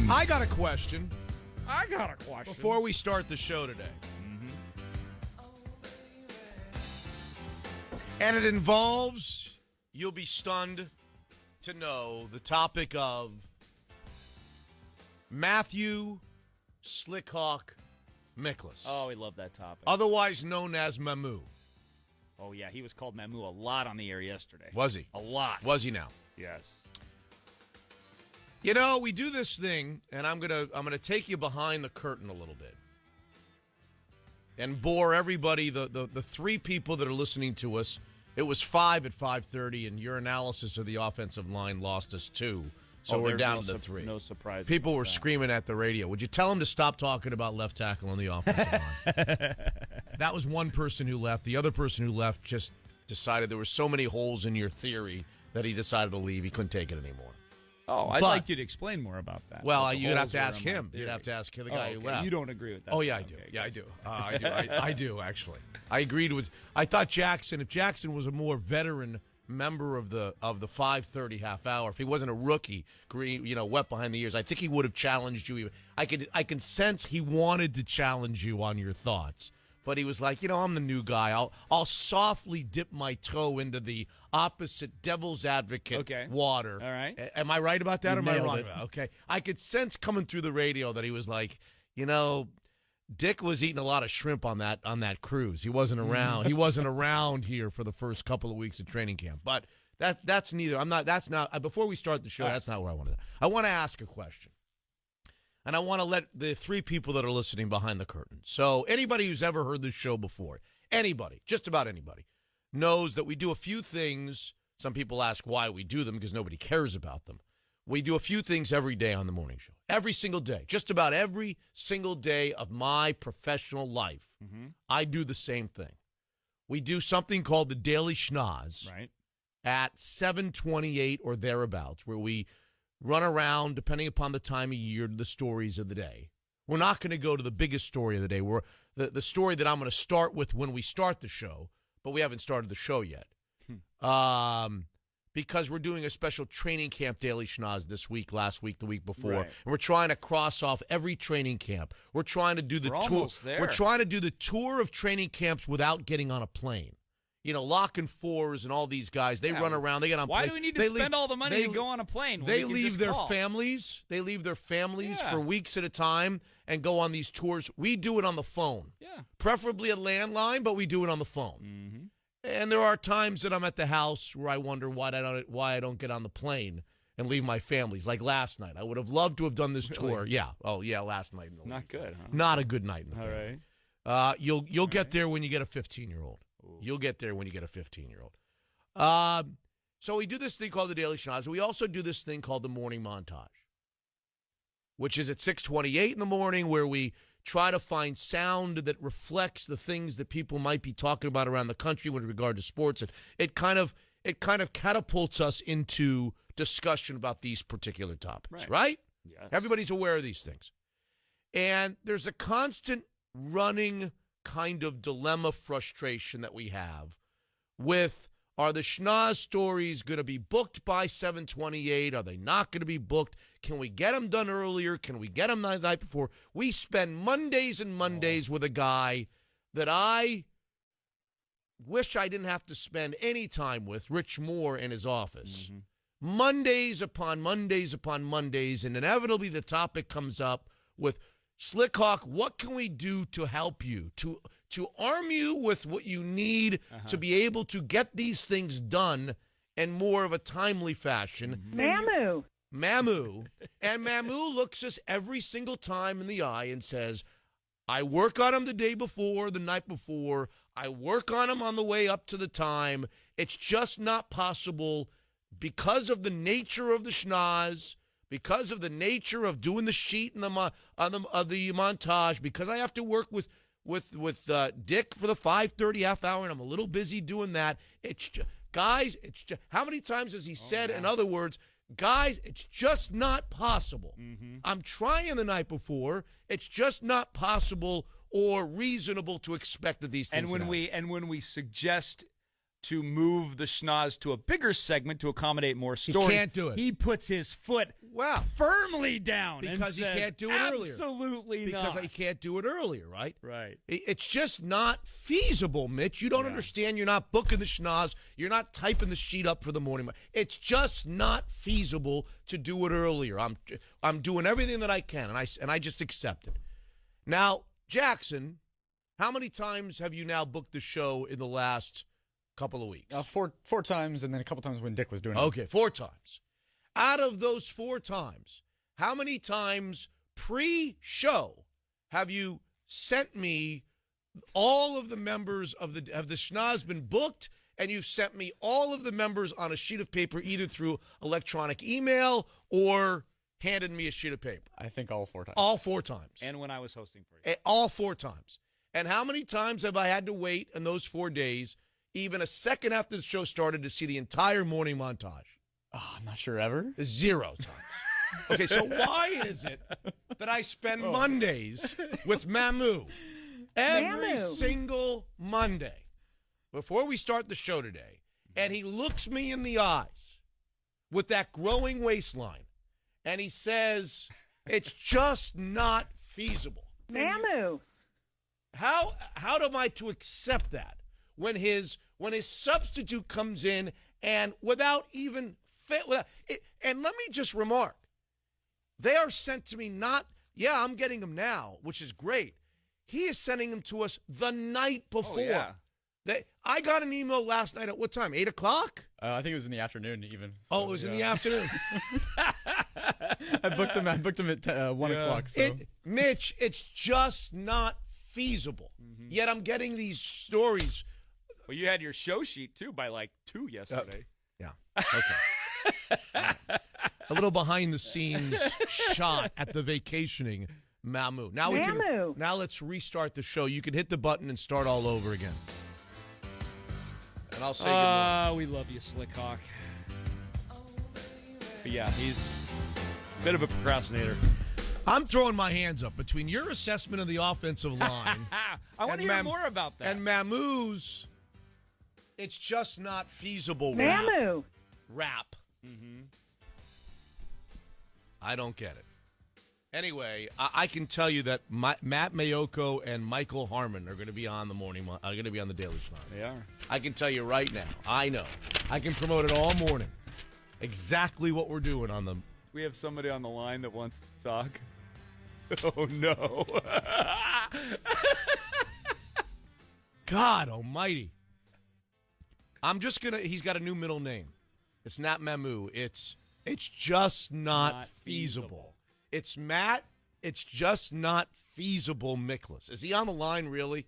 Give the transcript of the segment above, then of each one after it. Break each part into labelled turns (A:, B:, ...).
A: I got a question. Before we start the show today. And it involves, you'll be stunned to know, the topic of Matthew Slickhawk Miklas.
B: Oh, we love that topic.
A: Otherwise known as Mamu.
B: Oh, yeah, he was called Mamu a lot on the air yesterday.
A: Was he?
B: A lot.
A: Was he now?
B: Yes.
A: You know, we do this thing, and I'm gonna take you behind the curtain a little bit and bore everybody, the three people that are listening to us. It was 5 at 5:30, and your analysis of the offensive line lost us 2. So we're down to 3.
B: No surprise.
A: People were screaming at the radio. Would you tell them to stop talking about left tackle on the offensive line? That was one person who left. The other person who left just decided there were so many holes in your theory that he decided to leave. He couldn't take it anymore.
B: Oh, I'd like you to explain more about that.
A: Well, you'd have to ask him. You'd have to ask the guy who left.
B: You don't agree with that?
A: Oh, yeah, I do. Yeah, I do. I do, actually. I agreed with. I thought Jackson. If Jackson was a more veteran member of the 5:30 half hour, if he wasn't a rookie, wet behind the ears, I think he would have challenged you. I can sense he wanted to challenge you on your thoughts. But he was like, I'm the new guy. I'll softly dip my toe into the opposite devil's advocate water.
B: All right.
A: Am I right about that or am I wrong?
B: it.
A: Okay. I could sense coming through the radio that he was like, Dick was eating a lot of shrimp on that cruise. He wasn't around. He wasn't around here for the first couple of weeks of training camp. But that's neither. That's not. Before we start the show, that's not where I want to. I want to ask a question. And I want to let the three people that are listening behind the curtain. So anybody who's ever heard this show before, anybody, just about anybody, knows that we do a few things. Some people ask why we do them because nobody cares about them. We do a few things every day on the morning show. Every single day. Just about every single day of my professional life, I do the same thing. We do something called the Daily Schnoz at 7:28 or thereabouts, where we run around, depending upon the time of year, to the stories of the day. We're not going to go to the biggest story of the day. We're the story that I'm going to start with when we start the show, but we haven't started the show yet. Because we're doing a special training camp Daily Schnoz this week, last week, the week before.
B: Right.
A: And we're trying to cross off every training camp. We're trying to do the tour.
B: Almost there.
A: We're trying to do the tour of training camps without getting on a plane. Lock and Fours and all these guys, they run around. They get on.
B: Why do we need to spend all the money to go on a plane?
A: They leave their families. They leave their families for weeks at a time and go on these tours. We do it on the phone.
B: Yeah.
A: Preferably a landline, but we do it on the phone.
B: Mm-hmm.
A: And there are times that I'm at the house where I wonder why I don't get on the plane and leave my families. Like last night, I would have loved to have done this tour. Yeah. Oh yeah, last night.
B: Not good. Huh?
A: Not a good night in the
B: family.
A: All right. You'll get there when you get a 15-year-old. You'll get there when you get a 15-year-old. So we do this thing called the Daily Schnoz. We also do this thing called the Morning Montage, which is at 6:28 in the morning, where we try to find sound that reflects the things that people might be talking about around the country with regard to sports. And it kind of catapults us into discussion about these particular topics, right?
B: Yes.
A: Everybody's aware of these things. And there's a constant running kind of dilemma, frustration that we have with, are the Schnoz stories going to be booked by 7:28? Are they not going to be booked? Can we get them done earlier? Can we get them the night before? We spend Mondays and Mondays with a guy that I wish I didn't have to spend any time with, Rich Moore, in his office. Mondays upon Mondays upon Mondays, and inevitably the topic comes up with, Slickhawk, what can we do to help you, to arm you with what you need to be able to get these things done in more of a timely fashion?
C: Mamu.
A: And Mamu looks us every single time in the eye and says, I work on them the day before, the night before. I work on them on the way up to the time. It's just not possible because of the nature of the Schnoz, because of the nature of doing the sheet and the montage, because I have to work with Dick for the 5:30 half hour, and I'm a little busy doing that. It's just, guys, it's just, how many times has he said, in other words, guys, it's just not possible. I'm trying the night before. It's just not possible or reasonable to expect that these things
B: And when we suggest to move the schnoz to a bigger segment to accommodate more story.
A: He can't do it.
B: He puts his foot firmly down
A: because
B: and
A: he
B: says,
A: can't do it earlier.
B: Absolutely not.
A: Because he can't do it earlier, right?
B: Right.
A: It's just not feasible, Mitch. You don't understand. You're not booking the schnoz. You're not typing the sheet up for the morning. It's just not feasible to do it earlier. I'm doing everything that I can, and I just accept it. Now, Jackson, how many times have you now booked the show in the last couple of weeks?
C: Four times, and then a couple times when Dick was doing it.
A: Okay, 4 times. Out of those 4 times, how many times pre-show have you sent me all of the members of the schnoz been booked, and you've sent me all of the members on a sheet of paper, either through electronic email or handed me a sheet of paper?
C: I think all 4 times.
A: All 4 times.
B: And when I was hosting for you.
A: All 4 times. And how many times have I had to wait in those 4 days, even a second after the show started, to see the entire morning montage?
C: Oh, I'm not sure ever.
A: 0 times. Okay, so why is it that I spend Mondays with Mamu every single Monday before we start the show today, and he looks me in the eyes with that growing waistline, and he says, it's just not feasible.
D: Mamu.
A: How am I to accept that when his substitute comes in and without even and let me just remark, they are sent to me I'm getting them now, which is great. He is sending them to us the night before.
B: Oh, yeah.
A: I got an email last night at what time? 8 o'clock?
C: I think it was in the afternoon even.
A: So, it was in the afternoon.
C: I booked him at 1 o'clock. So.
A: Mitch, it's just not feasible. Mm-hmm. Yet I'm getting these stories.
B: Well, you had your show sheet, too, by like 2 yesterday.
A: Yeah. Okay. A little behind-the-scenes shot at the vacationing Mamu. Now let's restart the show. You can hit the button and start all over again. And I'll say good morning.
B: We love you, Slick Hawk. But yeah, he's a bit of a procrastinator.
A: I'm throwing my hands up between your assessment of the offensive line.
B: I want to hear more about that.
A: And Mamu's, it's just not feasible.
D: Mamu.
A: Rap. Mm-hmm. I don't get it. Anyway, I can tell you that Matt Mayoko and Michael Harmon are going to be on the Daily Schnoz.
B: They are.
A: I can tell you right now. I know. I can promote it all morning. Exactly what we're doing on them.
B: We have somebody on the line that wants to talk. Oh, no.
A: God almighty. He's got a new middle name. It's not Mamu. It's just not feasible. It's Matt. It's just not feasible, Miklas. Is he on the line, really?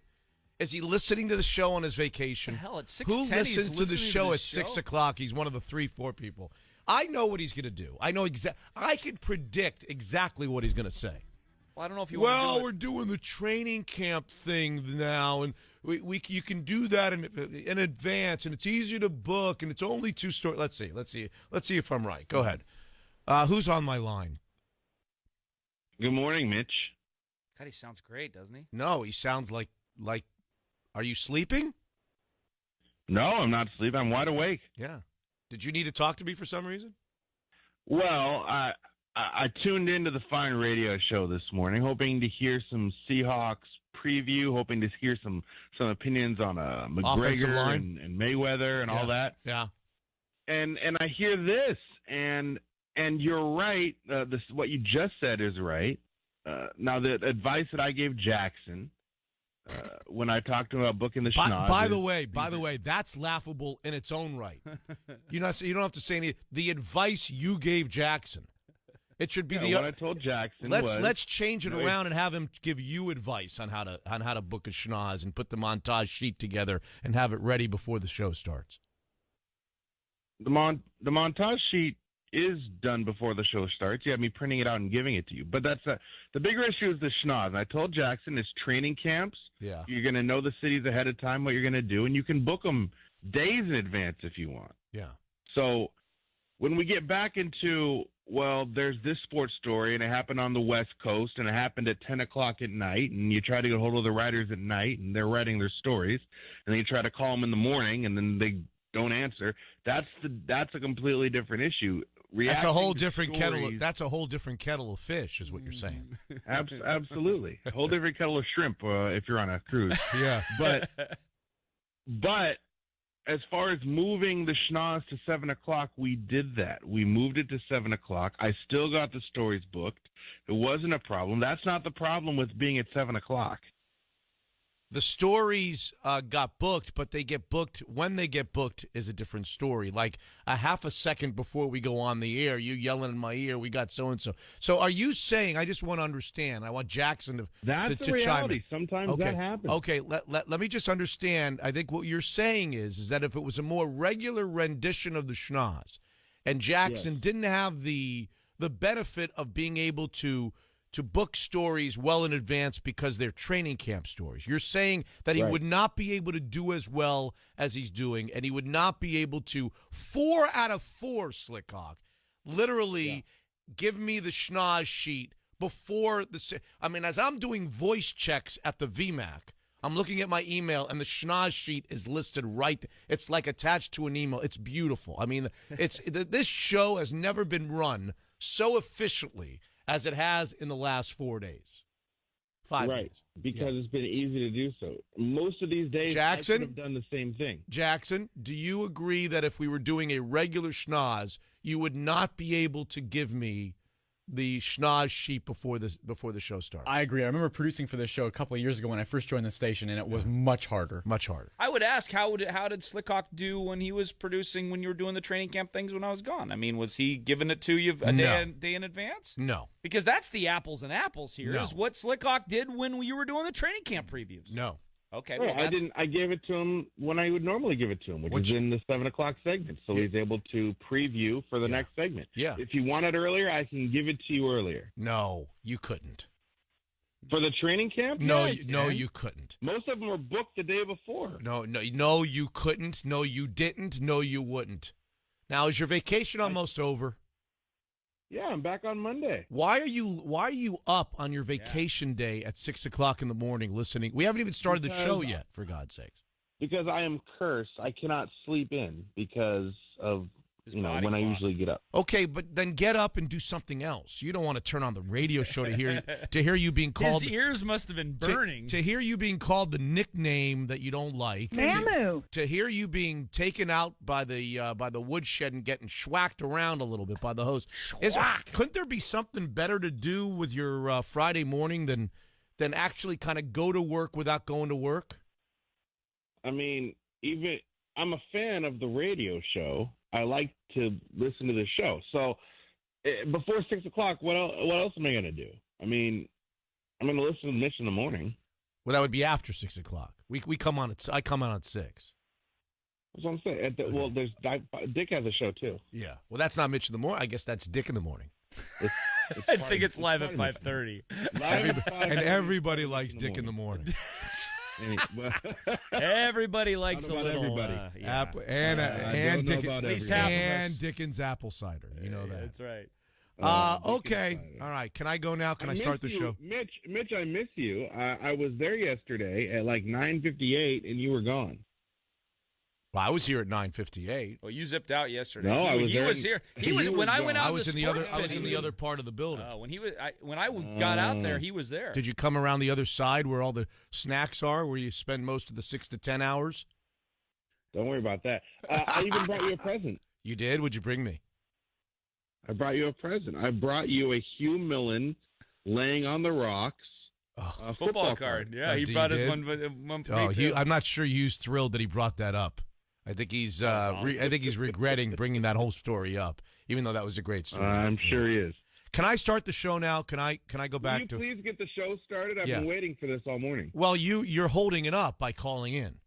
A: Is he listening to the show on his vacation?
B: Hell, at 6:10,
A: Who listens to the show at
B: 6
A: 6 o'clock? He's one of the 3-4 people. I know what he's going to do. I can predict exactly what he's going to say.
B: Well, I don't know if you want to do it.
A: We're doing the training camp thing now, and you can do that in advance, and it's easier to book, and it's only 2 stories. Let's see if I'm right. Go ahead. Who's on my line?
E: Good morning, Mitch.
B: God, he sounds great, doesn't he?
A: No, he sounds like. Are you sleeping?
E: No, I'm not sleeping. I'm wide awake.
A: Yeah. Did you need to talk to me for some reason?
E: Well, I tuned into the Fine Radio show this morning, hoping to hear some Seahawks preview, hoping to hear some opinions on McGregor and Mayweather and all that.
A: Yeah.
E: And I hear this, and you're right. What you just said is right. Now, the advice that I gave Jackson when I talked to him about booking the schnoz.
A: By the way, that's laughable in its own right. You don't have to say any. The advice you gave Jackson. It should be
E: what I told Jackson.
A: Let's change it around and have him give you advice on how to book a schnoz and put the montage sheet together and have it ready before the show starts.
E: The montage sheet is done before the show starts. You have me printing it out and giving it to you. But that's the bigger issue is the schnoz. And I told Jackson it's training camps.
A: Yeah.
E: You're going to know the cities ahead of time, what you're going to do, and you can book them days in advance if you want.
A: Yeah.
E: So when we get back into, well, there's this sports story, and it happened on the West Coast, and it happened at 10 o'clock at night, and you try to get hold of the writers at night, and they're writing their stories, and then you try to call them in the morning, and then they don't answer. That's a completely different issue.
A: That's a whole different kettle. That's a whole different kettle of fish, is what you're saying.
E: Absolutely, a whole different kettle of shrimp if you're on a cruise.
A: Yeah,
E: but as far as moving the schnoz to 7 o'clock, we did that. We moved it to 7 o'clock. I still got the stories booked. It wasn't a problem. That's not the problem with being at 7 o'clock.
A: The stories got booked, but they get booked. When they get booked is a different story. Like a half a second before we go on the air, you yelling in my ear, we got so-and-so. So are you saying, I just want to understand, I want Jackson to
E: That's
A: to
E: the reality.
A: chime in.
E: Sometimes that happens.
A: Okay, let me just understand. I think what you're saying is that if it was a more regular rendition of the schnoz, and Jackson didn't have the benefit of being able to book stories well in advance because they're training camp stories. You're saying that he would not be able to do as well as he's doing, and he would not be able to, 4 out of 4, Slickhawk, literally give me the schnoz sheet before the – I mean, as I'm doing voice checks at the VMAC, I'm looking at my email, and the schnoz sheet is listed right – it's like attached to an email. It's beautiful. I mean, this show has never been run so efficiently as it has in the last 4 days. 5 days.
E: Because it's been easy to do so. Most of these days,
A: Jackson,
E: I could have done the same thing.
A: Jackson, do you agree that if we were doing a regular schnoz, you would not be able to give me the schnoz sheet before the show starts?
C: I agree. I remember producing for this show a couple of years ago when I first joined the station, and it was much harder.
A: Much harder.
B: I would ask, how did Slickhawk do when he was producing, when you were doing the training camp things when I was gone? I mean, was he giving it to you a day in advance?
A: No.
B: Because that's the apples and apples here,
A: No.
B: is what Slickhawk did when you were doing the training camp previews.
A: No.
B: Okay.
E: Well, I didn't. I gave it to him when I would normally give it to him, which is in the 7 o'clock segment. So he's able to preview for the next segment.
A: Yeah.
E: If you want it earlier, I can give it to you earlier.
A: No, you couldn't.
E: For the training camp?
A: No,
E: Yeah,
A: you couldn't.
E: Most of them were booked the day before.
A: No, you couldn't. No, you didn't. No, you wouldn't. Now, is your vacation almost over?
E: Yeah, I'm back on Monday.
A: Why are you up on your vacation day at 6 o'clock in the morning listening? We haven't even started the show yet, for God's sakes.
E: Because I am cursed. I cannot sleep in because of when I usually get up.
A: Okay, but then get up and do something else. You don't want to turn on the radio show to hear you being called.
B: His ears must have been burning.
A: To hear you being called the nickname that you don't like. To hear you being taken out by the woodshed and getting schwacked around a little bit by the host. Couldn't there be something better to do with your Friday morning than actually kind of go to work without going to work?
E: I mean, I'm a fan of the radio show. I like to listen to the show. So before 6 o'clock, what else am I going to do? I mean, I'm going to listen to Mitch in the morning.
A: Well, that would be after 6 o'clock. We come on I come on at 6.
E: That's what I'm saying. There's Dick has a show too.
A: Yeah. Well, that's not Mitch in the morning. I guess that's Dick in the morning.
B: I think it's live at 5:30.
A: And everybody likes Dick in the morning.
B: Everybody likes a little.
E: Everybody.
A: And Dickens apple cider. You know that.
B: That's right.
A: Okay. All right. Can I go now? Can I start the show?
E: Mitch, I miss you. I was there yesterday at like 9:58, and you were gone.
A: Well, I was here at 9:58.
B: Well, you zipped out yesterday.
E: No, I was there.
B: He was here. He was when I went out.
A: I was in the other part of the building.
B: When I got out there, he was there.
A: Did you come around the other side where all the snacks are, where you spend most of the 6 to 10 hours?
E: Don't worry about that. I even brought you a present.
A: You did? What'd you bring me?
E: I brought you a present. I brought you a Hugh Millen laying on the rocks.
B: Football card. Yeah, he brought us one for me too.
A: I'm not sure Hugh's thrilled that he brought that up. I think he's
B: awesome.
A: I think he's regretting bringing that whole story up, even though that was a great story.
E: I'm sure he is.
A: Can I start the show now? Can I go back to?
E: Will you please get the show started? I've been waiting for this all morning.
A: Well, you're holding it up by calling in.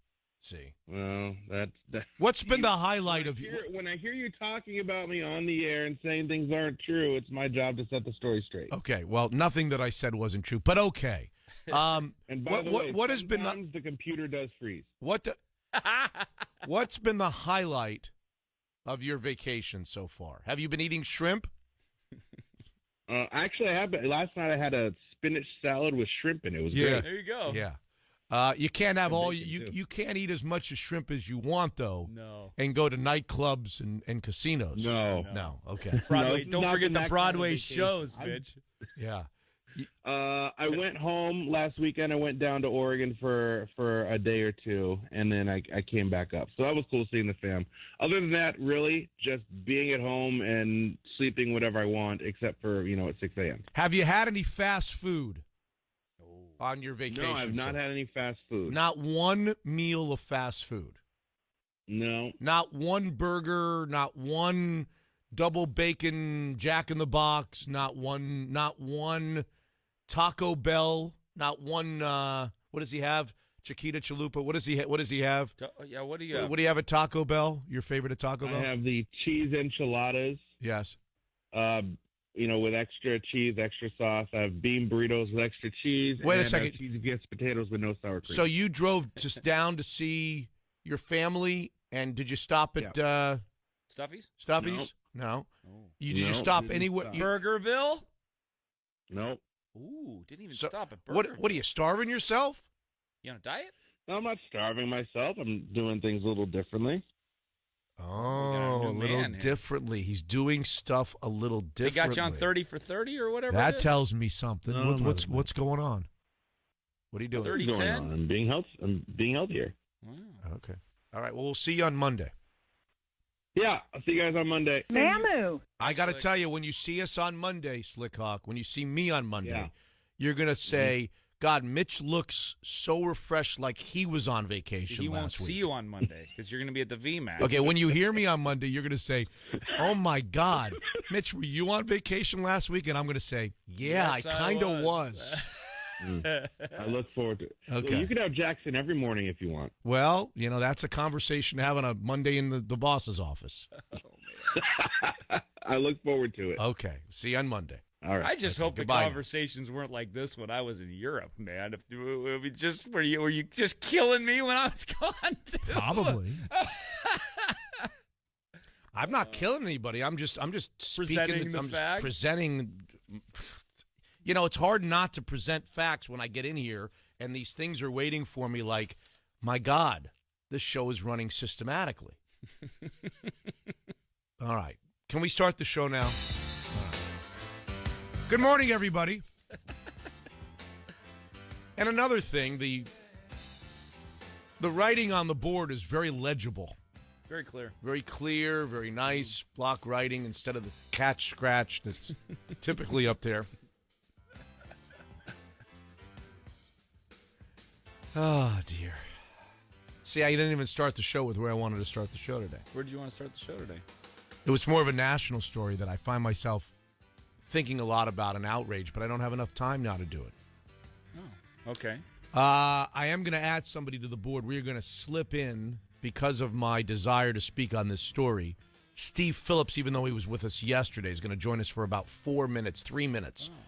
A: See.
E: Well, that's
A: what's been the highlight of you?
E: When I hear you talking about me on the air and saying things aren't true, it's my job to set the story straight.
A: Okay. Well, nothing that I said wasn't true, but okay.
E: And by the way,
A: what has been
E: the computer does freeze.
A: What's been the highlight of your vacation so far? Have you been eating shrimp?
E: Actually, I have. Last night I had a spinach salad with shrimp in it. It was great.
B: There you go.
A: Yeah. You can't have you can't eat as much as shrimp as you want, though.
B: No.
A: And go to nightclubs and casinos.
E: No.
A: Okay.
B: Broadway.
E: No,
B: Don't
E: not
B: forget
E: that
B: the Broadway
E: kind of vacation.
B: shows, Mitch.
A: Yeah.
E: I went home last weekend. I went down to Oregon for a day or two, and then I came back up. So that was cool seeing the fam. Other than that, really, just being at home and sleeping whatever I want, except for, at 6 a.m.
A: Have you had any fast food on your vacation?
E: No, I've not had any fast food.
A: Not one meal of fast food.
E: No.
A: Not one burger, not one double bacon Jack in the Box, not one Taco Bell, not one what does he have? Chiquita Chalupa. What does he have?
B: What do you have?
A: What do you have at Taco Bell? Your favorite at Taco Bell?
E: I have the cheese enchiladas.
A: Yes.
E: With extra cheese, extra sauce. I have bean burritos with extra cheese.
A: Wait a
E: and
A: second.
E: Cheesy grits potatoes with no sour cream.
A: So you drove just down to see your family, and did you stop at
B: Stuffies?
A: Stuffies? No.
B: Oh.
A: Did you stop
E: didn't
A: anywhere?
E: stop.
B: Burgerville?
E: Nope.
B: Ooh, didn't even
A: So,
B: stop at Burgerville.
A: What are you, starving yourself?
B: You on a diet?
E: No, I'm not starving myself. I'm doing things a little differently.
A: Oh, a little differently. He's doing stuff a little differently.
B: They got you on 30 for 30 or whatever
A: That
B: it is?
A: tells me something.
E: No,
A: What's going on? What are you doing?
B: 30.
E: What's going
B: 10?
E: on? I'm being healthier.
B: Wow.
A: Okay. All right. Well, we'll see you on Monday.
E: Yeah, I'll see you guys on Monday.
D: Mamu.
A: I got to tell you, when you see us on Monday, Slickhawk, when you see me on Monday, you're going to say, God, Mitch looks so refreshed like he was on vacation
B: He won't
A: last week.
B: see you on Monday because you're going to be at the VMAX.
A: Okay, when you hear me on Monday, you're going to say, oh, my God, Mitch, were you on vacation last week? And I'm going to say, yeah,
B: Yes,
A: I kind of was.
E: I look forward to it.
A: Okay.
E: Well, you could have Jackson every morning if you want.
A: Well, that's a conversation to have on a Monday in the boss's office.
E: I look forward to it.
A: Okay, see you on Monday.
E: All right.
B: I just hope
A: goodbye.
B: the conversations weren't like this when I was in Europe, man. Were you just killing me when I was gone? Too?
A: Probably. I'm not killing anybody. I'm just speaking.
B: Presenting the
A: I'm just
B: facts?
A: presenting. It's hard not to present facts when I get in here and these things are waiting for me. Like, my God, this show is running systematically. All right, can we start the show now? Good morning, everybody. And another thing, the writing on the board is very legible.
B: Very clear.
A: Very clear, very nice, block writing instead of the catch scratch that's typically up there. Oh, dear. See, I didn't even start the show with where I wanted to start the show today.
B: Where did you want to start the show today?
A: It was more of a national story that I find myself thinking a lot about and outraged, but I don't have enough time now to do it.
B: Oh, okay.
A: I am going to add somebody to the board. We're going to slip in, because of my desire to speak on this story. Steve Phillips, even though he was with us yesterday, is going to join us for about 3 minutes.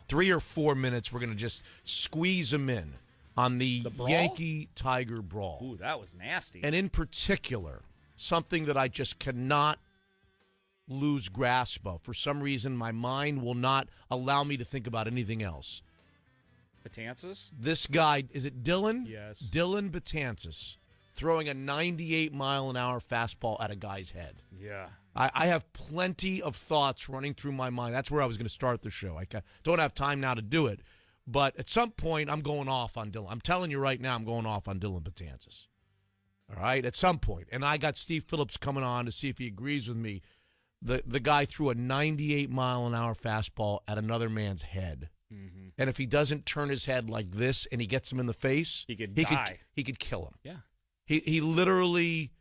A: 3 or 4 minutes. We're going to just squeeze him in on the Yankee-Tiger brawl.
B: Ooh, that was nasty.
A: And in particular, something that I just cannot lose grasp of. For some reason, my mind will not allow me to think about anything else.
B: Betances?
A: This guy, is it Dylan?
B: Yes.
A: Dylan Betances throwing a 98-mile-an-hour fastball at a guy's head.
B: Yeah.
A: I have plenty of thoughts running through my mind. That's where I was going to start the show. I don't have time now to do it. But at some point, I'm going off on Dylan. I'm telling you right now, I'm going off on Dylan Betances. All right? At some point. And I got Steve Phillips coming on to see if he agrees with me. The guy threw a 98-mile-an-hour fastball at another man's head.
B: Mm-hmm.
A: And if he doesn't turn his head like this and he gets him in the face,
B: he could die.
A: He could kill him.
B: Yeah.
A: He literally,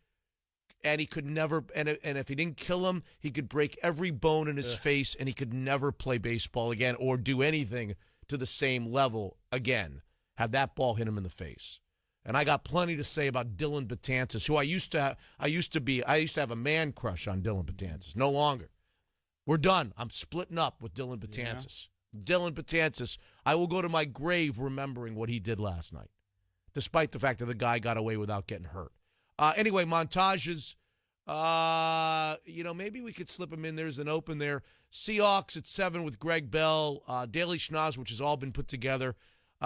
A: and he could never, and if he didn't kill him, he could break every bone in his face, and he could never play baseball again or do anything to the same level again, had that ball hit him in the face. And I got plenty to say about Dylan Betances, who I used to have a man crush on Dylan Betances. No longer. We're done. I'm splitting up with Dylan Betances. Yeah. Dylan Betances, I will go to my grave remembering what he did last night, despite the fact that the guy got away without getting hurt. Anyway, montages Maybe we could slip them in. There's an open there. Seahawks at 7 with Greg Bell. Daily Schnoz, which has all been put together.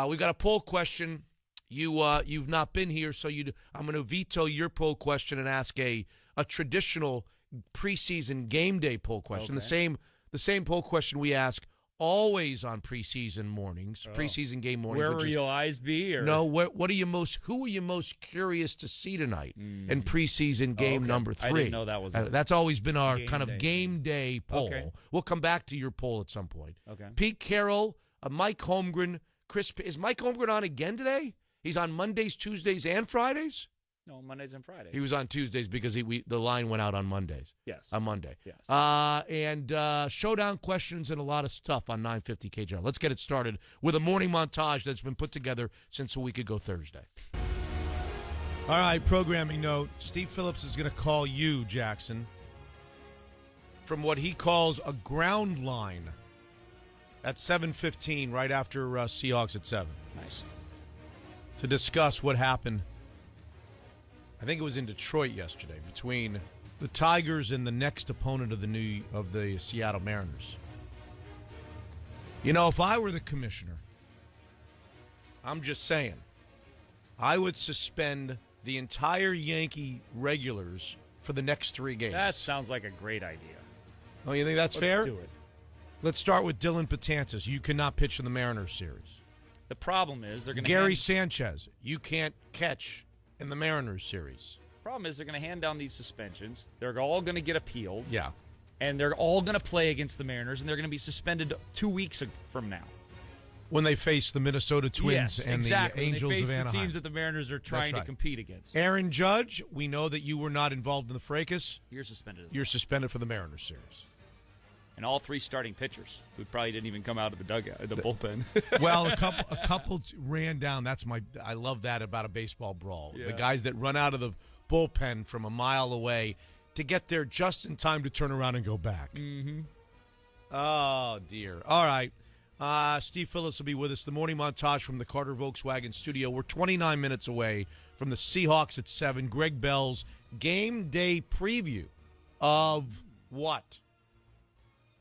A: We've got a poll question. You've not been here, so I'm going to veto your poll question and ask a traditional preseason game day poll question.
B: Okay.
A: The same poll question we ask always on preseason mornings, preseason game mornings.
B: Where will your eyes be? Or?
A: No, who are you most curious to see tonight in preseason game number 3?
B: I didn't know that was
A: that's always been our
B: game
A: kind of
B: day
A: game day poll.
B: Okay.
A: We'll come back to your poll at some point.
B: Okay.
A: Pete Carroll, Mike Holmgren, is Mike Holmgren on again today? He's on Mondays, Tuesdays, and Fridays?
B: No, Mondays and Fridays.
A: He was on Tuesdays because the line went out on Mondays.
B: Yes.
A: On Monday.
B: Yes.
A: And showdown questions and a lot of stuff on 950 KJR. Let's get it started with a morning montage that's been put together since a week ago Thursday. All right, programming note. Steve Phillips is going to call you, Jackson, from what he calls a ground line at 7:15, right after Seahawks at 7.
B: Nice.
A: To discuss what happened, I think it was in Detroit yesterday, between the Tigers and the next opponent of the Seattle Mariners. If I were the commissioner, I'm just saying, I would suspend the entire Yankee regulars for the next 3 games.
B: That sounds like a great idea.
A: Oh, you think that's fair?
B: Let's do it.
A: Let's start with Dylan Betances. You cannot pitch in the Mariners series.
B: The problem is they're going to
A: Gary Sanchez, you can't catch in the Mariners series.
B: Problem is they're going to hand down these suspensions. They're all going to get appealed.
A: Yeah.
B: And they're all going to play against the Mariners, and they're going to be suspended 2 weeks from now.
A: When they face the Minnesota Twins and
B: exactly.
A: the Angels
B: when they face
A: of Anaheim.
B: the teams that the Mariners are trying to compete against.
A: Aaron Judge, we know that you were not involved in the fracas.
B: You're suspended.
A: You're suspended for the Mariners series.
B: And all 3 starting pitchers who probably didn't even come out of the dugout, the bullpen.
A: Well, a couple ran down. I love that about a baseball brawl.
B: Yeah.
A: The guys that run out of the bullpen from a mile away to get there just in time to turn around and go back.
B: Mm-hmm.
A: Oh, dear. All right. Steve Phillips will be with us. The morning montage from the Carter Volkswagen studio. We're 29 minutes away from the Seahawks at 7. Greg Bell's game day preview of what?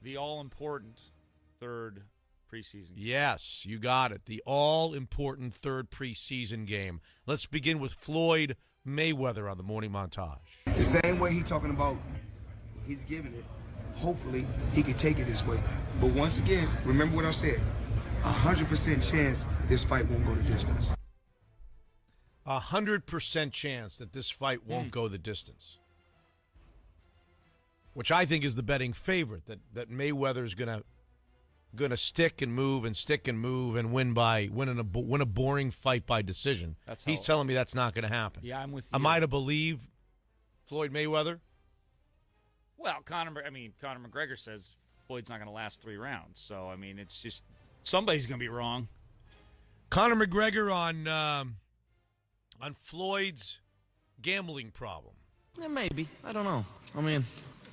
B: The all-important 3rd preseason game.
A: Yes, you got it. The all-important 3rd preseason game. Let's begin with Floyd Mayweather on the morning montage.
D: The same way he's talking about he's giving it, hopefully he can take it this way. But once again, remember what I said, 100% chance this fight won't go the distance.
A: 100% chance that this fight won't go the distance. Which I think is the betting favorite, that Mayweather's gonna stick and move and win a boring fight by decision. He's telling me that's not going to happen.
B: Yeah, I'm with you.
A: Am I to believe Floyd Mayweather?
B: Well, Conor McGregor says Floyd's not going to last 3 rounds. So I mean, it's just somebody's going to be wrong.
A: Conor McGregor on Floyd's gambling problem.
F: Yeah, maybe. I don't know. I mean,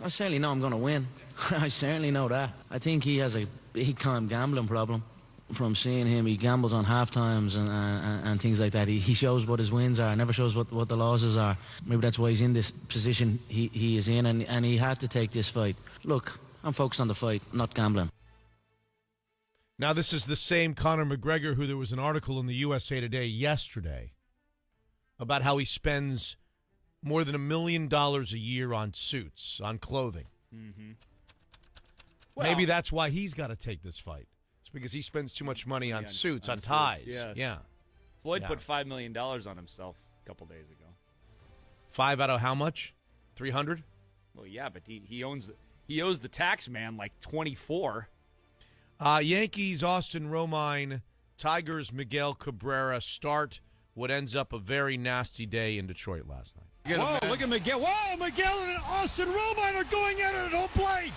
F: I certainly know I'm going to win. I certainly know that. I think he has a big-time gambling problem. From seeing him, he gambles on half-times and things like that. He shows what his wins are, never shows what the losses are. Maybe that's why he's in this position he is in, and he had to take this fight. Look, I'm focused on the fight, not gambling.
A: Now, this is the same Conor McGregor who there was an article in the USA Today yesterday about how he spends more than $1 million a year on suits, on clothing.
B: Mm-hmm.
A: Well, maybe that's why he's got to take this fight. It's because he spends too much money on suits, on ties.
B: Yes.
A: Yeah.
B: Floyd put $5 million on himself a couple days ago.
A: 5 out of how much? 300?
B: Well, yeah, but he owes the tax man like 24.
A: Yankees, Austin Romine, Tigers, Miguel Cabrera start what ends up a very nasty day in Detroit last night.
G: Whoa, look at Miguel. Whoa, Miguel and Austin Romine are going at it at home plate.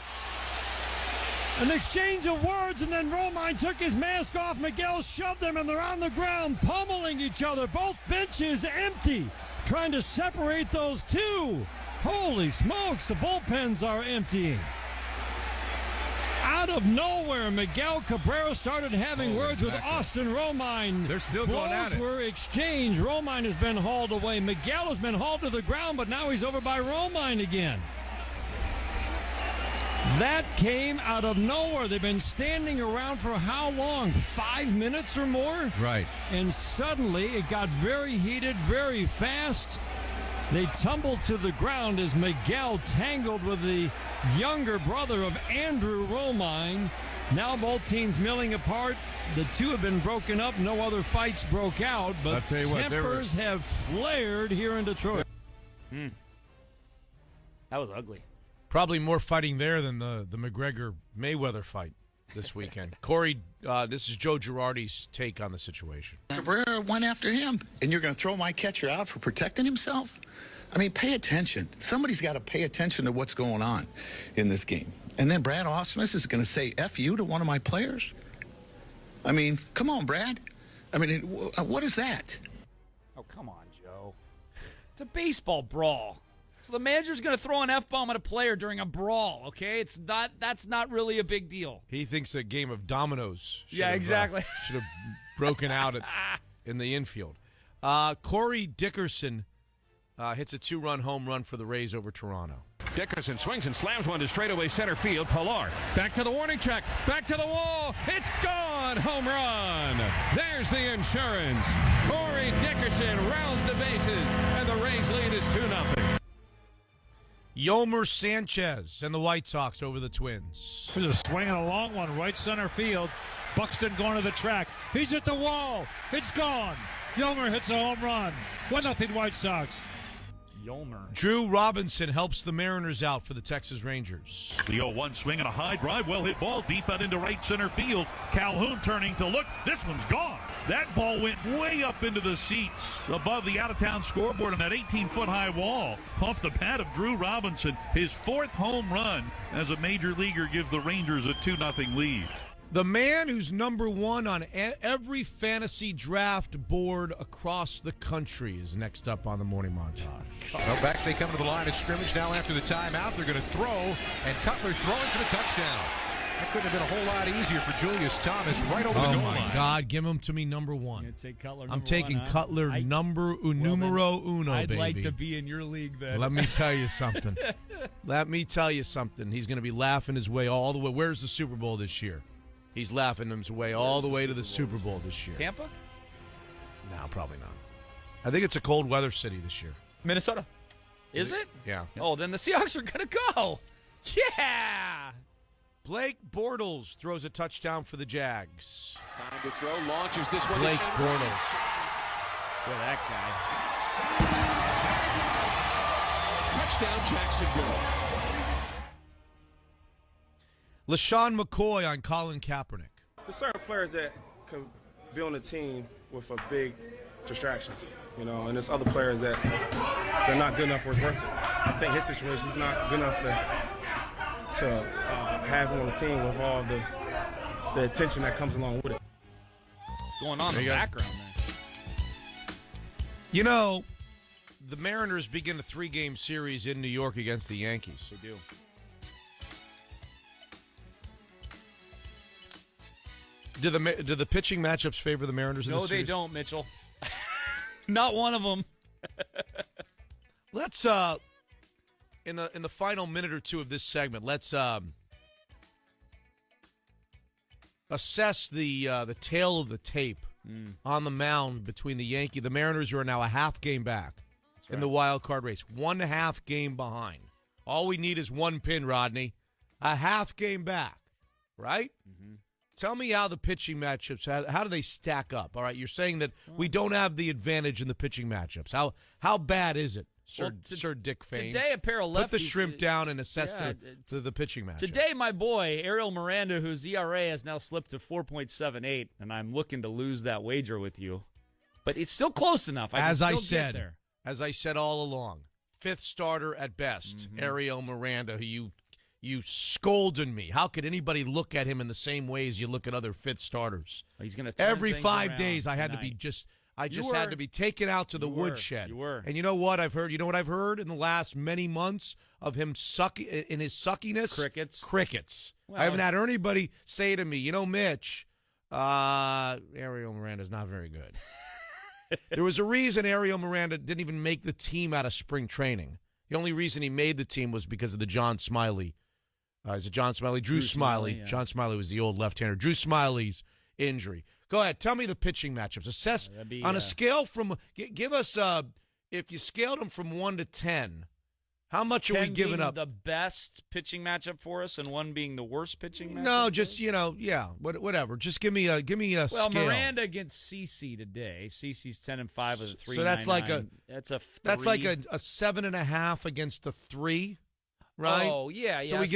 G: An exchange of words, and then Romine took his mask off. Miguel shoved them, and they're on the ground, pummeling each other. Both benches empty, trying to separate those two. Holy smokes, the bullpens are emptying. Out of nowhere, Miguel Cabrera started having words with Austin Romine.
H: They're still going at it.
G: Blows were exchanged. Romine has been hauled away. Miguel has been hauled to the ground, but now he's over by Romine again. That came out of nowhere. They've been standing around for how long? 5 minutes or more?
H: Right.
G: And suddenly it got very heated, very fast. They tumbled to the ground as Miguel tangled with the younger brother of Andrew Romine. Now both teams milling apart. The two have been broken up. No other fights broke out, but tempers have flared here in Detroit.
B: That was ugly.
A: Probably more fighting there than the McGregor-Mayweather fight this weekend. Corey, this is Joe Girardi's take on the situation.
I: Cabrera went after him, and you're going to throw my catcher out for protecting himself? I mean, pay attention. Somebody's got to pay attention to what's going on in this game. And then Brad Ausmus is going to say F you to one of my players? I mean, come on, Brad. I mean, what is that?
B: Oh, come on, Joe. It's a baseball brawl. So the manager's going to throw an F-bomb at a player during a brawl, okay? That's not really a big deal.
A: He thinks a game of dominoes should
B: exactly.
A: Should have broken out in the infield. Corey Dickerson hits a 2-run home run for the Rays over Toronto.
H: Dickerson swings and slams one to straightaway center field. Pilar back to the warning track, back to the wall. It's gone. Home run. There's the insurance. Corey Dickerson rounds the bases, and the Rays lead is 2-0.
A: Yomer Sanchez and the White Sox over the Twins.
G: There's a swing and a long one, right center field. Buxton going to the track. He's at the wall. It's gone. Yomer hits a home run. 1-0 White Sox.
B: Yomer.
A: Drew Robinson helps the Mariners out for the Texas Rangers.
J: The 0-1 swing and a high drive, well hit ball deep out into right center field. Calhoun turning to look. This one's gone. That ball went way up into the seats above the out-of-town scoreboard on that 18-foot high wall. Off the bat of Drew Robinson, his 4th home run as a major leaguer gives the Rangers a 2-0 lead.
A: The man who's number one on every fantasy draft board across the country is next up on the Morning Montage.
H: Well, back they come to the line of scrimmage now after the timeout. They're going to throw, and Cutler throwing for the touchdown. That couldn't have been a whole lot easier for Julius Thomas right over the goal line.
A: Oh, my God. Give him to me number one.
G: Take Cutler
A: I'm taking Cutler numero uno,
G: I'd
A: baby.
G: like to be in your league then.
A: Let me tell you something. He's going to be laughing his way all the way. Where's the Super Bowl this year? He's laughing his way all the way to the Super Bowl this year.
B: Tampa?
A: No, probably not. I think it's a cold weather city this year.
B: Minnesota. Is it?
A: Yeah.
B: Oh, then the Seahawks are going to go. Yeah.
A: Blake Bortles throws a touchdown for the Jags.
K: Time to throw, launches this one.
A: Blake Bortles.
B: Boy, that guy.
K: Touchdown, Jacksonville.
A: LaShawn McCoy on Colin Kaepernick.
L: There's certain players that can be on the team with a big distractions, and there's other players that they're not good enough for it's worth it. I think his situation is not good enough to have him on the team with all the attention that comes along with it.
B: What's going on in the background there?
A: The Mariners begin a 3-game series in New York against the Yankees.
B: They do.
A: Do the pitching matchups favor the Mariners?
B: No, they don't, Mitchell. Not one of them.
A: Let's in the final minute or two of this segment, let's assess the tail of the tape on the mound between the Mariners, who are now a half game back in the wild card race, 1.5 game behind. All we need is one pin, Rodney. A half game back, right? Mm-hmm. Tell me how the pitching matchups, how do they stack up? All right, you're saying that we don't have the advantage in the pitching matchups. How bad is it, Sir Dick Fane?
B: Today, a pair of lefties.
A: Put the shrimp down and assess the pitching matchup.
B: Today, my boy, Ariel Miranda, whose ERA has now slipped to 4.78, and I'm looking to lose that wager with you. But it's still close enough. As I
A: said all along, 5th starter at best, Ariel Miranda, who you scolded me. How could anybody look at him in the same way as you look at other 5th starters?
B: He's going to
A: every 5 days. I had to be I just had to be taken out to the woodshed.
B: You were.
A: And you know what I've heard? You know what I've heard in the last many months of him in his suckiness? Crickets.
B: Well,
A: I haven't had anybody say to me, Mitch, Ariel Miranda's not very good. There was a reason Ariel Miranda didn't even make the team out of spring training. The only reason he made the team was because of the John Smiley. Is it John Smiley? Drew Smiley.
B: Yeah.
A: John Smiley was the old left-hander. Drew Smiley's injury. Go ahead. Tell me the pitching matchups. Assess on a scale from give us if you scaled them from 1 to 10, how much are we giving up?
B: The best pitching matchup for us, and 1 being the worst pitching matchup.
A: No, just whatever. Just give me a
B: well,
A: scale.
B: Miranda against CeCe today. CeCe's 10-5 with a 3.99.
A: So that's like a
B: 3.
A: That's like a 7.5 against a 3. Right?
B: Oh, yeah.
A: So we're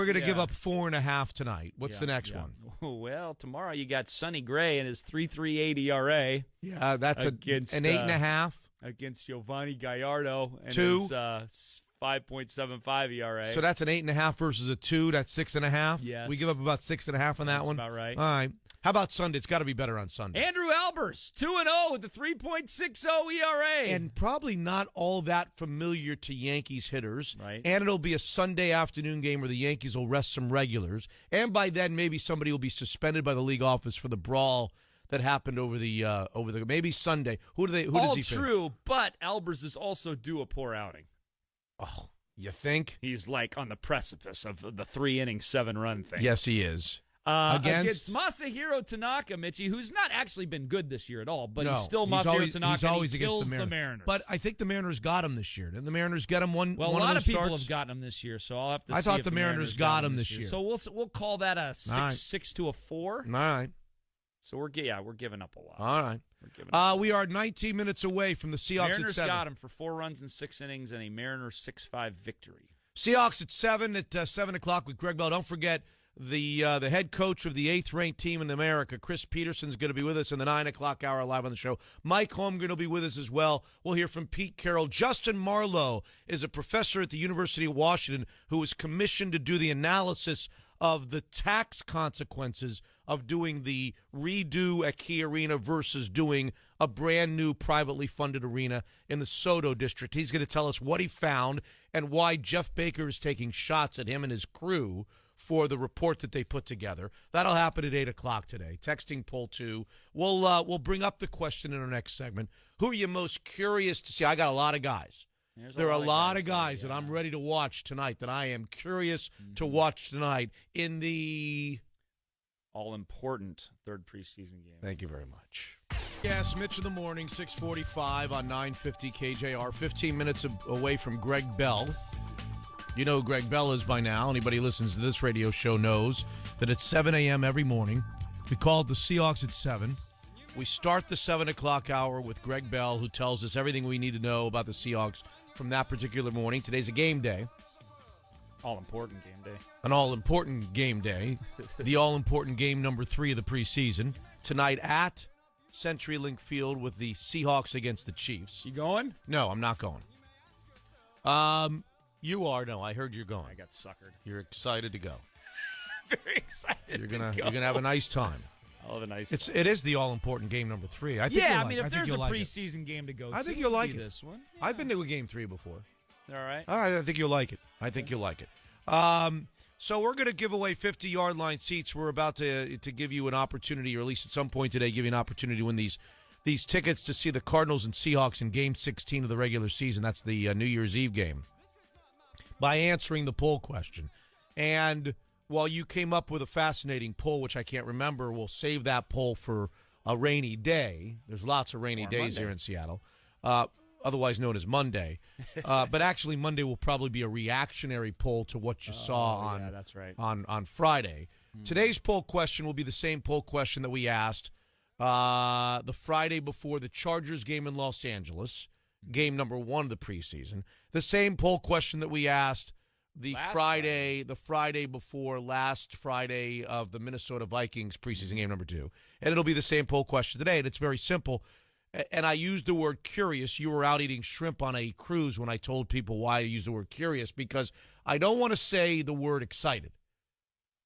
A: going to give up 4.5 tonight. What's the next one?
B: Well, tomorrow you got Sonny Gray and his 3.38 ERA.
A: Yeah, that's
B: against,
A: an 8.5.
B: Against Giovanni Gallardo and
A: 2.
B: his 5.75 ERA.
A: So that's an 8.5 versus a 2. That's 6.5.
B: Yes.
A: We give up about 6.5 on that one.
B: That's about right.
A: All right. How about Sunday? It's got to be better on Sunday.
B: Andrew Albers, 2-0 with a 3.60 ERA.
A: And probably not all that familiar to Yankees hitters.
B: Right.
A: And it'll be a Sunday afternoon game where the Yankees will rest some regulars. And by then, maybe somebody will be suspended by the league office for the brawl that happened over the maybe Sunday. Who does he face?
B: All true, but Albers is also due a poor outing.
A: Oh, you think?
B: He's like on the precipice of the 3-inning, 7-run thing.
A: Yes, he is.
B: Against Masahiro Tanaka, Mitchie, who's not actually been good this year at all, but he's still Masahiro Tanaka.
A: He's always
B: and he kills
A: against
B: the Mariners.
A: But I think the Mariners got him this year. Didn't the Mariners get him one?
B: Well,
A: one
B: a lot
A: of
B: of people
A: starts?
B: have gotten him this year, so I'll have to.
A: I
B: see
A: thought
B: if
A: the Mariners got him this year.
B: So we'll call that a 6 to a 4.
A: All right.
B: So we're giving up a lot.
A: All right. We are 19 minutes away from the Seahawks
B: Mariners
A: at 7.
B: got him for 4 runs in 6 innings and a Mariners 6-5 victory.
A: Seahawks at 7 o'clock with Greg Bell. Don't forget the head coach of the 8th-ranked team in America, Chris Peterson's going to be with us in the 9 o'clock hour live on the show. Mike Holmgren will be with us as well. We'll hear from Pete Carroll. Justin Marlowe is a professor at the University of Washington who was commissioned to do the analysis of the tax consequences of doing the redo at Key Arena versus doing a brand new privately funded arena in the Soto district. He's going to tell us what he found and why Jeff Baker is taking shots at him and his crew for the report that they put together. That'll happen at 8 o'clock today. Texting poll 2. We'll bring up the question in our next segment. Who are you most curious to see? I got a lot of guys. There are a lot of guys that I'm ready to watch tonight that I am curious to watch tonight in the
B: all-important 3rd preseason game.
A: Thank you very much. Yes, Mitch in the morning, 6:45 on 950 KJR. 15 minutes away from Greg Bell. You know who Greg Bell is by now. Anybody who listens to this radio show knows that at 7 a.m. every morning, we call it the Seahawks at 7. We start the 7 o'clock hour with Greg Bell, who tells us everything we need to know about the Seahawks from that particular morning. Today's a game day.
B: All-important game day.
A: An all-important game day. The all-important game number 3 of the preseason. Tonight at CenturyLink Field with the Seahawks against the Chiefs.
B: You going?
A: No, I'm not going. You are. No, I heard you're going.
B: I got suckered.
A: You're excited to go.
B: Very excited
A: You're gonna
B: go.
A: You're gonna have a nice time.
B: I'll have a nice time.
A: It is the all-important game number 3. I think
B: yeah,
A: you'll
B: I mean,
A: like,
B: if
A: I think
B: there's a
A: you'll
B: preseason game to go to,
A: I think you'll like it.
B: This one.
A: I've been to a game 3 before.
B: All right.
A: I think you'll like it. You'll like it. So we're going to give away 50-yard line seats. We're about to give you an opportunity, or at least at some point today, give you an opportunity to win these tickets to see the Cardinals and Seahawks in Game 16 of the regular season. That's the New Year's Eve game. By answering the poll question. And while you came up with a fascinating poll, which I can't remember, we'll save that poll for a rainy day. There's lots of rainy days here in Seattle, otherwise known as Monday. But actually, Monday will probably be a reactionary poll to what you saw on,
B: that's right.
A: on Friday. Today's poll question will be the same poll question that we asked the Friday before the Chargers game in Los Angeles, game number 1 of the preseason. The same poll question that we asked the Friday before last Friday of the Minnesota Vikings preseason game number 2. And it'll be the same poll question today, and it's very simple. And I used the word curious. You were out eating shrimp on a cruise when I told people why I used the word curious, because I don't want to say the word excited.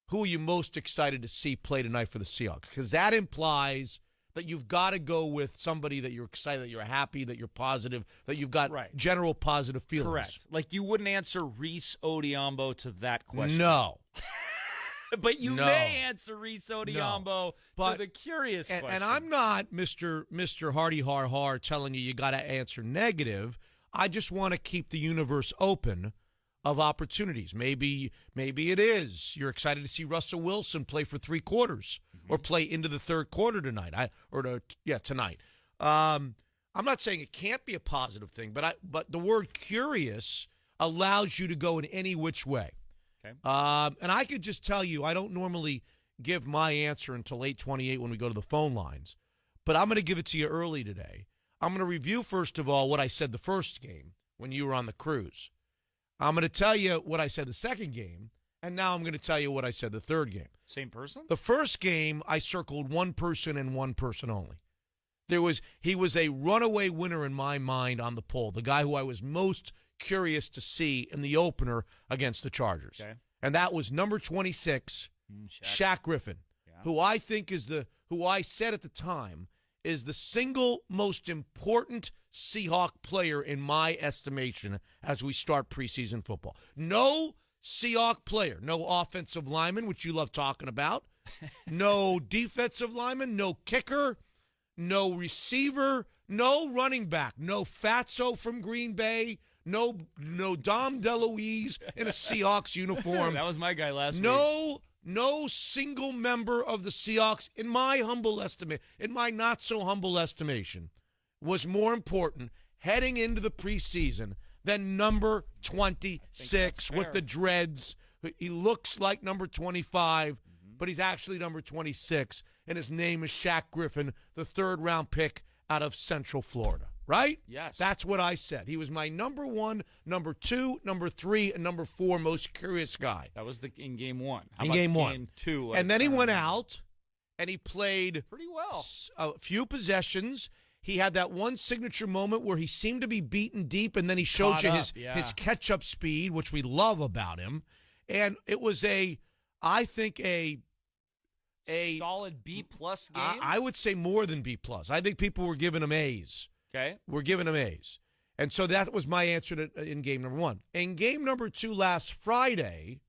A: Who are you most excited to see play tonight for the Seahawks? Because that implies that you've got to go with somebody that you're excited, that you're happy, that you're positive, that you've got general positive feelings.
B: Correct. Like you wouldn't answer Reese Odiombo to that question.
A: No.
B: But you may answer Reese Odiombo to the curious question.
A: And I'm not Mr. Hardy Har telling you got to answer negative. I just want to keep the universe open of opportunities. Maybe it is. You're excited to see Russell Wilson play for 3 quarters or play into the third quarter tonight. Tonight. I'm not saying it can't be a positive thing, but the word curious allows you to go in any which way.
B: Okay.
A: And I could just tell you, I don't normally give my answer until 8:28 when we go to the phone lines, but I'm going to give it to you early today. I'm going to review, first of all, what I said the first game when you were on the cruise. I'm going to tell you what I said the second game, and now I'm going to tell you what I said the third game.
B: Same person?
A: The first game, I circled one person and one person only. He was a runaway winner in my mind on the poll, the guy who I was most curious to see in the opener against the Chargers.
B: Okay.
A: And that was number 26, Shaq Griffin, who I think who I said at the time is the single most important Seahawk player in my estimation as we start preseason football. No Seahawk player, no offensive lineman, which you love talking about, no defensive lineman, no kicker, no receiver, no running back, no Fatso from Green Bay, no Dom DeLuise in a Seahawks uniform.
B: That was my guy last week.
A: No single member of the Seahawks, in my humble estimate, in my not so humble estimation, was more important heading into the preseason than number 26 with the dreads. He looks like number 25, but he's actually number 26, and his name is Shaq Griffin, the third-round pick out of Central Florida. Right?
B: Yes.
A: That's what I said. He was my number 1, number 2, number 3, and number 4 most curious guy.
B: That was in game 1. How
A: in
B: about
A: game 1.
B: Game 2.
A: And then he went out, and he played
B: pretty well.
A: A few possessions. He had that one signature moment where he seemed to be beaten deep, and then he showed you his catch-up speed, which we love about him. And it was I think a
B: solid B-plus game?
A: I would say more than B+. I think people were giving him A's.
B: Okay.
A: We're giving him A's. And so that was my answer in game number 1. In game number 2 last Friday,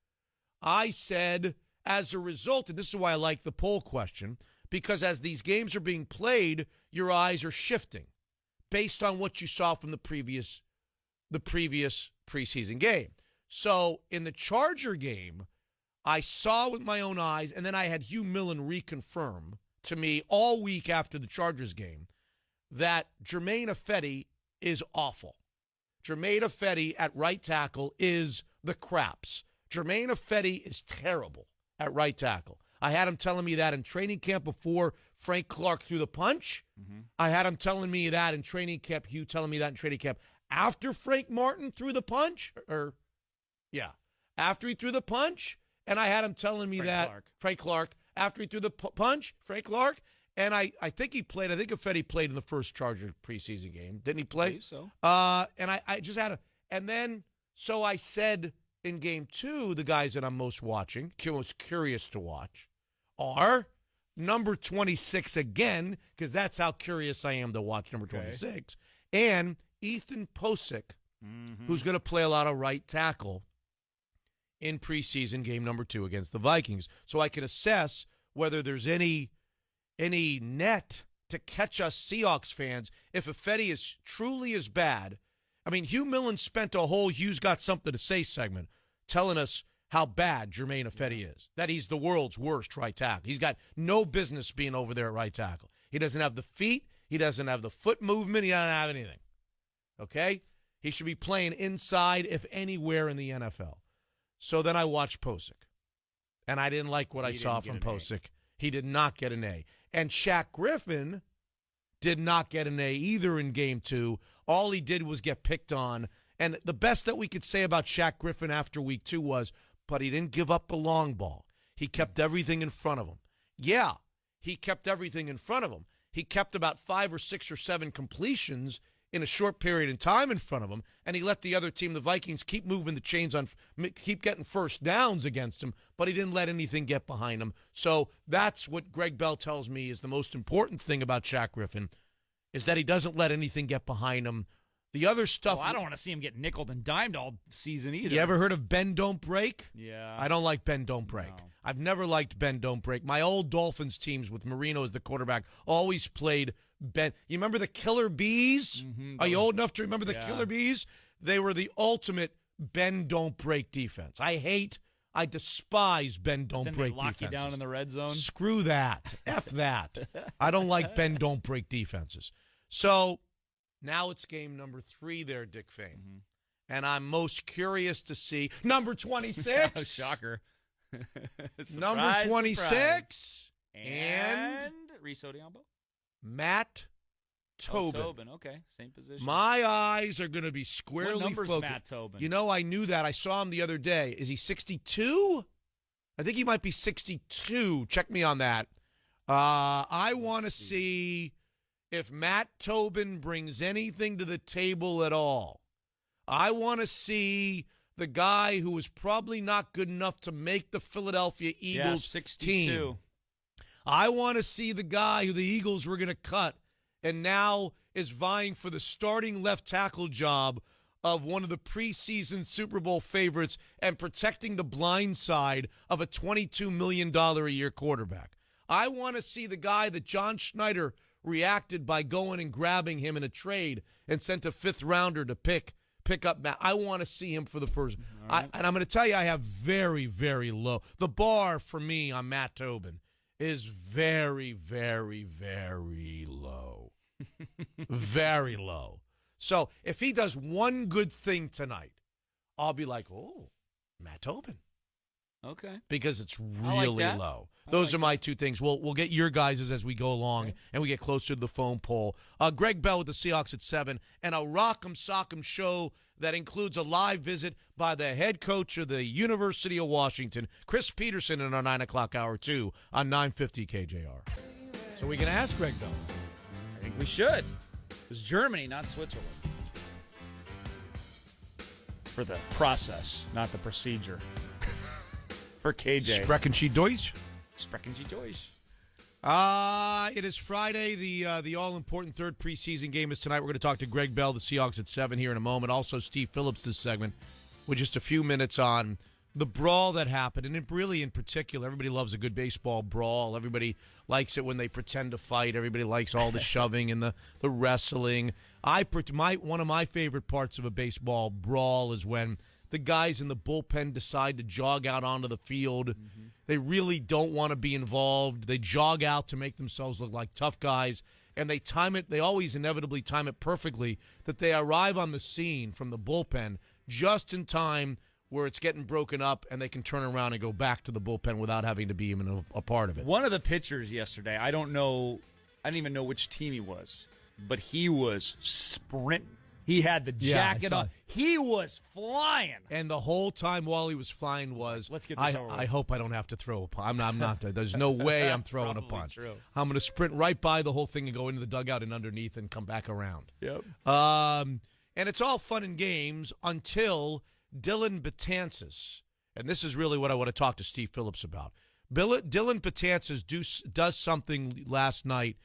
A: I said, as a result, and this is why I like the poll question, because as these games are being played, your eyes are shifting based on what you saw from the previous preseason game. So in the Charger game, I saw with my own eyes, and then I had Hugh Millen reconfirm to me all week after the Chargers game that Jermaine Ifedi is awful. Jermaine Ifedi at right tackle is the craps. Jermaine Ifedi is terrible at right tackle. I had him telling me that in training camp before Frank Clark threw the punch. I had him telling me that in training camp, Hugh telling me that in training camp after Frank Martin threw the punch. After he threw the punch. And I had him telling me Frank Clark, after he threw the punch, Frank Clark. And I think he played. I think Ifedi played in the first Charger preseason game. Didn't he play?
B: I believe so.
A: And I just had and then, so I said in game 2, the guys that I'm most curious to watch are number 26 again, because that's how curious I am to watch number 26, and Ethan Posick, who's going to play a lot of right tackle in preseason game number 2 against the Vikings. So I can assess whether there's any net to catch us Seahawks fans if Ifedi is truly as bad. I mean, Hugh Millen spent a whole Hugh's Got Something to Say segment telling us how bad Jermaine Ifedi is, that he's the world's worst right tackle. He's got no business being over there at right tackle. He doesn't have the feet. He doesn't have the foot movement. He doesn't have anything. Okay? He should be playing inside, if anywhere, in the NFL. So then I watched Posick, and I didn't like what I saw from Posick. He did not get an A. And Shaq Griffin did not get an A either in game 2. All he did was get picked on. And the best that we could say about Shaq Griffin after week 2 was, but he didn't give up the long ball. He kept everything in front of him. Yeah, he kept everything in front of him. He kept about 5 or 6 or 7 completions in a short period of time in front of him, and he let the other team, the Vikings, keep moving the chains keep getting first downs against him, but he didn't let anything get behind him. So that's what Greg Bell tells me is the most important thing about Shaq Griffin, is that he doesn't let anything get behind him. The other stuff...
B: Well, I don't want to see him get nickeled and dimed all season either.
A: You ever heard of bend, don't break?
B: Yeah.
A: I don't like bend, don't break.
B: No.
A: I've never liked bend, don't break. My old Dolphins teams with Marino as the quarterback always played bend. You remember the Killer Bees?
B: Mm-hmm.
A: Are you old enough to remember the Killer Bees? They were the ultimate bend, don't break defense. I despise bend, don't
B: then
A: break
B: they lock
A: defenses.
B: you down in the red zone?
A: Screw that. F that. I don't like bend, don't break defenses. So now it's game number 3 there, Dick Fane.
B: Mm-hmm.
A: And I'm most curious to see number 26.
B: Oh, shocker.
A: Number 26.
B: Surprise. And Reese Odiombo?
A: Matt Tobin.
B: Oh, Tobin. Okay, same position.
A: My eyes are going to be squarely
B: what number's
A: focused.
B: Matt Tobin?
A: You know, I knew that. I saw him the other day. Is he 62? I think he might be 62. Check me on that. I want to see if Matt Tobin brings anything to the table at all. I want to see the guy who was probably not good enough to make the Philadelphia Eagles team. I want to see the guy who the Eagles were going to cut and now is vying for the starting left tackle job of one of the preseason Super Bowl favorites and protecting the blind side of a $22 million a year quarterback. I want to see the guy that John Schneider reacted by going and grabbing him in a trade and sent a 5th rounder to pick up Matt. I want to see him for the first. Right. And I'm going to tell you, I have very, very low. The bar for me on Matt Tobin is very, very, very low. Very low. So if he does one good thing tonight, I'll be like, oh, Matt Tobin.
B: Okay.
A: Because it's really low. Those are my 2 things. We'll get your guys' as we go along and we get closer to the phone poll. Greg Bell with the Seahawks at 7 and a Rock'em Sock'em show that includes a live visit by the head coach of the University of Washington, Chris Peterson, in our 9 o'clock hour, too, on 950 KJR. So we can ask Greg Bell.
B: I think we should. It's Germany, not Switzerland. For the process, not the procedure. For KJ.
A: Sprechen Sie Deutsch?
B: Sprechen Sie Deutsch.
A: It is Friday. The all-important 3rd preseason game is tonight. We're going to talk to Greg Bell, the Seahawks, at 7 here in a moment. Also, Steve Phillips this segment with just a few minutes on the brawl that happened. And it really, in particular, everybody loves a good baseball brawl. Everybody likes it when they pretend to fight. Everybody likes all the shoving and the wrestling. One of my favorite parts of a baseball brawl is when the guys in the bullpen decide to jog out onto the field. Mm-hmm. They really don't want to be involved. They jog out to make themselves look like tough guys, and they time it. They always inevitably time it perfectly that they arrive on the scene from the bullpen just in time where it's getting broken up, and they can turn around and go back to the bullpen without having to be even a part of it.
B: One of the pitchers yesterday, I didn't even know which team he was, but he was sprinting. He had the jacket on. He was flying.
A: And the whole time while he was flying was,
B: let's get this over with.
A: I hope I don't have to throw a punch. I'm not. There's no way I'm throwing a punch.
B: True.
A: I'm going to sprint right by the whole thing and go into the dugout and underneath and come back around.
B: Yep.
A: And it's all fun and games until Dylan Betances, and this is really what I want to talk to Steve Phillips about. Dylan Betances does something last night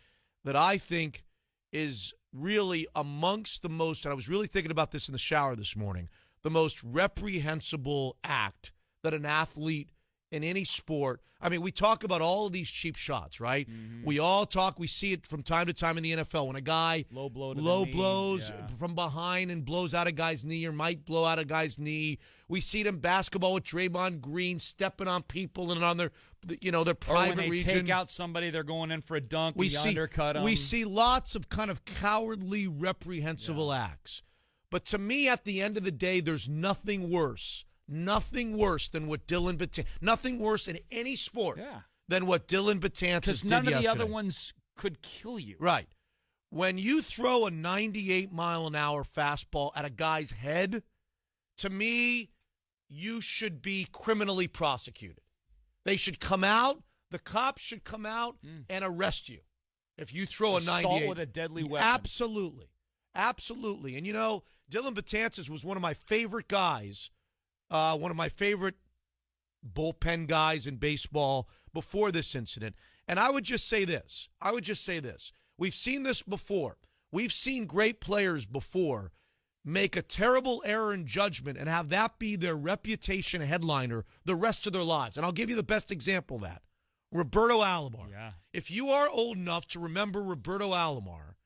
A: that I think is really amongst the most, and I was really thinking about this in the shower this morning, the most reprehensible act that an athlete in any sport. I mean, we talk about all of these cheap shots, right? Mm-hmm. We see it from time to time in the NFL when a guy
B: low
A: blows from behind and blows out a guy's knee or might blow out a guy's knee. We see it in basketball with Draymond Green stepping on people and on their private
B: or when they
A: region.
B: Take out somebody, they're going in for a dunk. We undercut them.
A: We see lots of kind of cowardly, reprehensible acts. But to me, at the end of the day, there's nothing worse than what Dylan Betances, nothing worse in any sport than what Dylan Betances did yesterday.
B: Because none of the other ones could kill you.
A: Right. When you throw a 98-mile-an-hour fastball at a guy's head, to me, you should be criminally prosecuted. They should come out, the cops should come out and arrest you if you throw a 98.
B: Assault with a deadly weapon.
A: Absolutely. Absolutely. And, Dylan Betances was one of my favorite guys, one of my favorite bullpen guys in baseball before this incident. And I would just say this. We've seen this before. We've seen great players before make a terrible error in judgment and have that be their reputation headliner the rest of their lives. And I'll give you the best example of that. Roberto Alomar.
B: Yeah.
A: If you are old enough to remember Roberto Alomar,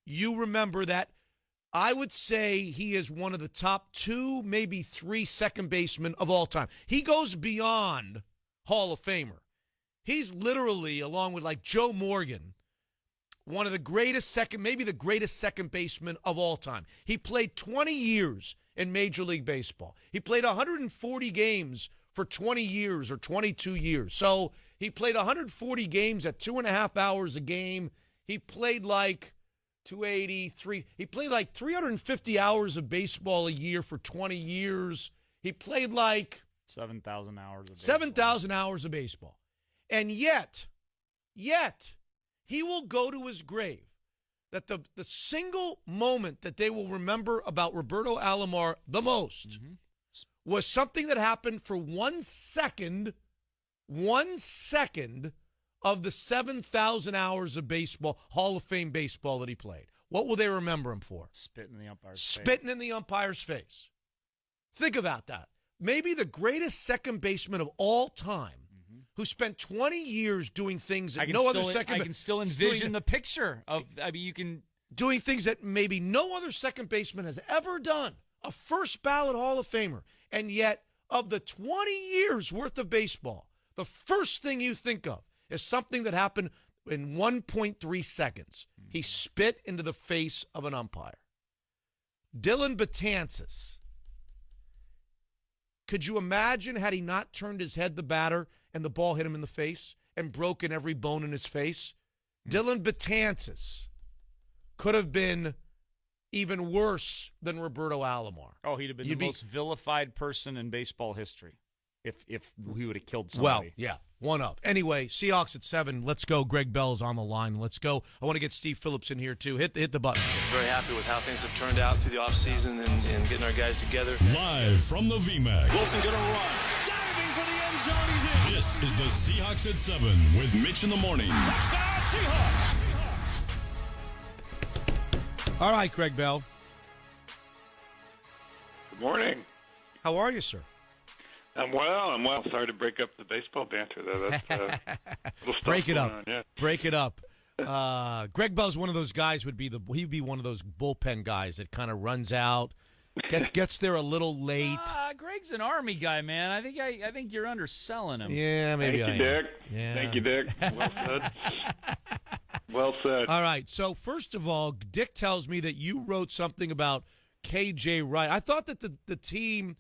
A: you remember that I would say he is one of the top 2, maybe 3 second basemen of all time. He goes beyond Hall of Famer. He's literally, along with like Joe Morgan, one of the greatest maybe the greatest second baseman of all time. He played 20 years in Major League Baseball. He played 140 games for 20 years or 22 years. So he played 140 games at 2.5 hours a game. He played like 283. He played like 350 hours of baseball a year for 20 years. He played like
B: 7,000 hours of baseball.
A: 7,000 hours of baseball. And yet, he will go to his grave that the single moment that they will remember about Roberto Alomar the most was something that happened for 1 second of the 7,000 hours of baseball, Hall of Fame baseball that he played. What will they remember him for?
B: Spitting in the umpire's face.
A: Spitting in the umpire's face. Think about that. Maybe the greatest second baseman of all time who spent 20 years doing things that no other second...
B: I can still envision the picture of... I mean, you can...
A: Doing things that maybe no other second baseman has ever done. A first ballot Hall of Famer. And yet, of the 20 years worth of baseball, the first thing you think of is something that happened in 1.3 seconds. He spit into the face of an umpire. Dylan Betances. Could you imagine had he not turned his head, the batter, and the ball hit him in the face and broken every bone in his face? Dylan Betances could have been even worse than Roberto Alomar.
B: Oh, he'd have been the most vilified person in baseball history if he would have killed somebody.
A: Well, yeah, one up. Anyway, Seahawks at 7. Let's go. Greg Bell's on the line. Let's go. I want to get Steve Phillips in here, too. Hit the button.
M: Very happy with how things have turned out through the offseason and getting our guys together.
N: Live from the VMAC.
K: Wilson going to run. Diving for the end zone. He's in.
N: This is the Seahawks at 7 with Mitch in the morning.
K: Touchdown, Seahawks.
A: All right, Greg Bell.
O: Good morning.
A: How are you, sir?
O: I'm well. Sorry to break up the baseball banter, though. That's little stuff
A: Break it up.
O: on, yeah.
A: Break it up. Greg Bell's one of those guys. He'd be one of those bullpen guys that kind of runs out, gets there a little late.
B: Greg's an Army guy, man. I think you're underselling him.
A: Yeah, maybe.
O: Thank you, Dick.
A: Yeah.
O: Thank you, Dick. Well said. Well said.
A: All right. So first of all, Dick tells me that you wrote something about KJ Wright. I thought that the team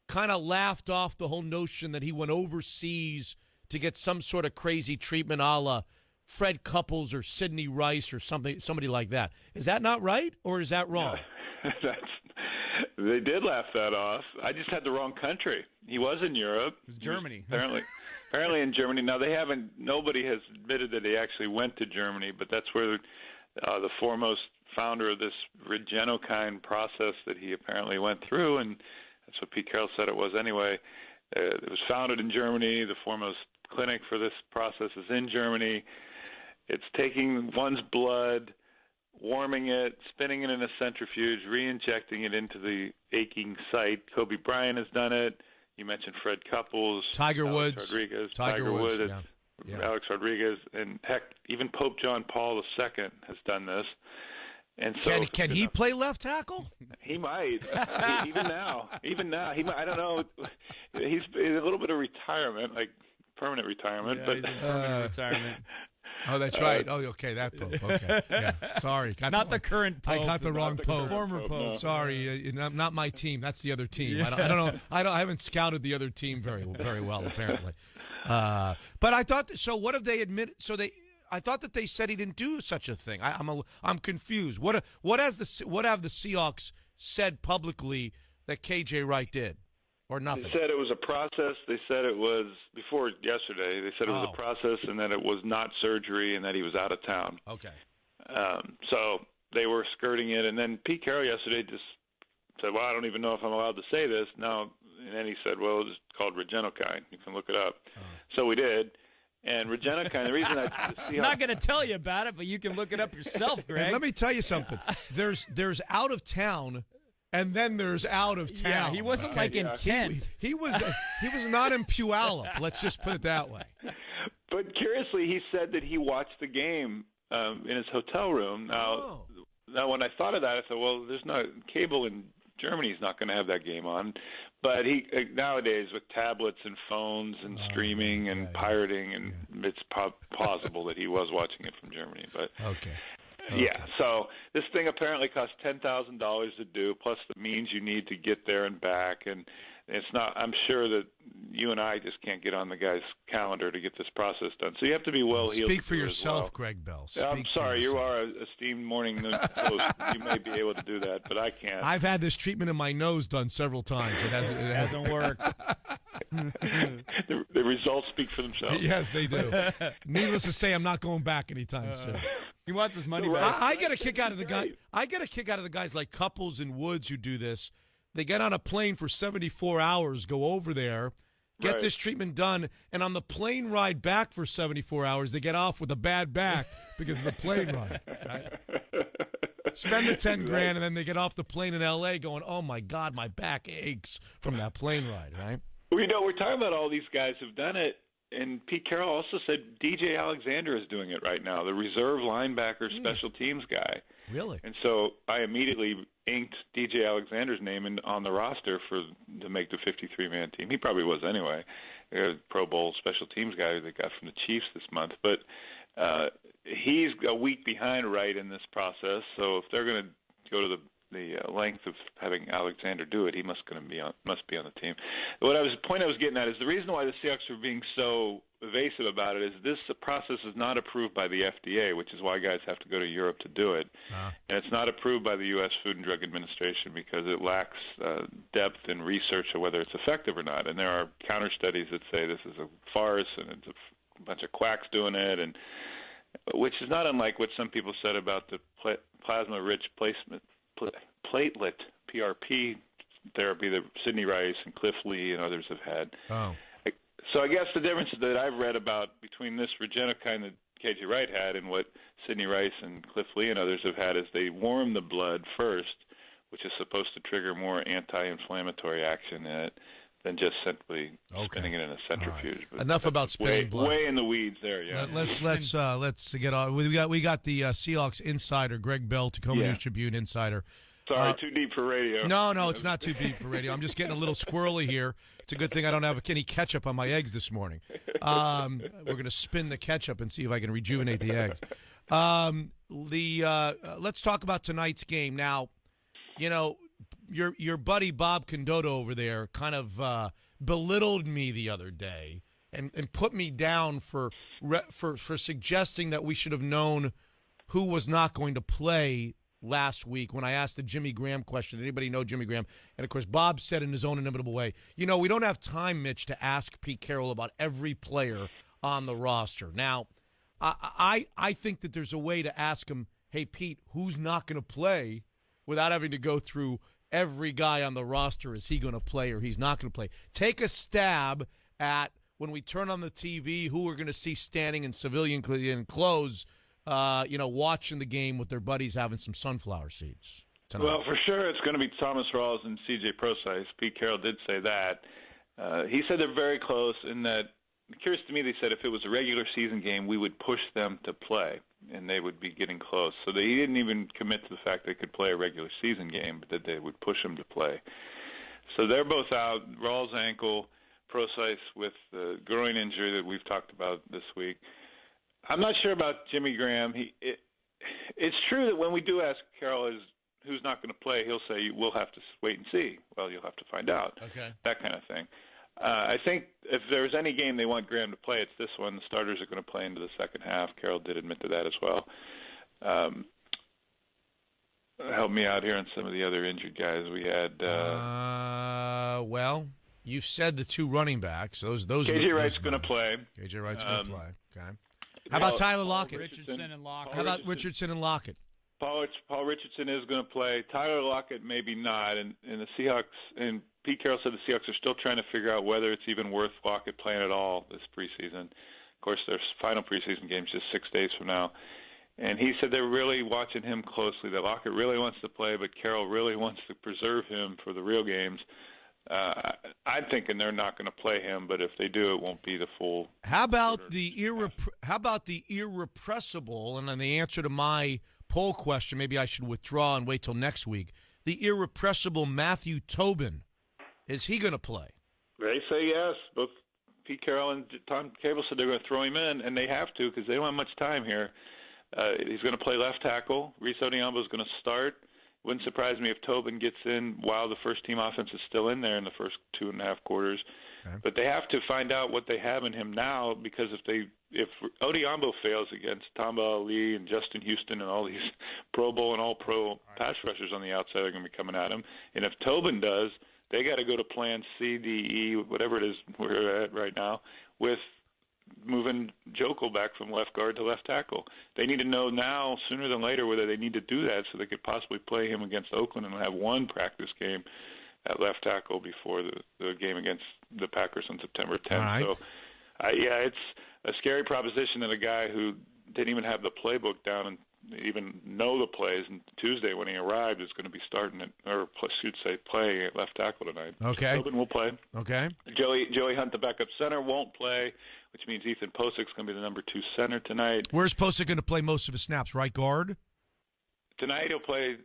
A: kind of laughed off the whole notion that he went overseas to get some sort of crazy treatment a la Fred Couples or Sidney Rice or somebody like that. Is that not right, or is that wrong?
O: Yeah, they did laugh that off. I just had the wrong country. He was in Europe.
B: It was Germany.
O: Apparently in Germany. Now, nobody has admitted that he actually went to Germany, but that's where the foremost founder of this Regenokine process that he apparently went through, and that's what Pete Carroll said it was anyway. It was founded in Germany. The foremost clinic for this process is in Germany. It's taking one's blood, warming it, spinning it in a centrifuge, re-injecting it into the aching site. Kobe Bryant has done it. You mentioned Fred Couples,
A: Tiger Woods,
O: Rodriguez,
A: Tiger Woods,
O: yeah. Alex Rodriguez, and heck, even Pope John Paul II has done this. And so,
A: can he play left tackle?
O: He might. Even now, he might. I don't know. He's a little bit of retirement, like permanent retirement, but
B: permanent retirement.
A: Oh, that's right. Oh, okay, that Pope. Okay, yeah. Sorry,
B: not the current Pope.
A: I got the wrong Pope.
B: Former Pope.
O: No.
A: Sorry, not my team. That's the other team.
B: Yeah.
A: I don't know. I haven't scouted the other team very well, apparently. But I thought. So what have they admitted? I thought that they said he didn't do such a thing. I'm confused. What have the Seahawks said publicly that KJ Wright did, or nothing?
O: They said it was a process. They said it was before yesterday. They said it was a process and that it was not surgery and that he was out of town.
A: Okay.
O: So they were skirting it. And then Pete Carroll yesterday just said, well, I don't even know if I'm allowed to say this. No. And then he said, well, it's called Regenokine. You can look it up. So we did. And Regenokine, the reason
B: I'm not going to tell you about it, but you can look it up yourself, Greg.
A: And let me tell you something. There's out of town, and then there's out of town.
B: Yeah, he wasn't like in Kent.
A: He was not in Puyallup. Let's just put it that way.
O: But curiously, he said that he watched the game in his hotel room. Now, when I thought of that, I thought, well, there's not cable in Germany's not going to have that game on. But he nowadays with tablets and phones and streaming and pirating, and it's plausible that he was watching it from Germany. But yeah, so this thing apparently costs $10,000 to do, plus the means you need to get there and back, and it's not. I'm sure that you and I just can't get on the guy's calendar to get this process done. So you have to be well-heeled.
A: Speak for yourself, Greg Bell.
O: I'm sorry, you are a esteemed morning news host. You may be able to do that, but I can't.
A: I've had this treatment in my nose done several times. It hasn't worked.
O: The results speak for themselves.
A: Yes, they do. Needless to say, I'm not going back anytime soon.
B: He wants his money back.
A: I get a kick out of the guy. I get a kick out of the guys like Couples and Woods who do this. They get on a plane for 74 hours, go over there, get this treatment done, and on the plane ride back for 74 hours, they get off with a bad back because of the plane ride. Right? Spend the 10 grand, and then they get off the plane in L.A. going, oh, my God, my back aches from that plane ride, right?
O: Well, we're talking about all these guys who've done it, and Pete Carroll also said DJ Alexander is doing it right now, the reserve linebacker special teams guy.
A: Really?
O: And so I immediately inked DJ Alexander's name on the roster to make the 53-man team. He probably was anyway. Pro Bowl special teams guy they got from the Chiefs this month. But he's a week behind Wright in this process. So if they're going to go to the length of having Alexander do it, he must be on the team. The point I was getting at is the reason why the Seahawks are being so evasive about it is this process is not approved by the FDA, which is why guys have to go to Europe to do it. And it's not approved by the U.S. Food and Drug Administration because it lacks depth in research of whether it's effective or not. And there are counter studies that say this is a farce and it's a bunch of quacks doing it, and which is not unlike what some people said about the plasma-rich platelet PRP therapy that Sidney Rice and Cliff Lee and others have had. So I guess the difference that I've read about between this Regenokine that KJ Wright had and what Sidney Rice and Cliff Lee and others have had is they warm the blood first, which is supposed to trigger more anti-inflammatory action in it than just simply spinning it in a centrifuge.
A: Right. Enough about spinning blood.
O: Way in the weeds there, yeah.
A: Let's get on. We got the Seahawks insider, Greg Bell, Tacoma News Tribune insider.
O: Sorry, too deep for radio.
A: No, it's not too deep for radio. I'm just getting a little squirrely here. It's a good thing I don't have any ketchup on my eggs this morning. We're going to spin the ketchup and see if I can rejuvenate the eggs. Let's talk about tonight's game. Now, your buddy Bob Condotta over there kind of belittled me the other day and put me down for suggesting that we should have known who was not going to play last week when I asked the Jimmy Graham question. Anybody know Jimmy Graham? And, of course, Bob said in his own inimitable way, we don't have time, Mitch, to ask Pete Carroll about every player on the roster. Now, I think that there's a way to ask him, hey, Pete, who's not going to play without having to go through every guy on the roster. Is he going to play or he's not going to play? Take a stab at when we turn on the TV who we're going to see standing in civilian clothes watching the game with their buddies having some sunflower seeds tonight.
O: Well, for sure it's going to be Thomas Rawls and C.J. Prosise. Pete Carroll did say that. He said they're very close in that, curious to me, they said if it was a regular season game, we would push them to play, and they would be getting close. So he didn't even commit to the fact they could play a regular season game, but that they would push them to play. So they're both out. Rawls' ankle, Prosise with the groin injury that we've talked about this week. I'm not sure about Jimmy Graham. It's true that when we do ask Carroll who's not going to play, he'll say, we'll have to wait and see. Well, you'll have to find out.
A: Okay.
O: That kind of thing. I think if there's any game they want Graham to play, it's this one. The starters are going to play into the second half. Carroll did admit to that as well. Help me out here on some of the other injured guys we had.
A: Well, you said the two running backs. Those.
O: KJ Wright's going to play.
A: KJ Wright's going to play. Okay. How about Tyler Lockett?
B: Richardson and Lockett.
A: How about Richardson and Lockett?
O: Paul Richardson is going to play. Tyler Lockett maybe not. And the Seahawks and Pete Carroll said the Seahawks are still trying to figure out whether it's even worth Lockett playing at all this preseason. Of course, their final preseason game is just 6 days from now. And he said they're really watching him closely, that Lockett really wants to play, but Carroll really wants to preserve him for the real games. I'm thinking they're not going to play him, but if they do, it won't be the full.
A: How about the irrepressible? And then the answer to my poll question, maybe I should withdraw and wait till next week. The irrepressible Matthew Tobin, is he going to play?
O: They say yes. Both Pete Carroll and Tom Cable said they're going to throw him in, and they have to because they don't have much time here. He's going to play left tackle. Reese Odiombo is going to start. Wouldn't surprise me if Tobin gets in while the first-team offense is still in there in the first 2.5 quarters. Okay. But they have to find out what they have in him now, because if Odiombo fails against Tamba Ali and Justin Houston and all these Pro Bowl and All-Pro pass rushers on the outside are going to be coming at him, and if Tobin does, they got to go to plan C, D, E, whatever it is we're at right now, with moving Jokel back from left guard to left tackle. They need to know now, sooner than later, whether they need to do that so they could possibly play him against Oakland and have one practice game at left tackle before the game against the Packers on September 10th.
A: Right.
O: So, it's a scary proposition that a guy who didn't even have the playbook down and even know the plays, and Tuesday when he arrived is going to be starting playing at left tackle tonight.
A: Okay.
O: So Tobin will play.
A: Okay.
O: Joey Hunt, the backup center, won't play, which means Ethan Posic's going to be the number 2 center tonight.
A: Where's Posick going to play most of his snaps? Right guard?
O: Tonight he'll play.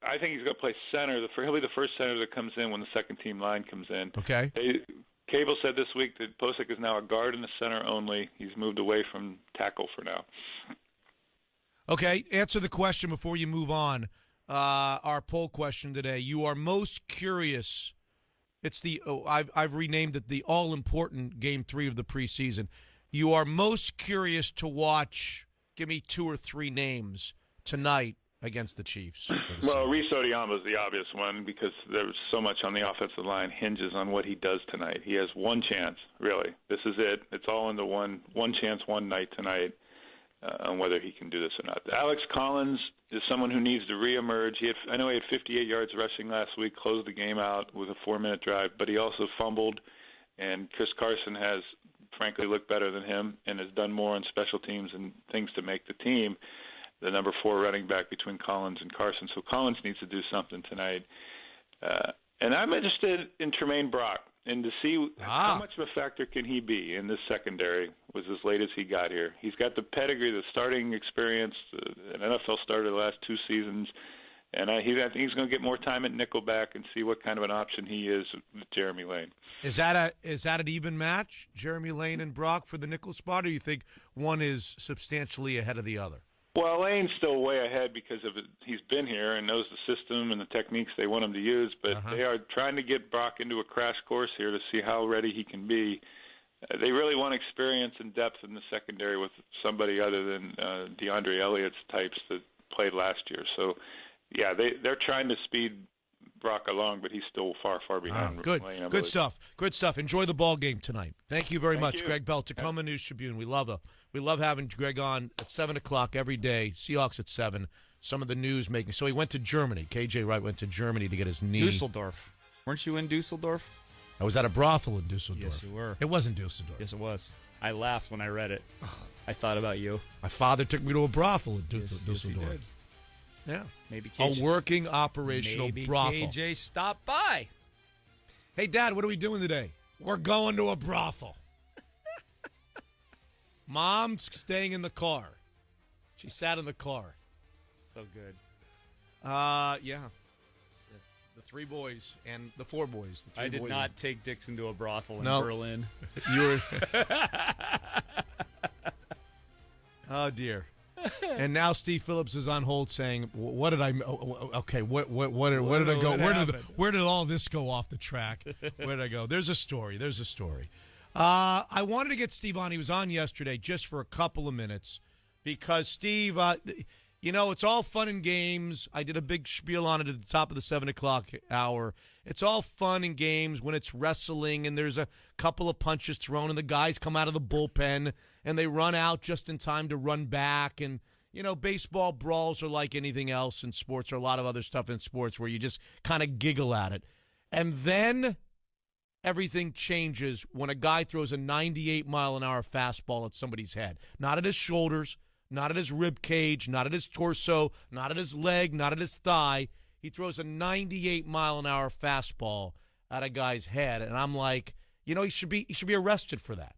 O: I think he's going to play center. He'll be the first center that comes in when the second-team line comes in.
A: Okay.
O: Cable said this week that Posick is now a guard and a center only. He's moved away from tackle for now.
A: Okay, answer the question before you move on. Our poll question today. You are most curious. It's I've renamed it the all-important Game 3 of the preseason. You are most curious to watch. Give me 2 or 3 names tonight against the Chiefs.
O: Well, Reese Odiombo is the obvious one because there's so much on the offensive line hinges on what he does tonight. He has one chance, really. This is it. It's all in the one chance, one night tonight. On whether he can do this or not. Alex Collins is someone who needs to reemerge. I know he had 58 yards rushing last week, closed the game out with a 4-minute drive, but he also fumbled, and Chris Carson has, frankly, looked better than him and has done more on special teams and things to make the team, the number 4 running back between Collins and Carson. So Collins needs to do something tonight. And I'm interested in Tremaine Brock. And to see how much of a factor can he be in this secondary was as late as he got here. He's got the pedigree, the starting experience, an NFL starter the last 2 seasons, and I think he's going to get more time at nickelback and see what kind of an option he is with Jeremy Lane.
A: Is that an even match, Jeremy Lane and Brock, for the nickel spot, or you think one is substantially ahead of the other?
O: Well, Lane's still way ahead because of it. He's been here and knows the system and the techniques they want him to use, but they are trying to get Brock into a crash course here to see how ready he can be. They really want experience and depth in the secondary with somebody other than DeAndre Elliott's types that played last year. So, yeah, they're trying to speed Brock along, but he's still far, far behind.
A: Good,
O: Lane,
A: good stuff. Good stuff. Enjoy the ball game tonight. Thank you very much,
O: you.
A: Greg Bell, Tacoma News Tribune. We love having Greg on at 7 o'clock every day. Seahawks at 7. Some of the news making. So he went to Germany. KJ Wright went to Germany to get his knee.
B: Dusseldorf. Weren't you in Dusseldorf?
A: I was at a brothel in Dusseldorf.
B: Yes, you were.
A: It wasn't Dusseldorf.
B: Yes, it was. I laughed when I read it. I thought about you.
A: My father took me to a brothel in Dusseldorf.
B: Yes, he did.
A: Yeah.
B: Maybe KJ,
A: a working operational brothel.
B: Maybe KJ stopped by.
A: Hey, Dad, what are we doing today? We're going to a brothel. Mom's staying in the car. She sat in the car.
B: So good.
A: Yeah. The 3 boys and the 4 boys. The 3
B: I did
A: boys
B: not take Dixon to a brothel in
A: No.
B: Berlin.
A: You were. Oh, dear. And now Steve Phillips is on hold saying, "What did I? Okay, what did I go? Where did all this go off the track? Where did I go? There's a story. I wanted to get Steve on. He was on yesterday just for a couple of minutes because Steve, it's all fun and games. I did a big spiel on it at the top of the 7 o'clock hour. It's all fun and games when it's wrestling and there's a couple of punches thrown and the guys come out of the bullpen and they run out just in time to run back and, baseball brawls are like anything else in sports, or a lot of other stuff in sports where you just kind of giggle at it. And then everything changes when a guy throws a 98-mile-an-hour fastball at somebody's head. Not at his shoulders, not at his rib cage, not at his torso, not at his leg, not at his thigh. He throws a 98-mile-an-hour fastball at a guy's head, and I'm like, he should be arrested for that.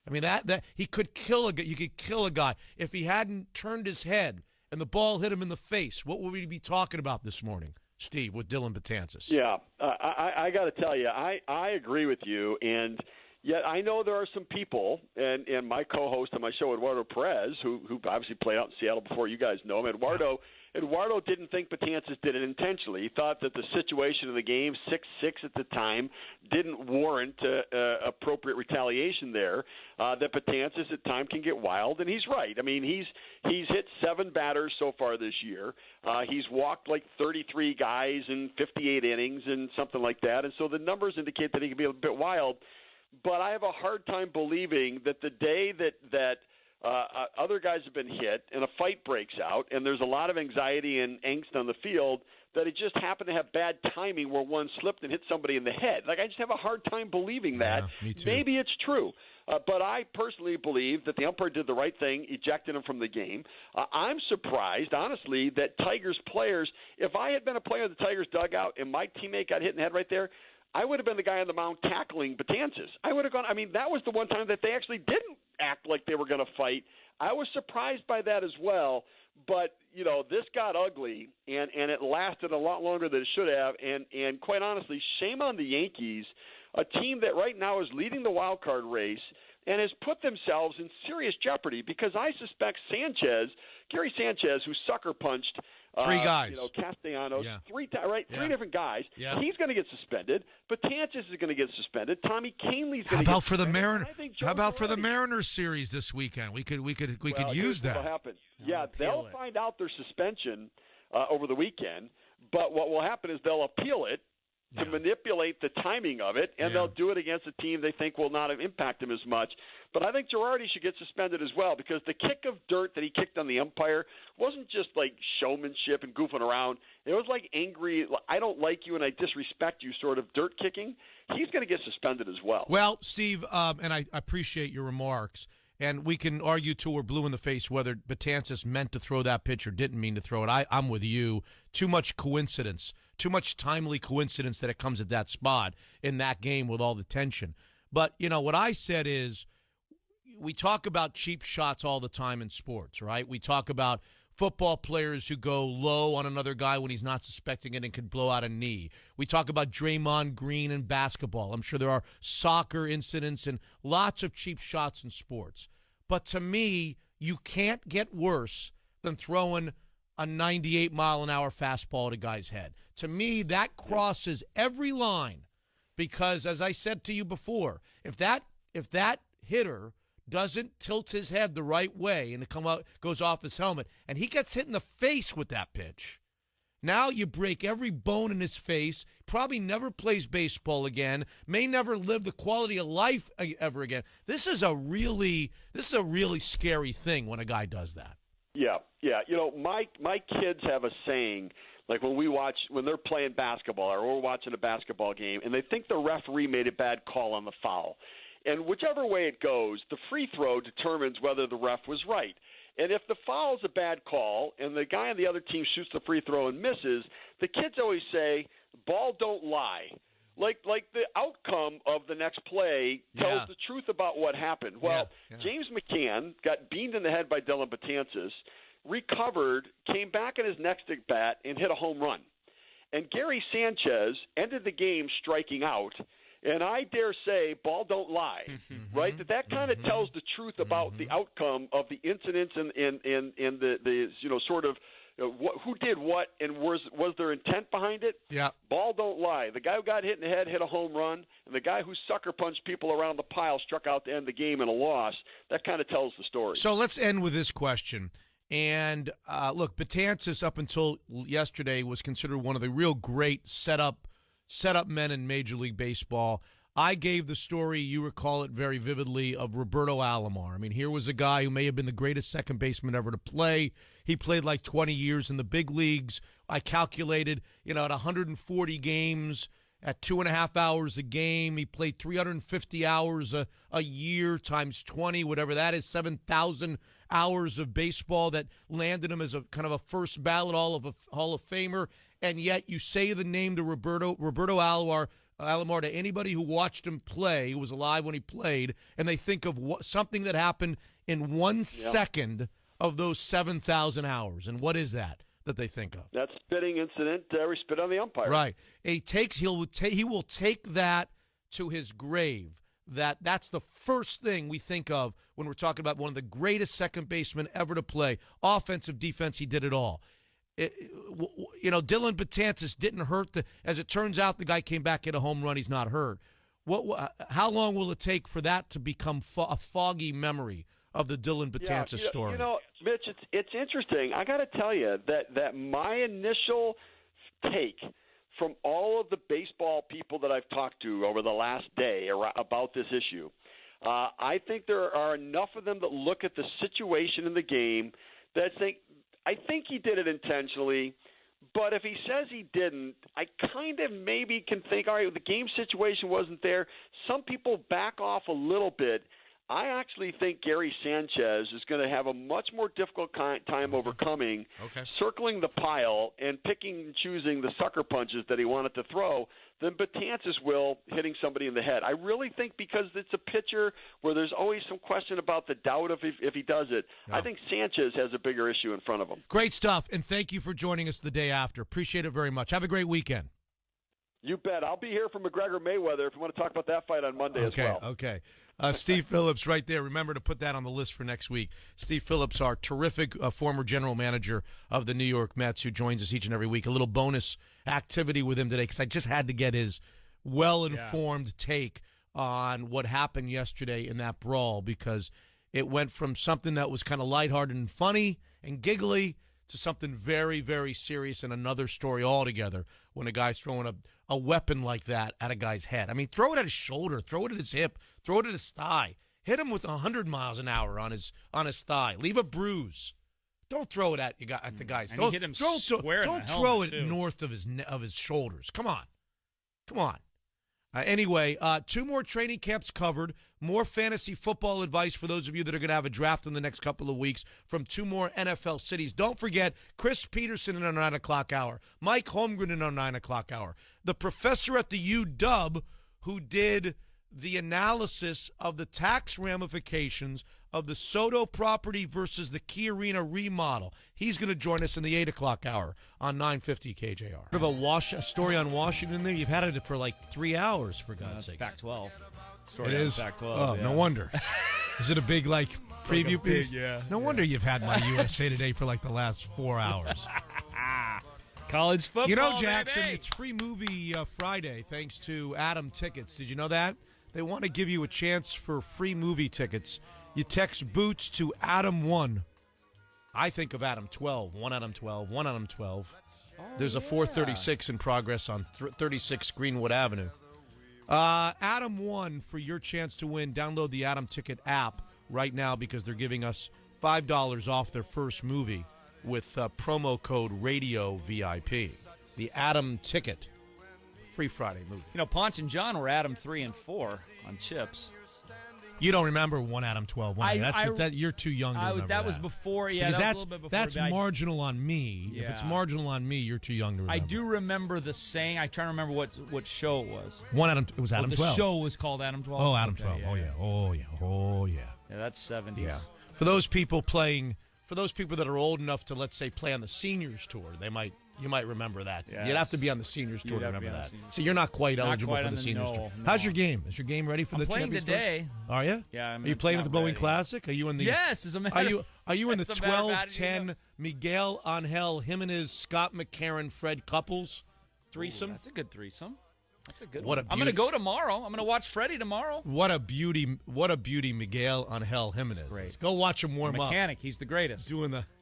A: I mean, that he could kill a guy. You could kill a guy if he hadn't turned his head and the ball hit him in the face. What would we be talking about this morning, Steve, with Dylan Betances?
P: Yeah, I got to tell you, I agree with you, and yet I know there are some people, and my co-host on my show, Eduardo Perez, who obviously played out in Seattle before you guys know him. Eduardo didn't think Betances did it intentionally. He thought that the situation of the game, 6-6 at the time, didn't warrant appropriate retaliation there. That Betances at times can get wild, and he's right. I mean, he's hit 7 batters so far this year. He's walked like 33 guys in 58 innings and something like that, and so the numbers indicate that he can be a bit wild. But I have a hard time believing that the day that other guys have been hit and a fight breaks out and there's a lot of anxiety and angst on the field, that it just happened to have bad timing where one slipped and hit somebody in the head. Like, I just have a hard time believing that.
A: Yeah, me too.
P: Maybe it's true. But I personally believe that the umpire did the right thing, ejected him from the game. I'm surprised, honestly, that Tigers players, if I had been a player in the Tigers dugout and my teammate got hit in the head right there, I would have been the guy on the mound tackling Betances. I would have gone – I mean, that was the one time that they actually didn't act like they were going to fight. I was surprised by that as well. But, this got ugly, and it lasted a lot longer than it should have. And quite honestly, shame on the Yankees, a team that right now is leading the wild card race and has put themselves in serious jeopardy, because I suspect Gary Sanchez, who sucker punched –
A: 3 guys.
P: Castellanos,
A: Yeah.
P: 3 different guys.
A: Yeah.
P: He's going to get suspended. Betances is going to get suspended. Tommy Kahnle's going to get suspended.
A: How about for the
P: How
A: about for the Mariners series this weekend? We could use that.
P: What'll happen? Yeah, they'll find out their suspension over the weekend. But what will happen is they'll appeal it to manipulate the timing of it, and they'll do it against a team they think will not impact them as much. But I think Girardi should get suspended as well, because the kick of dirt that he kicked on the umpire wasn't just like showmanship and goofing around. It was like angry, I don't like you and I disrespect you sort of dirt kicking. He's going to get suspended as well.
A: Well, Steve, and I appreciate your remarks, and we can argue till we're blue in the face whether Betances meant to throw that pitch or didn't mean to throw it. I'm with you. Too much coincidence, too much timely coincidence that it comes at that spot in that game with all the tension. But, what I said is, we talk about cheap shots all the time in sports, right? We talk about football players who go low on another guy when he's not suspecting it and could blow out a knee. We talk about Draymond Green in basketball. I'm sure there are soccer incidents and lots of cheap shots in sports. But to me, you can't get worse than throwing a 98-mile-an-hour fastball at a guy's head. To me, that crosses every line, because, as I said to you before, if that hitter doesn't tilt his head the right way and it goes off his helmet, and he gets hit in the face with that pitch, now you break every bone in his face, probably never plays baseball again, may never live the quality of life ever again. This is a really scary thing when a guy does that.
P: Yeah. My kids have a saying, like when they're playing basketball or we're watching a basketball game, and they think the referee made a bad call on the foul. And whichever way it goes, the free throw determines whether the ref was right. And if the foul is a bad call and the guy on the other team shoots the free throw and misses, the kids always say, ball don't lie. Like the outcome of the next play tells the truth about what happened. Well, James McCann got beamed in the head by Dylan Betances, recovered, came back in his next at bat, and hit a home run. And Gary Sanchez ended the game striking out. And I dare say, ball don't lie, right? That kind of tells the truth about the outcome of the incidents and the sort of who did what and was there intent behind it?
A: Yeah.
P: Ball don't lie. The guy who got hit in the head hit a home run, and the guy who sucker punched people around the pile struck out to end the game in a loss. That kind of tells the story.
A: So let's end with this question. And look, Betances up until yesterday was considered one of the real great set up men in Major League Baseball. I gave the story, you recall it very vividly, of Roberto Alomar. I mean, here was a guy who may have been the greatest second baseman ever to play. He played like 20 years in the big leagues. I calculated, at 140 games, at 2.5 hours a game. He played 350 hours a year times 20, whatever that is, 7,000 hours of baseball that landed him as a kind of a first ballot Hall of Famer. And yet you say the name to Roberto Alomar to anybody who watched him play, who was alive when he played, and they think of something that happened in 1 second of those 7,000 hours. And what is that they think of?
P: That spitting incident where he spit on the umpire.
A: Right. He will take that to his grave. That's the first thing we think of when we're talking about one of the greatest second basemen ever to play. Offensive, defense, he did it all. Dylan Betances didn't hurt. As it turns out, the guy came back, hit a home run. He's not hurt. How long will it take for that to become a foggy memory of the Dylan Betances story?
P: Mitch, it's interesting. I got to tell you that my initial take from all of the baseball people that I've talked to over the last day about this issue, I think there are enough of them that look at the situation in the game that think, I think he did it intentionally, but if he says he didn't, I kind of maybe can think, all right, the game situation wasn't there. Some people back off a little bit. I actually think Gary Sanchez is going to have a much more difficult time overcoming, circling the pile and picking and choosing the sucker punches that he wanted to throw than Betances will hitting somebody in the head. I really think because it's a pitcher where there's always some question about the doubt of if he does it. Yeah. I think Sanchez has a bigger issue in front of him.
A: Great stuff, and thank you for joining us the day after. Appreciate it very much. Have a great weekend.
P: You bet. I'll be here for McGregor-Mayweather if you want to talk about that fight on Monday as well.
A: Okay. Steve Phillips right there. Remember to put that on the list for next week. Steve Phillips, our terrific former general manager of the New York Mets, who joins us each and every week. A little bonus activity with him today because I just had to get his well-informed take on what happened yesterday in that brawl, because it went from something that was kind of lighthearted and funny and giggly to something very, very serious and another story altogether when a guy's throwing a weapon like that at a guy's head. I mean, throw it at his shoulder, throw it at his hip, throw it at his thigh. Hit him with 100 miles an hour on his thigh. Leave a bruise. Don't throw it at the guy's.
B: And he hit him square in the helmet,
A: throw it
B: too.
A: North of his shoulders. Come on. Anyway, 2 more training camps covered, more fantasy football advice for those of you that are going to have a draft in the next couple of weeks from 2 more NFL cities. Don't forget Chris Peterson in our 9 o'clock hour, Mike Holmgren in our 9 o'clock hour, the professor at the UW who did the analysis of the tax ramifications of the Soto property versus the Key Arena remodel. He's going to join us in the 8 o'clock hour on 950 KJR. Have a story on Washington there? You've had it for like 3 hours, for God's sake.
B: Pac-12.
A: It is?
B: Pac-12.
A: Oh,
B: yeah.
A: no wonder. Is it a big, preview piece? No wonder you've had my USA Today for the last 4 hours.
B: College football,
A: Jackson,
B: baby.
A: it's Free Movie Friday thanks to Adam Tickets. Did you know that? They want to give you a chance for free movie tickets. You text Boots to Adam1. I think of Adam 12. 1 Adam 12. 1 Adam 12. There's a 436 in progress on 36 Greenwood Avenue. Adam 1 for your chance to win. Download the Adam Ticket app right now because they're giving us $5 off their first movie with promo code Radio VIP. The Adam Ticket. Free Friday movie.
B: Ponch and John were Adam 3 and 4 on chips.
A: You don't remember 1 Adam 12. You're too young to remember
B: that. Was before,
A: because
B: that was a little bit before.
A: That's marginal on me.
B: Yeah.
A: If it's marginal on me, you're too young to remember.
B: I do remember the saying. I try to remember what show it was.
A: It was Adam 12.
B: The show was called Adam 12.
A: Oh, Adam 12. Oh, yeah.
B: Yeah, that's 70s.
A: Yeah. For those people that are old enough to, let's say, play on the seniors tour, you might remember that.
B: Yes.
A: You'd have to be on the seniors tour to remember that. So you're not quite eligible for the seniors tour.
B: No.
A: How's your game? Is your game ready for the Champions Tour?
B: I'm playing today.
A: Are you?
B: Yeah.
A: Are you playing at the Boeing Classic? Are you in the?
B: Yes, as a matter.
A: Are you in the 12-10 Miguel Angel Jimenez, Scott McCarron, Fred Couples threesome?
B: Ooh, that's a good threesome. That's a good
A: one.
B: I'm going to go tomorrow. I'm going to watch Freddie tomorrow.
A: What a beauty, Miguel Angel Jimenez.
B: Great.
A: Go watch him warm up.
B: Mechanic. He's the greatest.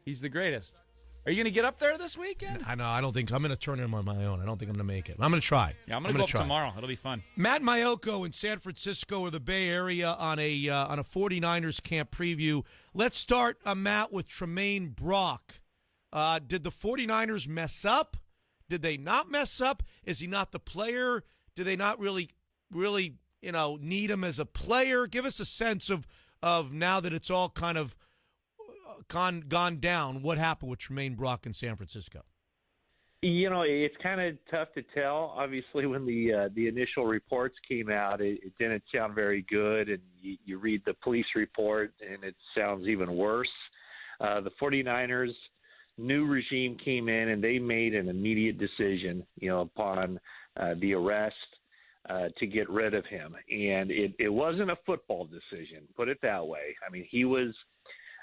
A: He's
B: the greatest. Are you going to get up there this weekend?
A: I know. I don't think I'm going to turn in on my own. I don't think I'm going to make it. I'm going to try.
B: Yeah, I'm going to go up tomorrow. It'll be fun.
A: Matt Mayoko in San Francisco or the Bay Area on a 49ers camp preview. Let's start, Matt, with Tremaine Brock. Did the 49ers mess up? Did they not mess up? Is he not the player? Do they not really need him as a player? Give us a sense of now that it's all kind of gone down, what happened with Tremaine Brock in San Francisco?
Q: It's kind of tough to tell. Obviously, when the initial reports came out, it didn't sound very good, and you read the police report, and it sounds even worse. The 49ers new regime came in, and they made an immediate decision, upon the arrest to get rid of him. And it wasn't a football decision, put it that way. I mean, he was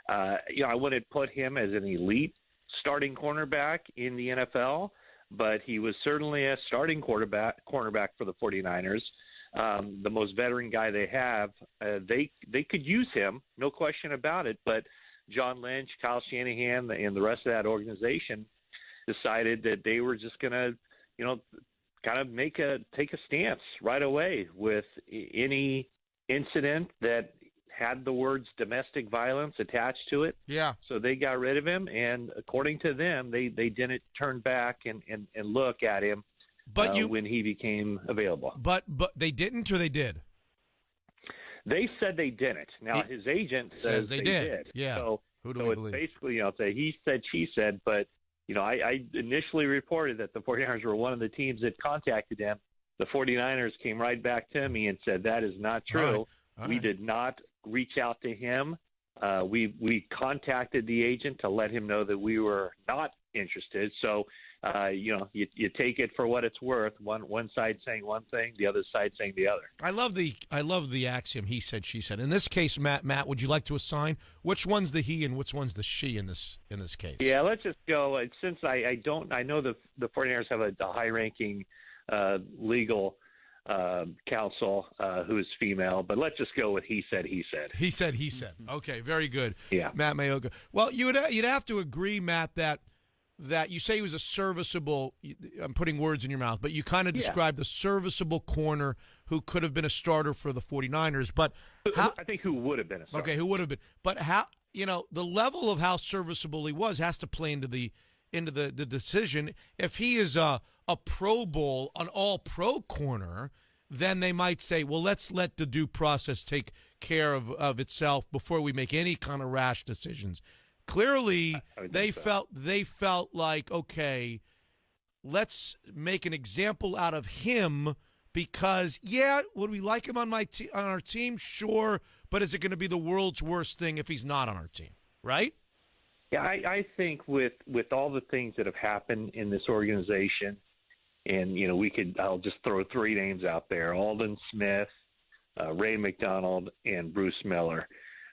Q: I wouldn't put him as an elite starting cornerback in the NFL, but he was certainly a starting cornerback for the 49ers. The most veteran guy they have. They could use him, no question about it, but John Lynch, Kyle Shanahan, and the rest of that organization decided that they were just going to, kind of take a stance right away with any incident that had the words domestic violence attached to it.
A: Yeah.
Q: So they got rid of him, and according to them, they didn't turn back and look at him when he became available.
A: But they didn't, or they did?
Q: They said they didn't. Now, his agent says they did.
A: Yeah.
Q: So,
A: who do we believe?
Q: Basically, it's a he said, she said. But, I initially reported that the 49ers were one of the teams that contacted them. The 49ers came right back to me and said, that is not true.
A: All right.
Q: We did not reach out to him. We contacted the agent to let him know that we were not interested. So, you take it for what it's worth. One side saying one thing, the other side saying the other.
A: I love the axiom he said, she said. In this case, Matt, would you like to assign which one's the he and which one's the she in this case?
Q: Yeah, let's just go. Since I know the 49ers have a high-ranking legal counsel who is female, but let's just go with he said. He said. Okay, very good. Yeah,
A: Matt Mayoko. Well, you'd have to agree, Matt, that you say he was a serviceable. I'm putting words in your mouth, but you kind of described a serviceable corner who could have been a starter for the 49ers. But
Q: I think who would have been a starter.
A: Okay, who would have been? But how? The level of how serviceable he was has to play into the decision. If he is a Pro Bowl, an All-Pro corner, then they might say, well, let's let the due process take care of itself before we make any kind of rash decisions. Clearly, they felt like, okay, let's make an example out of him because, would we like him on our team? Sure, but is it going to be the world's worst thing if he's not on our team, right?
Q: Yeah, I think with all the things that have happened in this organization, and I'll just throw three names out there: Aldon Smith, Ray McDonald, and Bruce Miller.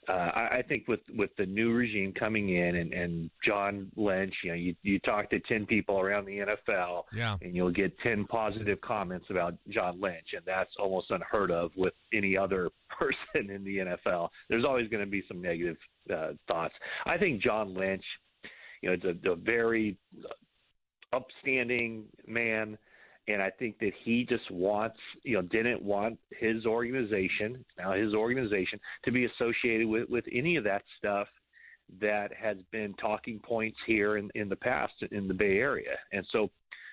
Q: I think with the new regime coming in and John Lynch, you talk to 10 people around the NFL, and you'll get 10 positive comments about John Lynch, and that's almost unheard of with any other person in the NFL. There's always going to be some negative thoughts. I think John Lynch, is a very upstanding man. And I think that he just didn't want his organization to be associated with any of that stuff that has been talking points here in the past in the Bay Area. And so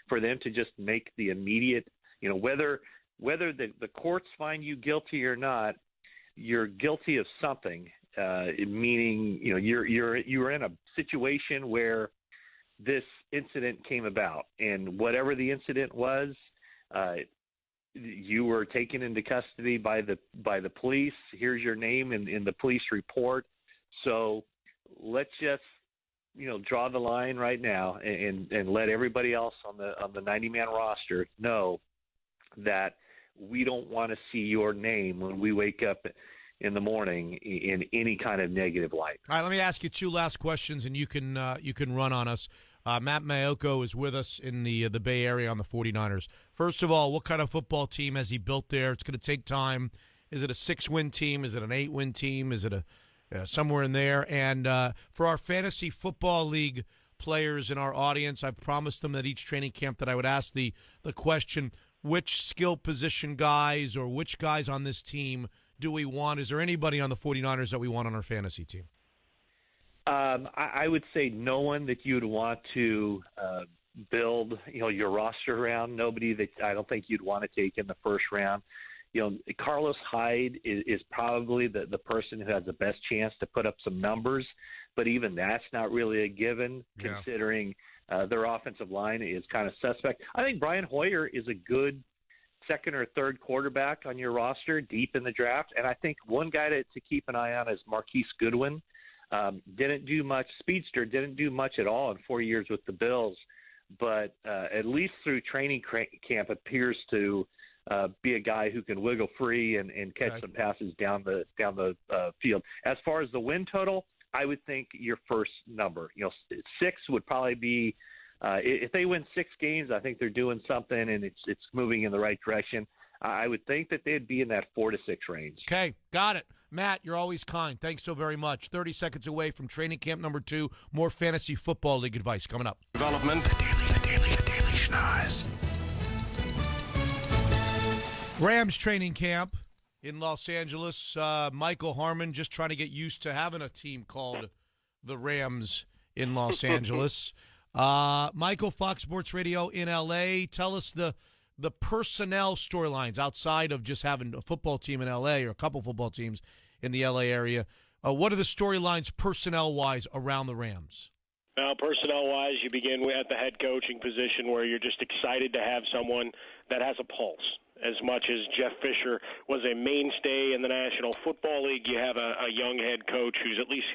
Q: for them to just make the immediate, whether the courts find you guilty or not, you're guilty of something, meaning, you were in a situation where this incident came about, and whatever the incident was, you were taken into custody by the police. Here's your name in the police report. So let's just draw the line right now and let everybody else on the 90-man roster know that we don't want to see your name when we wake up in the morning in any kind of negative light.
A: All right, let me ask you two last questions, and you can run on us. Matt Mayoko is with us in the Bay Area on the 49ers. First of all, what kind of football team has he built there? It's going to take time. Is it a 6-win team? Is it an 8-win team? Is it somewhere in there? And for our fantasy football league players in our audience. I've promised them that each training camp that I would ask the question, which skill position guys or which guys on this team do we want? Is there anybody on the 49ers that we want on our fantasy team?
Q: I would say no one that you'd want to build, your roster around. Nobody that I don't think you'd want to take in the first round. Carlos Hyde is probably the person who has the best chance to put up some numbers, but even that's not really a given considering their offensive line is kind of suspect. I think Brian Hoyer is a good second or third quarterback on your roster deep in the draft, and I think one guy to keep an eye on is Marquise Goodwin. Didn't do much at all in 4 years with the Bills, but at least through training camp appears to be a guy who can wiggle free and catch some passes down the field. As far as the win total, I would think your first number, 6 would probably be if they win 6 games, I think they're doing something and it's moving in the right direction. I would think that they'd be in that 4 to 6 range.
A: Okay, got it. Matt, you're always kind. Thanks so very much. 30 seconds away from training camp number 2. More fantasy football league advice coming up.
N: Development. The daily schnoz.
A: Rams training camp in Los Angeles. Michael Harmon just trying to get used to having a team called the Rams in Los Angeles. Michael, Fox Sports Radio in L.A. Tell us the personnel storylines outside of just having a football team in L.A. or a couple football teams in the L.A. area. What are the storylines personnel-wise around the Rams?
R: Now, personnel-wise, you begin at the head coaching position where you're just excited to have someone that has a pulse. As much as Jeff Fisher was a mainstay in the National Football League, you have a young head coach who's at least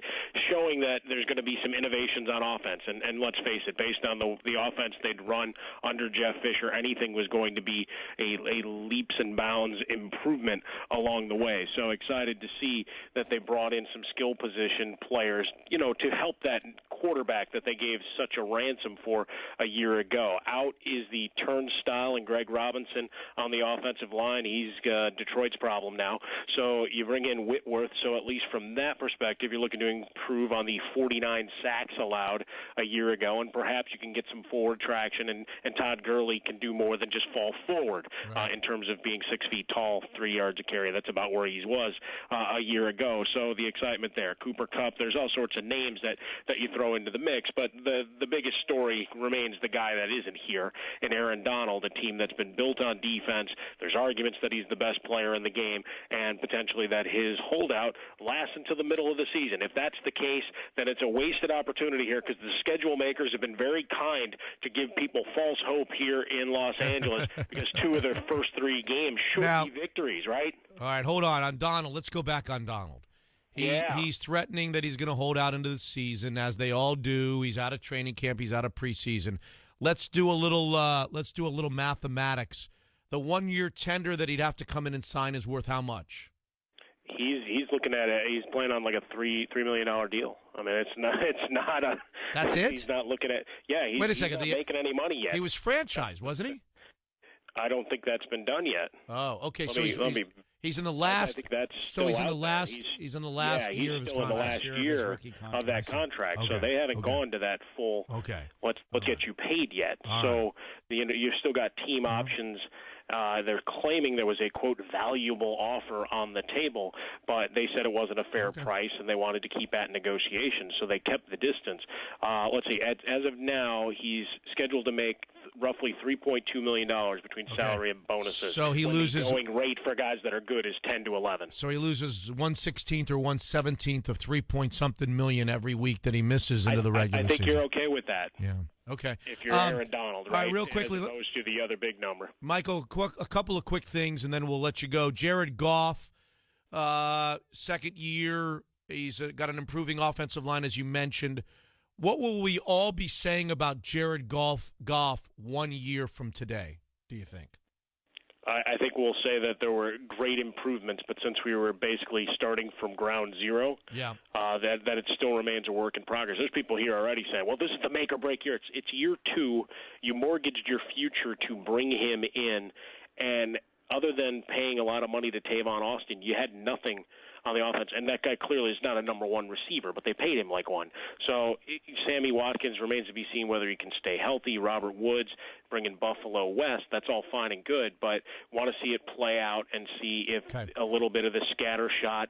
R: showing that there's going to be some innovations on offense. And let's face it, based on the offense they'd run under Jeff Fisher, anything was going to be a leaps and bounds improvement along the way. So excited to see that they brought in some skill position players, to help that quarterback that they gave such a ransom for a year ago. Out is the turnstile and Greg Robinson on the offensive line. He's Detroit's problem now. So you bring in Whitworth. So at least from that perspective, you're looking to improve on the 49 sacks allowed a year ago, and perhaps you can get some forward traction, and Todd Gurley can do more than just fall forward in terms of being 6 feet tall, 3 yards a carry. That's about where he was a year ago. So the excitement there. Cooper Kupp, there's all sorts of names that you throw into the mix, but the biggest story remains the guy that isn't here, and Aaron Donald, a team that's been built on defense. There's arguments that he's the best player in the game and potentially that his holdout lasts until the middle of the season. If that's the case, then it's a wasted opportunity here because the schedule makers have been very kind to give people false hope here in Los Angeles because 2 of their first 3 games should be victories, right?
A: All right, hold on Donald. Let's go back on Donald. He's threatening that he's going to hold out into the season, as they all do. He's out of training camp. He's out of preseason. Let's do a little mathematics. The 1-year tender that he'd have to come in and sign is worth how much?
R: He's looking at it. He's playing on like a $3 million deal. I mean, it's not a.
A: That's it.
R: He's not looking at. Yeah. Wait a second. He's not making any money yet.
A: He was franchised, wasn't he?
R: I don't think that's been done yet.
A: Oh, okay. He's in the last.
R: I think that's
A: he's in the last. He's in the last year of his
R: contract. He's still in the last year of that contract. Okay. So they haven't gone to that full.
A: Okay.
R: Let's get you paid yet.
A: All
R: so you've still got team options. They're claiming there was a, quote, valuable offer on the table, but they said it wasn't a fair price, and they wanted to keep at negotiations, so they kept the distance. Let's see. As of now, he's scheduled to make roughly $3.2 million between salary and bonuses.
A: So he loses.
R: The going rate for guys that are good is 10 to 11.
A: So he loses 1/16 or 1/17 of $3-point-something million every week that he misses into the regular season.
R: I think you're okay with that.
A: Yeah. Okay.
R: If you're Aaron Donald, right?
A: All right, real quickly,
R: as opposed to the other big number.
A: Michael, a couple of quick things, and then we'll let you go. Jared Goff, second year. He's got an improving offensive line, as you mentioned. What will we all be saying about Jared Goff 1 year from today, do you think?
R: I think we'll say that there were great improvements, but since we were basically starting from ground zero, that it still remains a work in progress. There's people here already saying, well, this is the make or break year. It's year 2. You mortgaged your future to bring him in, and other than paying a lot of money to Tavon Austin, you had nothing on the offense. And that guy clearly is not a number one receiver, but they paid him like one. So Sammy Watkins remains to be seen whether he can stay healthy. Robert Woods bringing Buffalo West, that's all fine and good, but want to see it play out and see if a little bit of the scatter shot,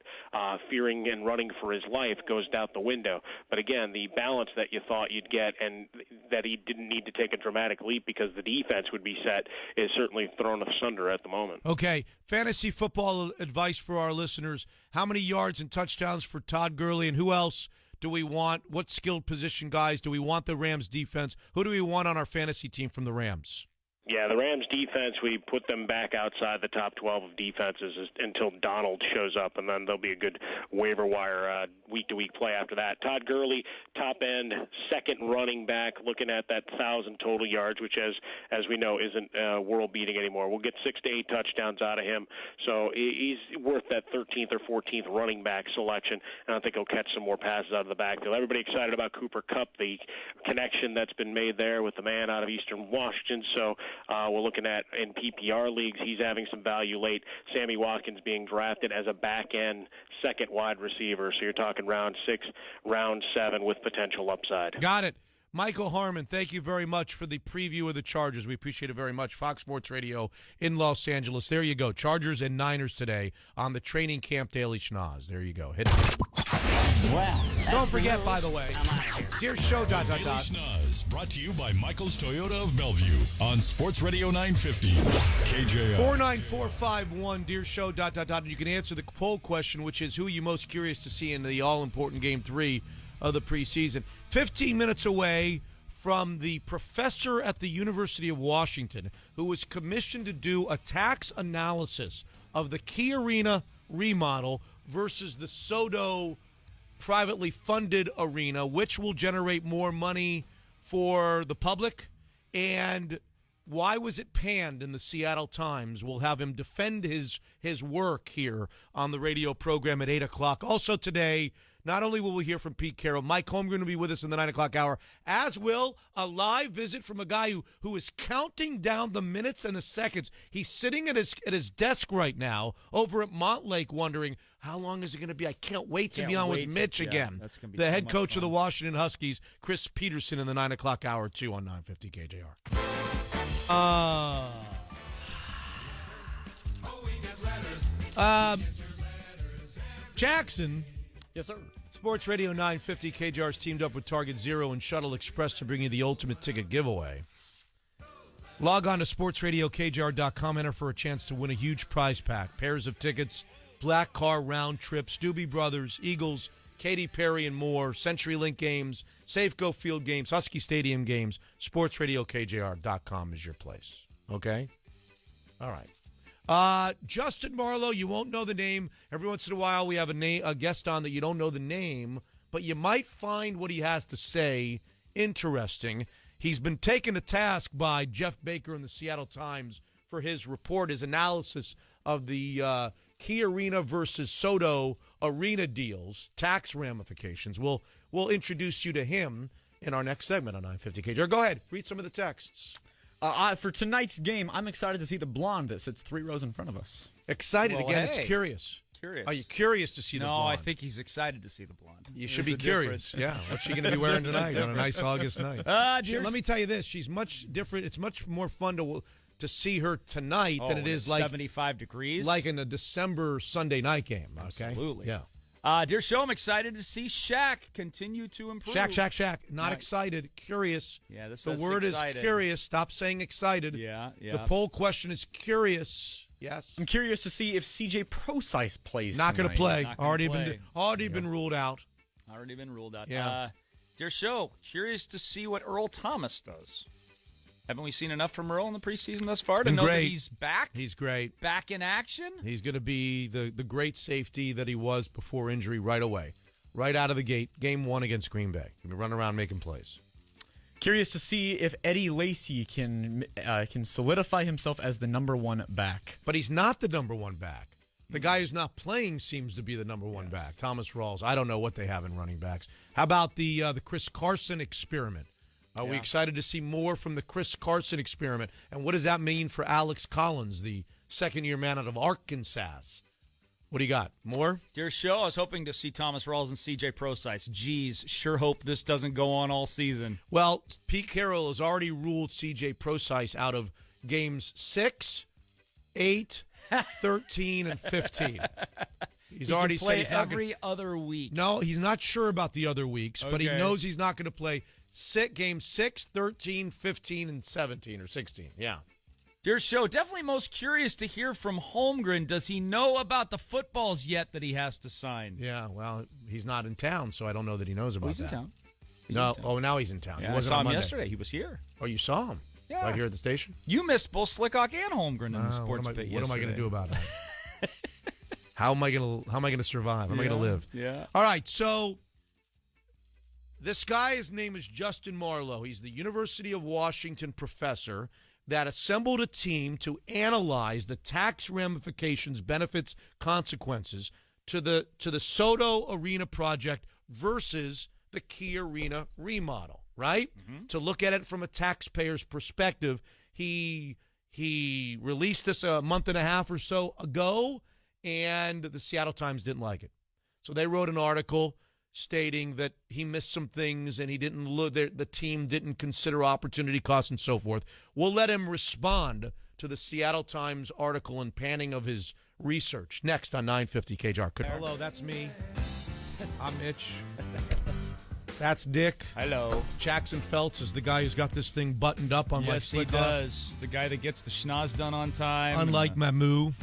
R: fearing and running for his life goes out the window. But again, the balance that you thought you'd get and that he didn't need to take a dramatic leap because the defense would be set is certainly thrown asunder at the moment.
A: Okay, fantasy football advice for our listeners. How many yards and touchdowns for Todd Gurley, and who else do we want? What skilled position guys do we want the Rams defense? Who do we want on our fantasy team from the Rams?
R: Yeah, the Rams defense, we put them back outside the top 12 of defenses until Donald shows up, and then there'll be a good waiver wire week-to-week play after that. Todd Gurley, top end, second running back, looking at that 1,000 total yards, which, as we know, isn't world-beating anymore. We'll get 6 to 8 touchdowns out of him, so he's worth that 13th or 14th running back selection, and I think he'll catch some more passes out of the backfield. Everybody excited about Cooper Kupp, the connection that's been made there with the man out of Eastern Washington, so we're looking at in PPR leagues, he's having some value late. Sammy Watkins being drafted as a back-end second wide receiver. So you're talking round 6, round 7 with potential upside.
A: Got it. Michael Harmon, thank you very much for the preview of the Chargers. We appreciate it very much. Fox Sports Radio in Los Angeles. There you go. Chargers and Niners today on the Training Camp Daily Schnoz. There you go. Hit it.
S: Well,
A: don't forget, by the way, dear show,
S: Daily
T: Schnoz, brought to you by Michael's Toyota of Bellevue on Sports Radio 950 KJR.
A: 49451, dear show, And you can answer the poll question, which is who are you most curious to see in the all-important Game 3 of the preseason. 15 minutes away from the professor at the University of Washington who was commissioned to do a tax analysis of the Key Arena remodel versus the Soto privately funded arena, which will generate more money for the public, and why was it panned in the Seattle Times? We'll have him defend his work here on the radio program at 8 o'clock. Also today, not only will we hear from Pete Carroll, Mike Holmgren will be with us in the 9 o'clock hour, as will a live visit from a guy who is counting down the minutes and the seconds. He's sitting at his desk right now over at Montlake wondering, how long is it going to be? I can't wait to be on with Mitch again.
C: That's gonna be
A: the
C: so
A: head
C: much
A: coach
C: fun.
A: of the Washington Huskies, Chris Peterson, in the 9 o'clock hour, too, on 950 KJR. Jackson.
C: Yes, sir.
A: Sports Radio 950 KJR's teamed up with Target Zero and Shuttle Express to bring you the ultimate ticket giveaway. Log on to sportsradiokjr.com, enter for a chance to win a huge prize pack. Pairs of tickets, Black Car round trips, Doobie Brothers, Eagles, Katy Perry and more, CenturyLink games, Safeco Field games, Husky Stadium games. Sportsradiokjr.com is your place. Okay? All right. Justin Marlowe, you won't know the name. Every once in a while we have a guest on that you don't know the name, but you might find what he has to say interesting. He's been taken to task by Jeff Baker in the Seattle Times for his report, his analysis of the Key Arena versus Soto Arena deals, tax ramifications. We'll introduce you to him in our next segment on 950 KJR. Go ahead, read some of the texts.
C: For tonight's game, I'm excited to see the blonde that sits 3 rows in front of us.
A: Excited
B: Well,
A: again.
B: hey.
A: It's curious.
B: Curious.
A: Are you curious to see the blonde?
B: No, I think he's excited to see the blonde.
A: You should be curious. Yeah. What's she going to be wearing tonight on a nice August night? Let me tell you this. She's much different. It's much more fun to see her tonight than it is like
B: 75 degrees.
A: like in a December Sunday night game. Okay?
B: Absolutely.
A: Yeah.
B: Dear show, I'm excited to see Shaq continue to improve.
A: Shaq. Not excited. Curious.
B: Yeah, this
A: The
B: says
A: word
B: excited.
A: is curious. Stop saying excited.
B: Yeah.
A: The poll question is curious. Yes.
C: I'm curious to see if CJ Procise plays.
A: Not going to play.
B: Not gonna
A: Already
B: play.
A: been ruled out.
B: Already been ruled out.
A: Yeah.
B: Dear show, curious to see what Earl Thomas does. Haven't we seen enough from Earl in the preseason thus far to
A: Been
B: know
A: great.
B: that he's back?
A: He's great.
B: Back in action?
A: He's going to be the great safety that he was before injury right away. Right out of the gate. Game 1 against Green Bay. He'll be running around making plays.
C: Curious to see if Eddie Lacy can solidify himself as the number 1 back.
A: But he's not the number 1 back. The guy who's not playing seems to be the number 1 back. Thomas Rawls. I don't know what they have in running backs. How about the Chris Carson experiment? Are we excited to see more from the Chris Carson experiment? And what does that mean for Alex Collins, the second-year man out of Arkansas? What do you got? More?
B: Dear show, I was hoping to see Thomas Rawls and CJ Prosise. Geez, sure hope this doesn't go on all season.
A: Well, Pete Carroll has already ruled CJ Prosise out of games 6, 8, 13, and 15. He's
B: he
A: already
B: can play
A: said he's not
B: every other week.
A: No, he's not sure about the other weeks, but he
B: Okay.
A: knows he's not going to play games 6, 13, 15, and 17 or 16. Yeah.
B: Dear show, definitely most curious to hear from Holmgren. Does he know about the footballs yet that he has to sign?
A: Yeah, well, he's not in town, so I don't know that he knows about
B: he's
A: that.
B: in town.
A: Now he's in town.
B: Yeah,
A: he
B: I
A: wasn't
B: saw
A: on
B: him
A: Monday.
B: yesterday. He was here.
A: Oh, you saw him?
B: Yeah.
A: Right here at the station?
B: You missed both Slickock and Holmgren in the sports
A: what
B: pit
A: am I going to
B: yesterday.
A: do about that? How am I going to survive? How am I going to live?
B: Yeah.
A: All right, so this guy, his name is Justin Marlowe. He's the University of Washington professor that assembled a team to analyze the tax ramifications, benefits, consequences to the Soto Arena project versus the Key Arena remodel, right?
B: Mm-hmm.
A: To look at it from a taxpayer's perspective. He released this a month and a half or so ago, and the Seattle Times didn't like it. So they wrote an article stating that he missed some things and he didn't look. The team didn't consider opportunity costs and so forth. We'll let him respond to the Seattle Times article and panning of his research next on 950 KJR. Hello, that's me. I'm Mitch. That's Dick.
B: Hello.
A: Jackson Feltz is the guy who's got this thing buttoned up on my
B: Yes, he
A: slick
B: does. The guy that gets the schnoz done on time.
A: Unlike Mamu.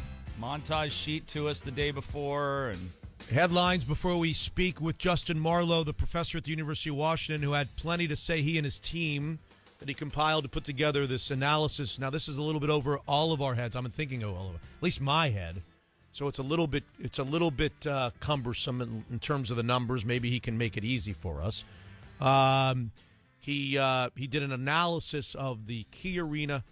B: Montage sheet to us the day before. And
A: Headlines before we speak with Justin Marlowe, the professor at the University of Washington, who had plenty to say, he and his team, that he compiled to put together this analysis. Now, this is a little bit over all of our heads. I'm thinking of all of it, at least my head. So it's a little bit cumbersome in terms of the numbers. Maybe he can make it easy for us. He did an analysis of the Key Arena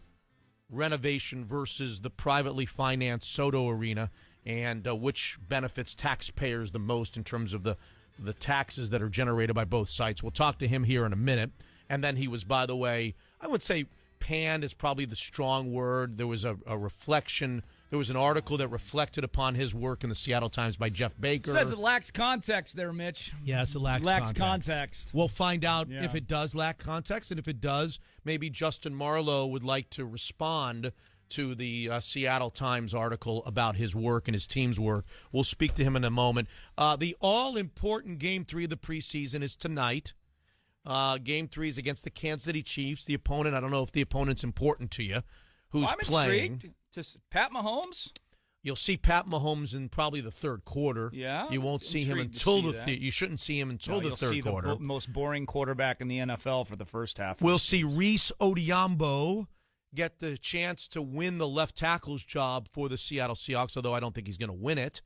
A: renovation versus the privately financed Soto Arena, and which benefits taxpayers the most in terms of the taxes that are generated by both sites. We'll talk to him here in a minute. And then he was, by the way, I would say panned is probably the strong word. There was a reflection. There was an article that reflected upon his work in the Seattle Times by Jeff Baker.
B: says it lacks context there, Mitch.
A: Yes, it lacks
B: context.
A: We'll find out
B: Yeah.
A: if it does lack context, and if it does, maybe Justin Marlowe would like to respond to the Seattle Times article about his work and his team's work. We'll speak to him in a moment. The all-important Game 3 of the preseason is tonight. Game 3 is against the Kansas City Chiefs. The opponent, I don't know if the opponent's important to you, who's
B: I'm
A: playing.
B: intrigued. Pat Mahomes?
A: You'll see Pat Mahomes in probably the third quarter.
B: Yeah,
A: You won't see him
B: intrigued to
A: until
B: see
A: the
B: that.
A: you shouldn't see him until
B: No,
A: the
B: you'll
A: third
B: see
A: quarter.
B: the most boring quarterback in the NFL for the first half.
A: We'll see Reese Odiambo get the chance to win the left tackle's job for the Seattle Seahawks, although I don't think he's going to win it.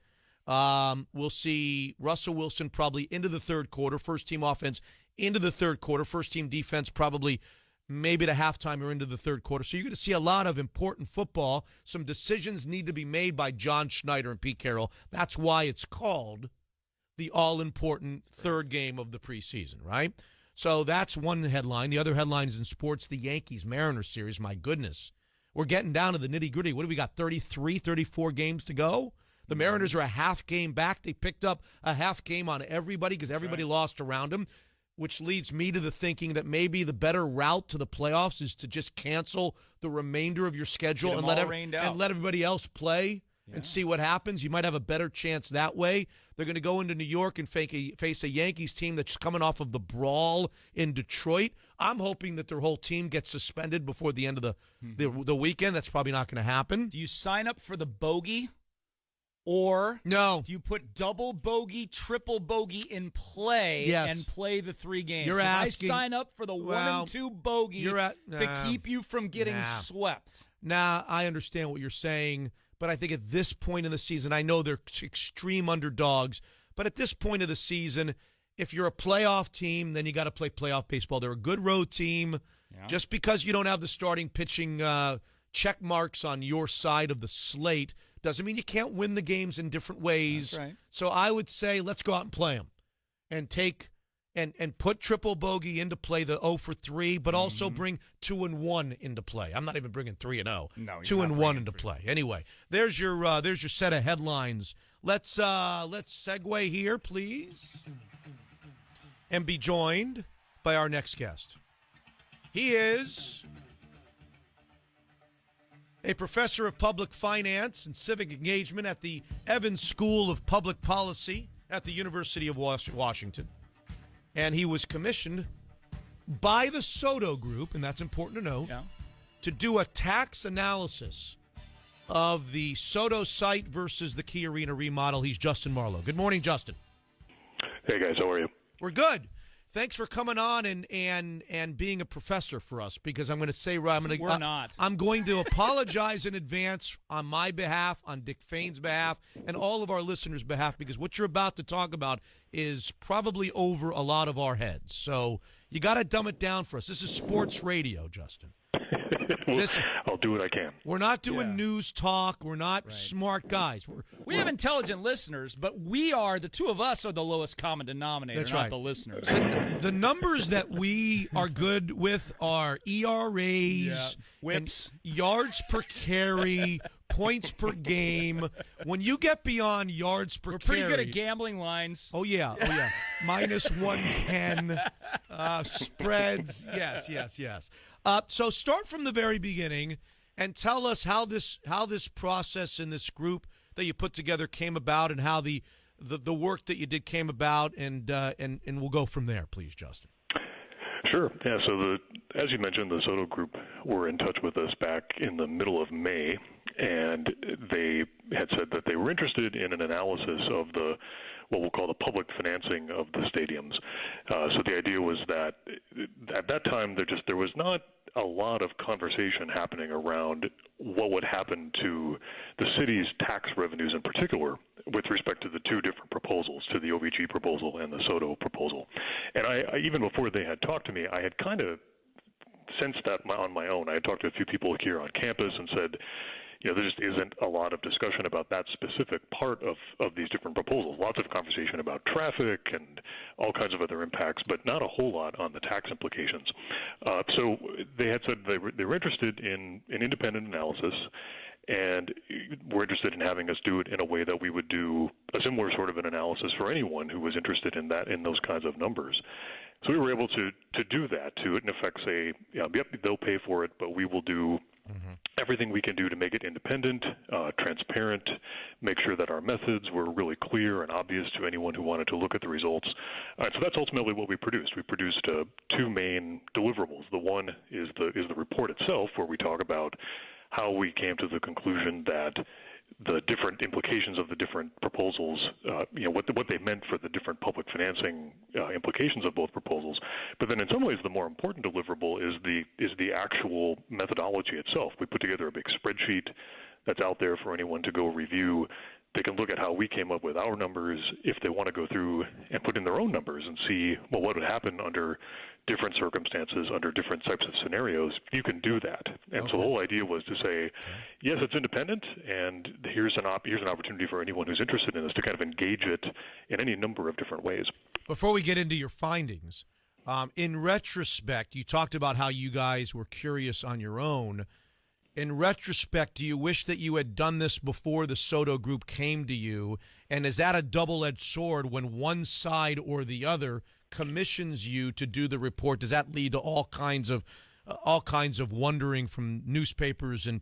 A: We'll see Russell Wilson probably into the third quarter, first-team offense into the third quarter, first-team defense probably maybe to halftime or into the third quarter. So you're going to see a lot of important football. Some decisions need to be made by John Schneider and Pete Carroll. That's why it's called the all-important third game of the preseason, right? So that's one headline. The other headline is in sports, the Yankees-Mariners series. My goodness. We're getting down to the nitty-gritty. What do we got, 33, 34 games to go? The Mariners are a half game back. They picked up a half game on everybody because everybody lost around them, which leads me to the thinking that maybe the better route to the playoffs is to just cancel the remainder of your schedule and let everybody else play and see what happens. You might have a better chance that way. They're going to go into New York and face a Yankees team that's coming off of the brawl in Detroit. I'm hoping that their whole team gets suspended before the end of the weekend. That's probably not going to happen.
B: Do you sign up for the bogey? Or
A: no,
B: do you put double bogey, triple bogey in play and play the 3 games?
A: You're asking,
B: I sign up for the 1 and 2 bogey to keep you from getting swept.
A: Nah, I understand what you're saying, but I think at this point in the season, I know they're extreme underdogs, but at this point of the season, if you're a playoff team, then you got to play playoff baseball. They're a good road team. Yeah. Just because you don't have the starting pitching check marks on your side of the slate doesn't mean you can't win the games in different ways.
B: That's right.
A: So I would say let's go out and play them and take and put triple bogey into play, the 0 for 3, but also bring 2 and 1 into play. I'm not even bringing 3 and 0.
B: No,
A: 2 and 1 into play. Anyway, there's your set of headlines. Let's segue here, please, and be joined by our next guest. He is a professor of public finance and civic engagement at the Evans School of Public Policy at the University of Washington. And he was commissioned by the Soto Group, and that's important to know, to do a tax analysis of the Soto site versus the Key Arena remodel. He's Justin Marlowe. Good morning, Justin.
S: Hey, guys. How are you?
A: We're good. Thanks for coming on and being a professor for us, because I'm going to say
B: We're not.
A: I'm going to apologize in advance on my behalf, on Dick Fain's behalf, and all of our listeners' behalf, because what you're about to talk about is probably over a lot of our heads. So you got to dumb it down for us. This is sports radio, Justin.
S: I'll do what I can.
A: We're not doing news talk. We're not smart guys.
B: We have intelligent listeners, but the two of us are the lowest common denominator,
A: That's
B: not
A: right.
B: the listeners.
A: The numbers that we are good with are ERAs,
B: whips,
A: and yards per carry, points per game. When you get beyond yards per carry,
B: pretty good at gambling lines.
A: Oh yeah. Minus 110 spreads. Yes. So start from the very beginning and tell us how this process and this group that you put together came about, and how the work that you did came about, and we'll go from there, please, Justin.
S: Sure. Yeah. So as you mentioned, the Soto Group were in touch with us back in the middle of May, and they had said that they were interested in an analysis of what we'll call the public financing of the stadiums. So the idea was that at that time there was not a lot of conversation happening around what would happen to the city's tax revenues in particular with respect to the two different proposals, to the OVG proposal and the Soto proposal. And I even before they had talked to me, I had kind of sensed that on my own. I had talked to a few people here on campus and said, there just isn't a lot of discussion about that specific part of these different proposals. Lots of conversation about traffic and all kinds of other impacts, but not a whole lot on the tax implications. So they had said they were interested in an independent analysis, and were interested in having us do it in a way that we would do a similar sort of an analysis for anyone who was interested in those kinds of numbers. So we were able to do that, to in effect say, yep, they'll pay for it, but we will do everything we can do to make it independent, transparent, make sure that our methods were really clear and obvious to anyone who wanted to look at the results. So that's ultimately what we produced. We produced two main deliverables. The one is the report itself, where we talk about how we came to the conclusion that the different implications of the different proposals, what they meant for the different public financing implications of both proposals. But then in some ways the more important deliverable is the actual methodology itself. We put together a big spreadsheet that's out there for anyone to go review. They can look at how we came up with our numbers if they want to go through and put in their own numbers and see, well, what would happen under different circumstances, under different types of scenarios. You can do that. And so the whole idea was to say, yes, it's independent, and here's an opportunity for anyone who's interested in this to kind of engage it in any number of different ways.
A: Before we get into your findings, in retrospect, you talked about how you guys were curious on your own. In retrospect, do you wish that you had done this before the Soto Group came to you? And is that a double-edged sword when one side or the other commissions you to do the report? Does that lead to all kinds of wondering from newspapers and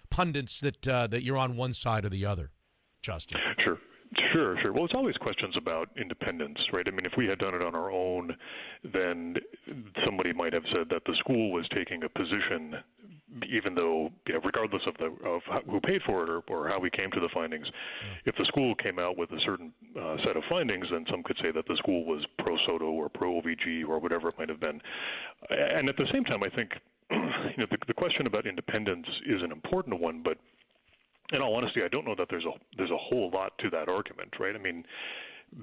A: pundits that you're on one side or the other, Justin?
S: Sure. Well, it's always questions about independence, right? I mean, if we had done it on our own, then somebody might have said that the school was taking a position, even though, regardless of who paid for it or how we came to the findings. If the school came out with a certain set of findings, then some could say that the school was pro-Soto or pro-OVG or whatever it might have been. And at the same time, I think the question about independence is an important one, but in all honesty, I don't know that there's a whole lot to that argument, right? I mean,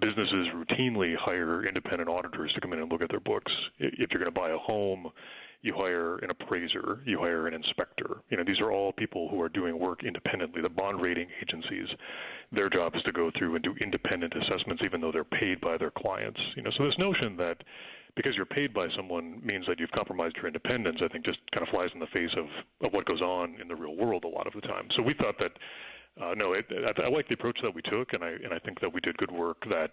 S: businesses routinely hire independent auditors to come in and look at their books. If you're going to buy a home, you hire an appraiser, you hire an inspector. These are all people who are doing work independently. The bond rating agencies, their job is to go through and do independent assessments, even though they're paid by their clients. So this notion that because you're paid by someone means that you've compromised your independence, I think just kind of flies in the face of what goes on in the real world a lot of the time. So we thought that, I like the approach that we took, and I think that we did good work that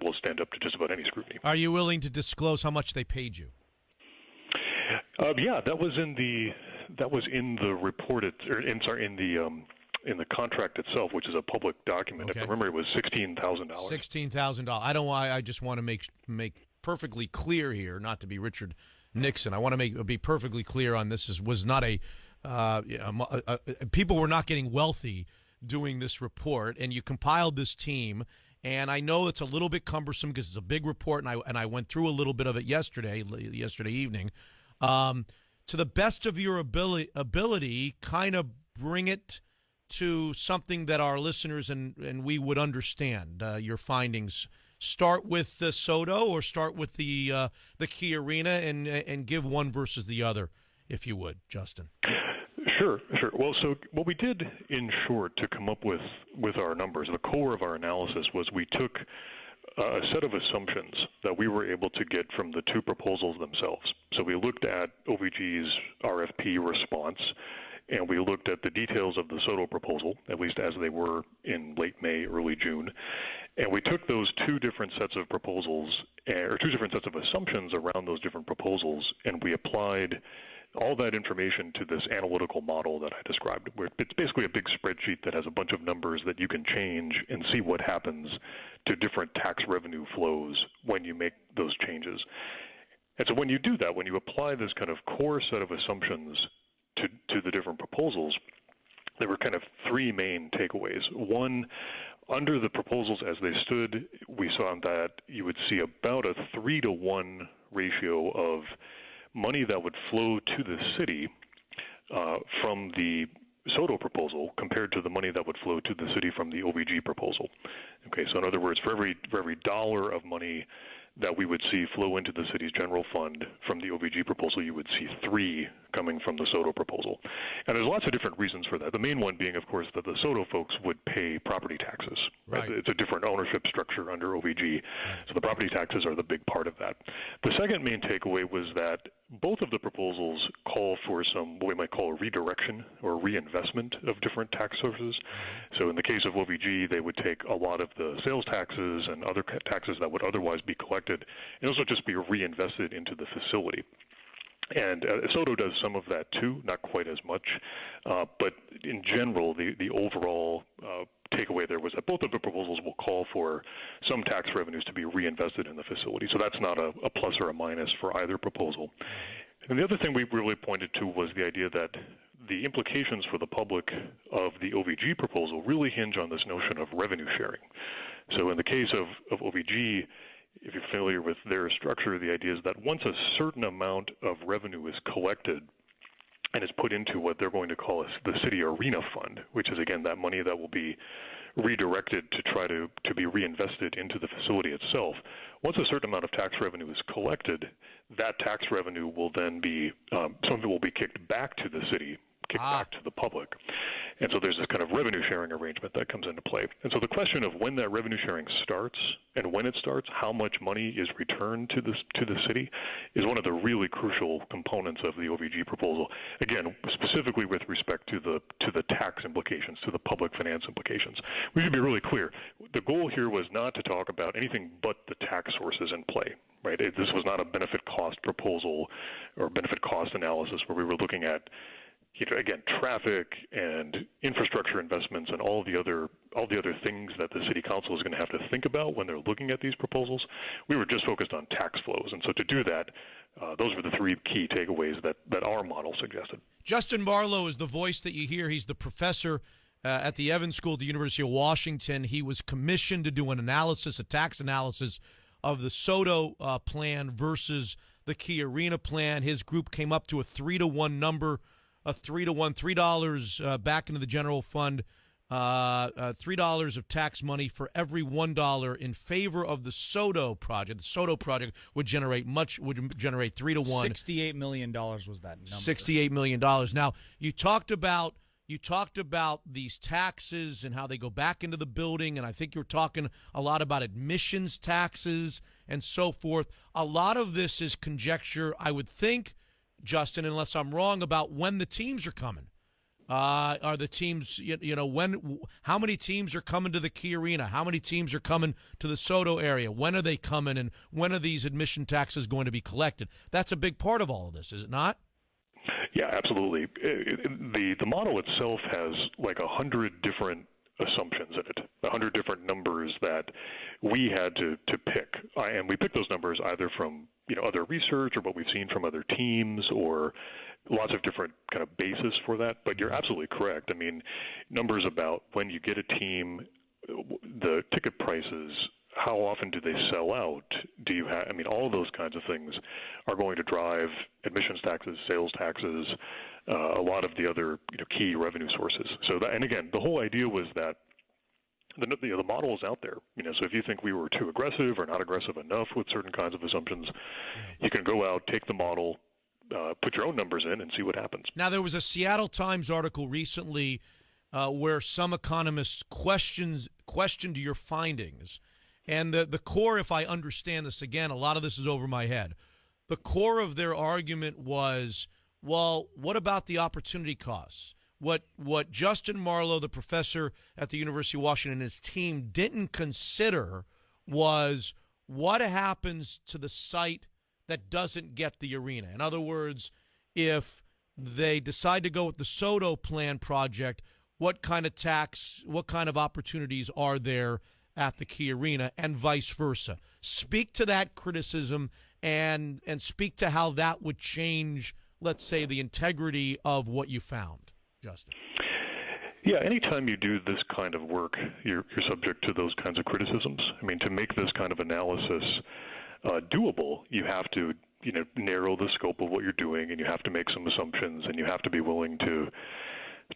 S: will stand up to just about any scrutiny.
A: Are you willing to disclose how much they paid you?
S: Yeah, that was in the report, in the contract itself, which is a public document.
A: Okay.
S: If I remember, it was $16,000.
A: $16,000. I just want to make perfectly clear here, not to be Richard Nixon. I want to be perfectly clear on this. Was not people were not getting wealthy doing this report, and you compiled this team. And I know it's a little bit cumbersome because it's a big report, and I went through a little bit of it yesterday evening. To the best of your ability, kind of bring it to something that our listeners and we would understand. Your findings. Start with the Soto, or start with the Key Arena, and give one versus the other, if you would, Justin.
S: Sure. Well, so what we did, in short, to come up with our numbers, the core of our analysis was we took a set of assumptions that we were able to get from the two proposals themselves. So we looked at OVG's RFP response, and we looked at the details of the Soto proposal, at least as they were in late May, early June. And we took those two different sets of proposals, or two different sets of assumptions around those different proposals, and we applied all that information to this analytical model that I described, where it's basically a big spreadsheet that has a bunch of numbers that you can change and see what happens to different tax revenue flows when you make those changes. And so when you do that, when you apply this kind of core set of assumptions to the different proposals, there were kind of three main takeaways. One, under the proposals as they stood, we saw that you would see about a 3-to-1 ratio of money that would flow to the city from the Soto proposal compared to the money that would flow to the city from the OVG proposal. Okay, so in other words, for every dollar of money that we would see flow into the city's general fund from the OVG proposal, you would see 3 coming from the Soto proposal. And there's lots of different reasons for that. The main one being, of course, that the Soto folks would pay property taxes. Right? It's a different ownership structure under OVG, so the property taxes are the big part of that. The second main takeaway was that both of the proposals call for some, what we might call a redirection or reinvestment of different tax sources. So in the case of OVG, they would take a lot of the sales taxes and other taxes that would otherwise be collected and also just be reinvested into the facility. And Soto does some of that too, not quite as much. But in general, the overall takeaway there was that both of the proposals will call for some tax revenues to be reinvested in the facility. So that's not a plus or a minus for either proposal. And the other thing we really pointed to was the idea that the implications for the public of the OVG proposal really hinge on this notion of revenue sharing. So in the case of OVG, if you're familiar with their structure, the idea is that once a certain amount of revenue is collected and is put into what they're going to call the City Arena Fund, which is, again, that money that will be redirected to try to be reinvested into the facility itself. Once a certain amount of tax revenue is collected, that tax revenue will then be, some of it will be kicked back to the city, kicked back to the public. And so there's this kind of revenue sharing arrangement that comes into play. And so the question of when that revenue sharing starts and when it starts, how much money is returned to the city is one of the really crucial components of the OVG proposal. Again, specifically with respect to the tax implications, to the public finance implications. We should be really clear. The goal here was not to talk about anything but the tax sources in play. Right? This was not a benefit cost proposal or benefit cost analysis where we were looking at, again, traffic and infrastructure investments and all the other things that the city council is going to have to think about when they're looking at these proposals. We were just focused on tax flows. And so to do that, those were the three key takeaways that our model suggested.
A: Justin Barlow is the voice that you hear. He's the professor at the Evans School at the University of Washington. He was commissioned to do an analysis, a tax analysis of the Soto plan versus the Key Arena plan. His group came up to a 3-to-1 number, a 3-to-1, $3 back into the general fund $3 of tax money for every $1 in favor of the SODO project. The SODO project would generate 3 to 1.
B: $68 million was that number.
A: $68 million. Now, you talked about these taxes and how they go back into the building, and I think you're talking a lot about admissions taxes and so forth. A lot of this is conjecture, I would think, Justin, unless I'm wrong, about when the teams are coming. Are the teams, how many teams are coming to the Key Arena? How many teams are coming to the SODO area? When are they coming, and when are these admission taxes going to be collected? That's a big part of all of this, is it not?
S: Yeah, absolutely. The model itself has like 100 different assumptions in it, 100 different numbers that we had to pick. And we picked those numbers either from other research or what we've seen from other teams or lots of different kind of basis for that. But you're absolutely correct. I mean, numbers about when you get a team, the ticket prices, how often do they sell out? Do you have, all of those kinds of things are going to drive admissions taxes, sales taxes, a lot of the other key revenue sources. So that, and again, the whole idea was that the model is out there. So if you think we were too aggressive or not aggressive enough with certain kinds of assumptions, you can go out, take the model, put your own numbers in, and see what happens.
A: Now, there was a Seattle Times article recently where some economists questioned your findings. And the core, if I understand this again, a lot of this is over my head. The core of their argument was, well, what about the opportunity costs? What Justin Marlowe, the professor at the University of Washington, and his team didn't consider was what happens to the site that doesn't get the arena. In other words, if they decide to go with the SODO plan project, what kind of tax, what kind of opportunities are there at the Key Arena, and vice versa? Speak to that criticism and speak to how that would change, let's say, the integrity of what you found, Justin.
S: Yeah, anytime you do this kind of work, you're subject to those kinds of criticisms. I mean, to make this kind of analysis doable, you have to narrow the scope of what you're doing, and you have to make some assumptions, and you have to be willing to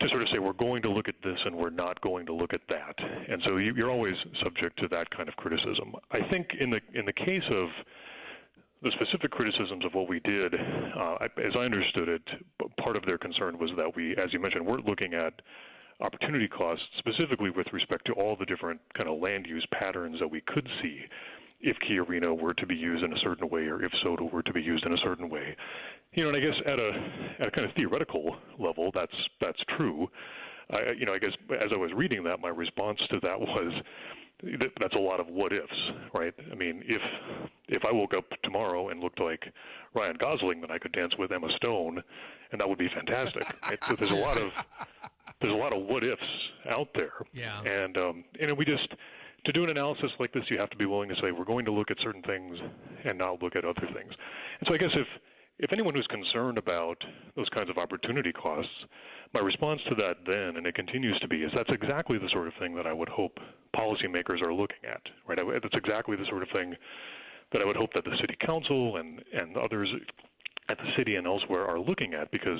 S: sort of say, we're going to look at this and we're not going to look at that. And so you're always subject to that kind of criticism. I think in the case of the specific criticisms of what we did, as I understood it, part of their concern was that we, as you mentioned, weren't looking at opportunity costs specifically with respect to all the different kind of land use patterns that we could see if Key Arena were to be used in a certain way or if SODO were to be used in a certain way. And I guess at a kind of theoretical level, that's true. I guess as I was reading that, my response to that was that's a lot of what ifs, right? I mean, if I woke up tomorrow and looked like Ryan Gosling, then I could dance with Emma Stone, and that would be fantastic. Right? So there's a lot of what ifs out there.
A: Yeah.
S: And we just, to do an analysis like this, you have to be willing to say we're going to look at certain things and not look at other things. And so I guess if anyone who's concerned about those kinds of opportunity costs, my response to that then, and it continues to be, is that's exactly the sort of thing that I would hope policymakers are looking at, right? That's exactly the sort of thing that I would hope that the city council and others at the city and elsewhere are looking at, because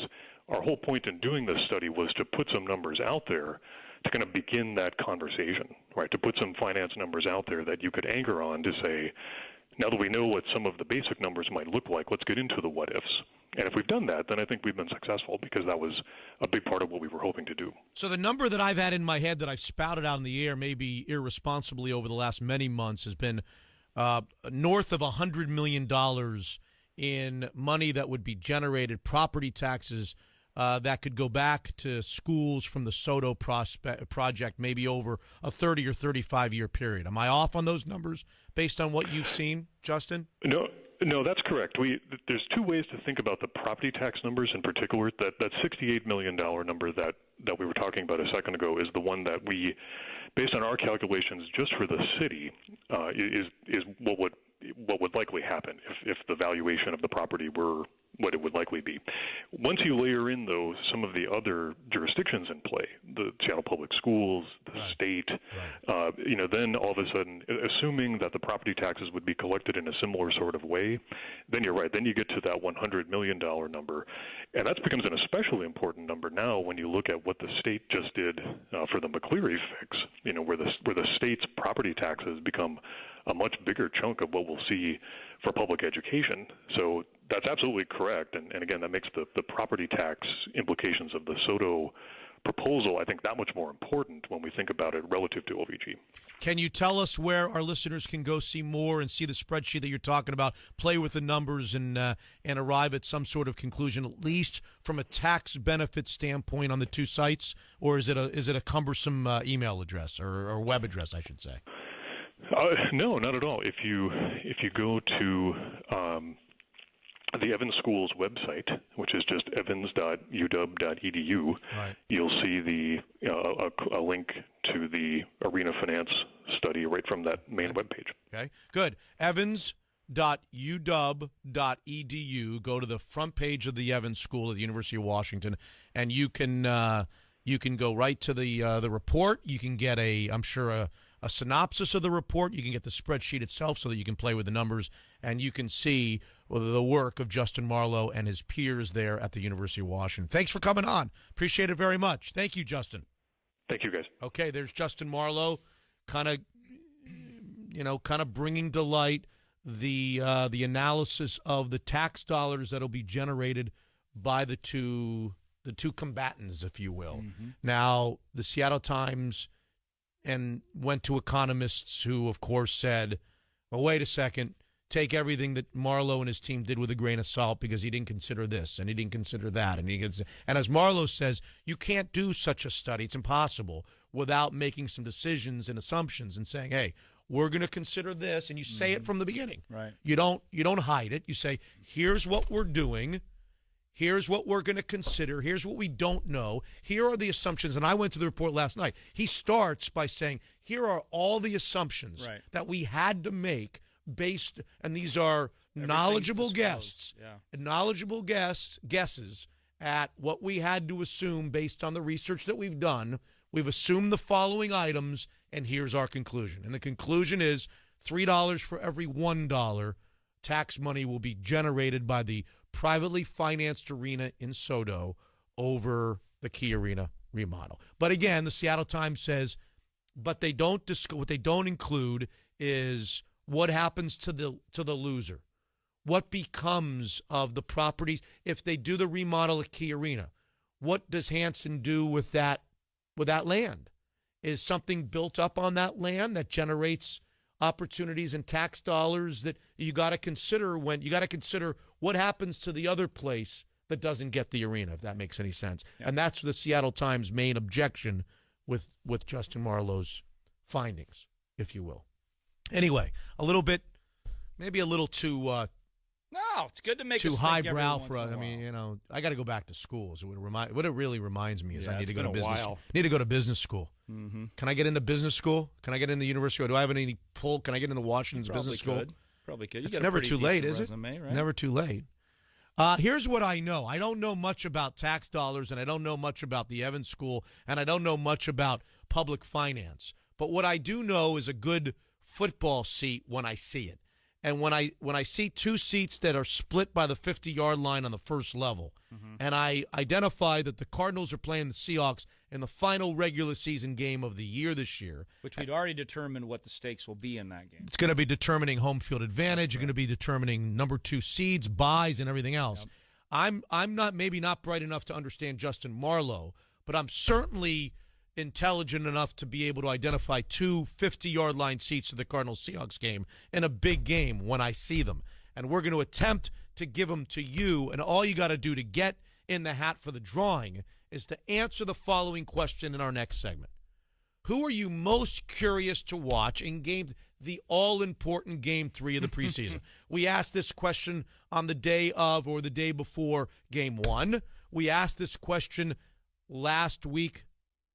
S: our whole point in doing this study was to put some numbers out there to kind of begin that conversation, right? To put some finance numbers out there that you could anchor on to say, now that we know what some of the basic numbers might look like, let's get into the what ifs. And if we've done that, then I think we've been successful, because that was a big part of what we were hoping to do.
A: So the number that I've had in my head that I've spouted out in the air, maybe irresponsibly over the last many months, has been north of $100 million in money that would be generated, property taxes that could go back to schools from the SODO project, maybe over a 30 or 35-year period. Am I off on those numbers based on what you've seen, Justin?
S: No, that's correct. There's two ways to think about the property tax numbers in particular. That $68 million number that we were talking about a second ago is the one that we, based on our calculations just for the city, is what would what would likely happen if the valuation of the property were what it would likely be. Once you layer in, though, some of the other jurisdictions in play, the Seattle Public Schools, the state, then all of a sudden, assuming that the property taxes would be collected in a similar sort of way, then you're right. Then you get to that $100 million number. And that becomes an especially important number now when you look at what the state just did for the McCleary fix, where the state's property taxes become a much bigger chunk of what we'll see for public education. So that's absolutely correct. And again, that makes the property tax implications of the SOTO proposal, I think, that much more important when we think about it relative to OVG.
A: Can you tell us where our listeners can go see more and see the spreadsheet that you're talking about, play with the numbers and arrive at some sort of conclusion, at least from a tax benefit standpoint on the two sites? Or is it a cumbersome email address or web address, I should say?
S: No, not at all. If you go to the Evans School's website, which is just evans.uw.edu, you'll see a link to the Arena Finance study right from that main webpage.
A: Okay, good. Evans.uw.edu. Go to the front page of the Evans School at the University of Washington, and you can go right to the report. You can get I'm sure a synopsis of the report. You can get the spreadsheet itself so that you can play with the numbers, and you can see the work of Justin Marlowe and his peers there at the University of Washington. Thanks for coming on. Appreciate it very much. Thank you, Justin.
S: Thank you, guys.
A: Okay, there's Justin Marlowe, kind of bringing to light the analysis of the tax dollars that'll be generated by the two combatants, if you will. Mm-hmm. Now, the Seattle Times went to economists who, of course, said, well, wait a second, take everything that Marlowe and his team did with a grain of salt because he didn't consider this and he didn't consider that. And as Marlowe says, you can't do such a study. It's impossible without making some decisions and assumptions and saying, hey, we're going to consider this, and you say it from the beginning.
B: Right.
A: You don't hide it. You say, here's what we're doing. Here's what we're going to consider. Here's what we don't know. Here are the assumptions. And I went to the report last night. He starts by saying, here are all the assumptions that we had to make based, and these are knowledgeable guests, knowledgeable guesses at what we had to assume based on the research that we've done. We've assumed the following items, and here's our conclusion. And the conclusion is $3 for every $1 tax money will be generated by the privately financed arena in SOTO over the Key Arena remodel. But again, the Seattle Times says, but what they don't include is what happens to the loser. What becomes of the properties if they do the remodel at Key Arena? What does Hanson do with that land? Is something built up on that land that generates opportunities and tax dollars that you got to consider when you got to consider what happens to the other place that doesn't get the arena, if that makes any sense. Yeah. And that's the Seattle Times' main objection with Justin Marlowe's findings, if you will. Anyway, maybe a little too
B: no, it's good to make
A: too highbrow for us. I mean, I got to go back to school. So what it really reminds me is I need to go to business. Need to go to business school. Mm-hmm. Can I get into business school? Can I get into the university? Or do I have any pull? Can I get into Washington's business school?
B: Probably could.
A: It's never too late, is it? Right? Never too late. Here's what I know. I don't know much about tax dollars, and I don't know much about the Evans School, and I don't know much about public finance. But what I do know is a good football seat when I see it. And when I see two seats that are split by the 50-yard line on the first level, and I identify that the Cardinals are playing the Seahawks in the final regular season game of the year this year.
B: Which we'd already determined what the stakes will be in that game.
A: It's going to be determining home field advantage. You're going to be determining number 2 seeds, buys, and everything else. Yep. I'm not bright enough to understand Justin Marlowe, but I'm certainly intelligent enough to be able to identify two 50-yard line seats to the Cardinals-Seahawks game in a big game when I see them. And we're going to attempt to give them to you, and all you got to do to get in the hat for the drawing is to answer the following question in our next segment. Who are you most curious to watch in the all-important Game 3 of the preseason? We asked this question on the day of or the day before Game 1. We asked this question last week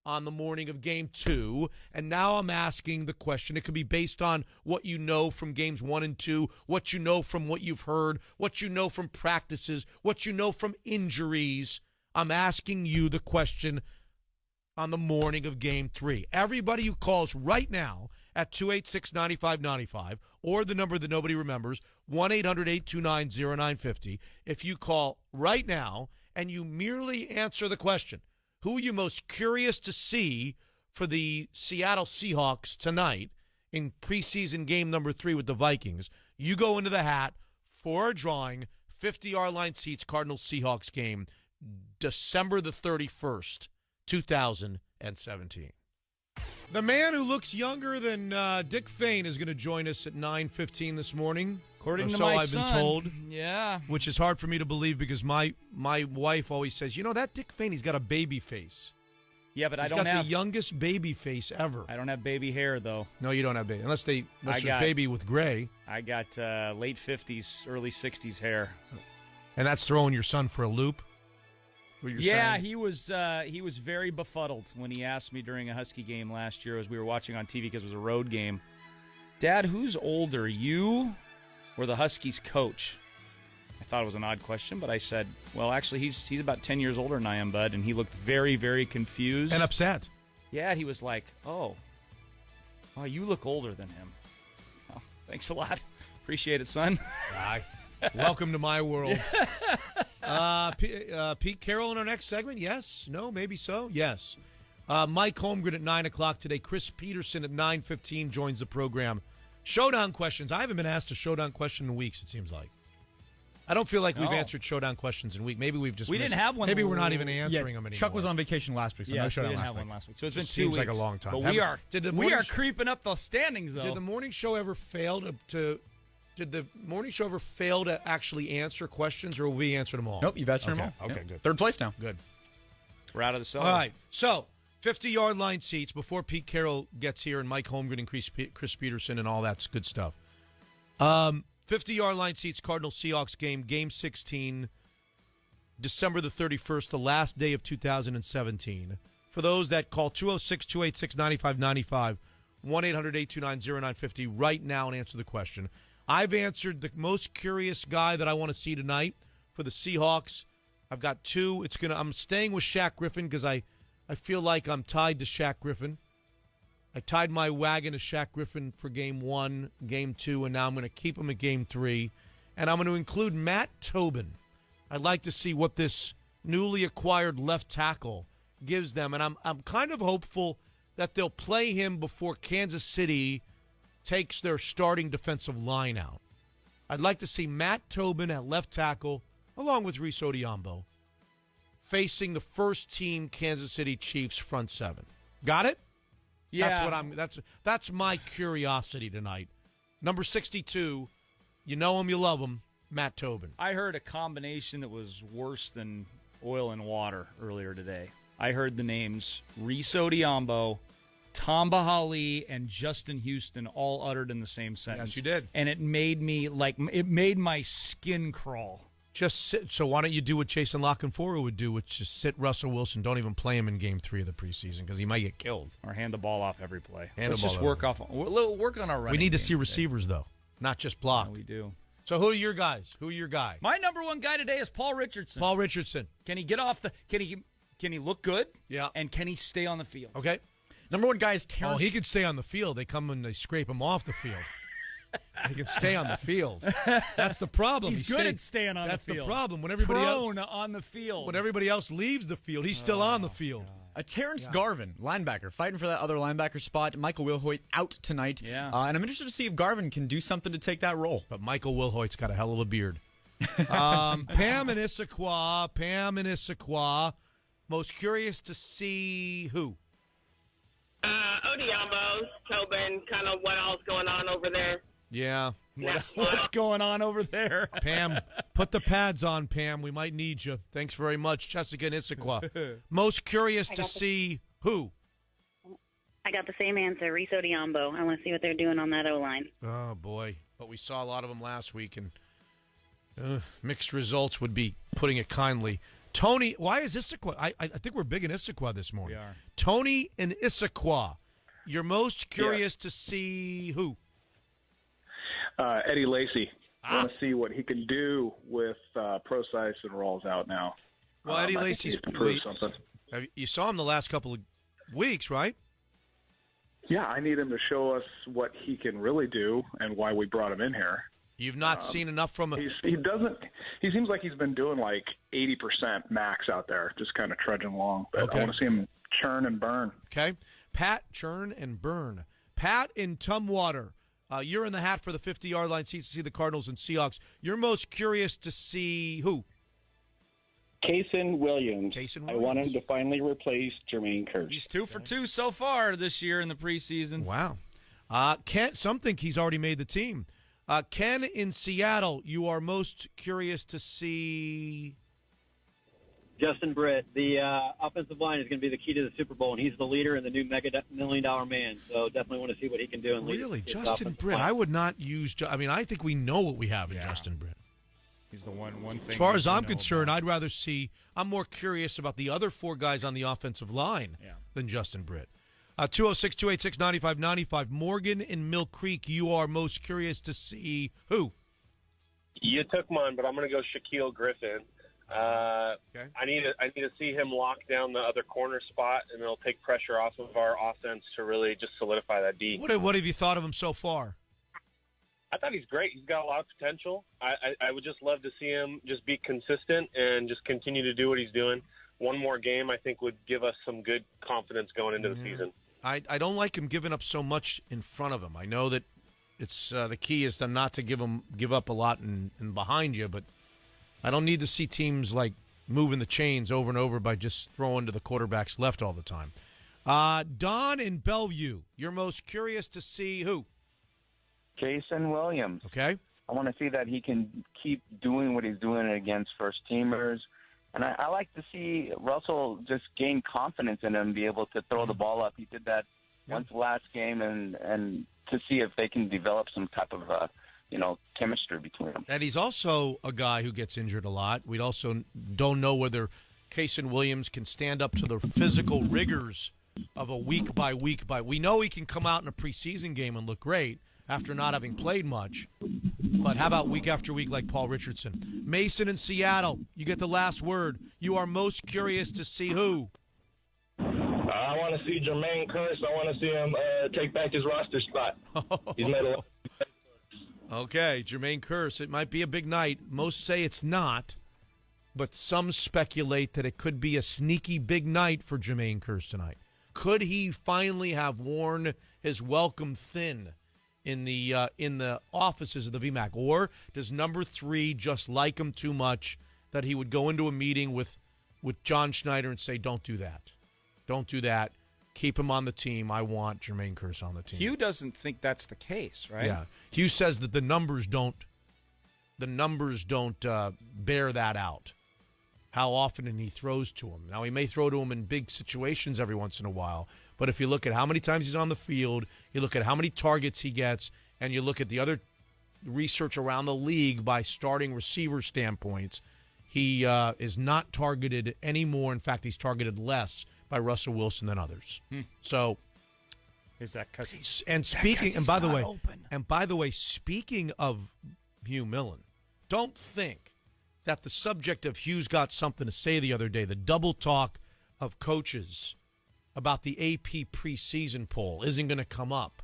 A: on the morning of Game 2, and now I'm asking the question. It could be based on what you know from Games 1 and 2, what you know from what you've heard, what you know from practices, what you know from injuries. I'm asking you the question on the morning of Game 3. Everybody who calls right now at 286-9595, or the number that nobody remembers, 1-800-829-0950, if you call right now and you merely answer the question, who are you most curious to see for the Seattle Seahawks tonight in preseason game number 3 with the Vikings? You go into the hat for a drawing, 50-yard line seats, Cardinals Seahawks game, December the 31st, 2017. The man who looks younger than Dick Fain is going to join us at 9:15 this morning.
B: According to
A: so
B: my
A: I've
B: son.
A: been told.
B: Yeah.
A: Which is hard for me to believe because my wife always says, that Dick Fain, he's got a baby face.
B: Yeah, but
A: He's
B: I don't
A: got
B: have
A: the youngest baby face ever.
B: I don't have baby hair though.
A: No, you don't have baby. Unless there's baby with gray.
B: I got late 50s, early 60s hair.
A: And that's throwing your son for a loop?
B: Yeah, he was very befuddled when he asked me during a Husky game last year as we were watching on TV because it was a road game. Dad, who's older, you or the Huskies coach? I thought it was an odd question, but I said, well, actually, he's about 10 years older than I am, bud, and he looked very, very confused.
A: And upset.
B: Yeah, he was like, oh, you look older than him. Oh, thanks a lot. Appreciate it, son.
A: Welcome to my world. Pete Carroll in our next segment? Yes? No? Maybe so? Yes. Mike Holmgren at 9 o'clock today. Chris Peterson at 9:15 joins the program. Showdown questions. I haven't been asked a showdown question in weeks, it seems like. I don't feel like we've answered showdown questions in a week. Maybe we've just
B: didn't have one.
A: Maybe we're not even answering them anymore.
C: Chuck was on vacation last week, so no showdown last week.
B: So it's been 2
A: seems
B: weeks.
A: like a long time.
B: But we are creeping up the standings, though.
A: Did the morning show ever fail to actually answer questions, or will we answer them all?
C: Nope, you've answered them all.
A: Okay, good.
C: Third place now.
A: Good.
B: We're out of the cellar.
A: All right, so 50-yard line seats before Pete Carroll gets here and Mike Holmgren and Chris Peterson and all that's good stuff. 50-yard line seats, Cardinals Seahawks game 16, December the 31st, the last day of 2017. For those that call 206-286-9595, 1-800-829-0950 right now and answer the question. I've answered the most curious guy that I want to see tonight for the Seahawks. I've got 2. I'm staying with Shaq Griffin because I feel like I'm tied to Shaq Griffin. I tied my wagon to Shaq Griffin for Game 1, Game 2, and now I'm going to keep him at Game 3. And I'm going to include Matt Tobin. I'd like to see what this newly acquired left tackle gives them. And I'm kind of hopeful that they'll play him before Kansas City takes their starting defensive line out. I'd like to see Matt Tobin at left tackle, along with Reese Odiombo, facing the first-team Kansas City Chiefs front seven. Got it?
B: Yeah.
A: That's my curiosity tonight. Number 62, you know him, you love him, Matt Tobin.
B: I heard a combination that was worse than oil and water earlier today. I heard the names Reese Odiombo, Tamba Hali, and Justin Houston all uttered in the same sentence.
A: Yes, you did.
B: And it made my skin crawl.
A: Just sit. So why don't you do what Jason Lockenfora would do, which is sit Russell Wilson. Don't even play him in Game 3 of the preseason because he might get killed.
B: Or hand the ball off every play.
A: Let's
B: just work on our running.
A: We need to
B: game
A: see receivers, though, not just block.
B: Yeah, we do.
A: So who are your guys? Who are your guy?
B: My number one guy today is Paul Richardson.
A: Paul Richardson.
B: Can he get off the? Can he look good?
A: Yeah.
B: And can he stay on the field?
A: Okay.
C: Number one guy is Terrence.
A: Oh, he can stay on the field. They come and they scrape him off the field. He can stay on the field. That's the problem.
B: He's good at staying on the field.
A: That's the problem. When everybody
B: Prone on the field.
A: When everybody else leaves the field, he's still on the field.
C: Terrence Garvin, linebacker, fighting for that other linebacker spot. Michael Wilhoit out tonight.
A: Yeah.
C: And I'm interested to see if Garvin can do something to take that role.
A: But Michael Wilhoit's got a hell of a beard. Pam and Issaquah. Most curious to see who?
U: Odiombo, Tobin, kind of what all's going on over there.
A: Yeah.
B: What's going on over there?
A: Pam, put the pads on, Pam. We might need you. Thanks very much, Jessica and Issaquah. Most curious to see who?
V: I got the same answer, Reese Odiombo. I want to see what they're doing on that O-line.
A: Oh, boy. But we saw a lot of them last week, and mixed results would be putting it kindly. Tony, why is Issaquah? I think we're big in Issaquah this morning.
B: We are.
A: Tony and Issaquah. You're most curious to see who?
D: Eddie Lacy. I want to see what he can do with Procise and Rawls out now.
A: Well, Eddie Lacy's
D: prove something.
A: You saw him the last couple of weeks, right?
D: Yeah, I need him to show us what he can really do and why we brought him in here.
A: You've not seen enough from him.
D: He seems like he's been doing like 80% max out there, just kind of trudging along. But I want to see him churn and burn.
A: Okay. Pat, churn and burn. Pat in Tumwater, you're in the hat for the 50-yard line seats to see the Cardinals and Seahawks. You're most curious to see who?
E: Kason Williams. I want him to finally replace Jermaine Kearse.
B: He's 2 for 2 so far this year in the preseason.
A: Wow. Some think he's already made the team. Ken in Seattle, you are most curious to see
W: Justin Britt. The offensive line is going to be the key to the Super Bowl, and he's the leader and the new mega million-dollar man. So definitely want to see what he can do. And
A: really, Justin Britt. I would not use. I think we know what we have in Justin Britt.
B: He's the one thing.
A: As far as I'm concerned, I'd rather see. I'm more curious about the other 4 guys on the offensive line than Justin Britt. 206-286-9595. Morgan in Mill Creek, you are most curious to see who?
X: You took mine, but I'm going to go Shaquille Griffin.
A: Okay.
X: I need to see him lock down the other corner spot, and it'll take pressure off of our offense to really just solidify that D.
A: What have you thought of him so far?
X: I thought he's great. He's got a lot of potential. I would just love to see him just be consistent and just continue to do what he's doing. One more game, I think, would give us some good confidence going into the season.
A: I don't like him giving up so much in front of him. I know that it's the key is to not to give up a lot in behind you, but I don't need to see teams like moving the chains over and over by just throwing to the quarterback's left all the time. Don in Bellevue, you're most curious to see who?
Y: Jason Williams.
A: Okay.
Y: I want to see that he can keep doing what he's doing against first-teamers. And I like to see Russell just gain confidence in him, be able to throw the ball up. He did that once last game, and to see if they can develop some type of chemistry between them.
A: And he's also a guy who gets injured a lot. We also don't know whether Kason Williams can stand up to the physical rigors of a week by week. We know he can come out in a preseason game and look great after not having played much. But how about week after week like Paul Richardson? Mason in Seattle, you get the last word. You are most curious to see who?
Z: I want to see Jermaine Kearse. I want to see him take back his roster spot. He's made a lot.
A: Okay, Jermaine Kearse. It might be a big night. Most say it's not, but some speculate that it could be a sneaky big night for Jermaine Kearse tonight. Could he finally have worn his welcome thin in the offices of the VMAC, or does number 3 just like him too much that he would go into a meeting with John Schneider and say, "Don't do that, don't do that, keep him on the team. I want Jermaine Kearse on the team."
B: Hugh doesn't think that's the case, right?
A: Yeah, Hugh says that the numbers don't bear that out. How often he throws to him. Now, he may throw to him in big situations every once in a while, but if you look at how many times he's on the field, you look at how many targets he gets, and you look at the other research around the league by starting receiver standpoints, he is not targeted anymore. In fact, he's targeted less by Russell Wilson than others. So,
B: is that because he's
A: by the way, speaking of Hugh Millen, don't think that the subject of Hugh's got something to say the other day, the double talk of coaches about the AP preseason poll isn't going to come up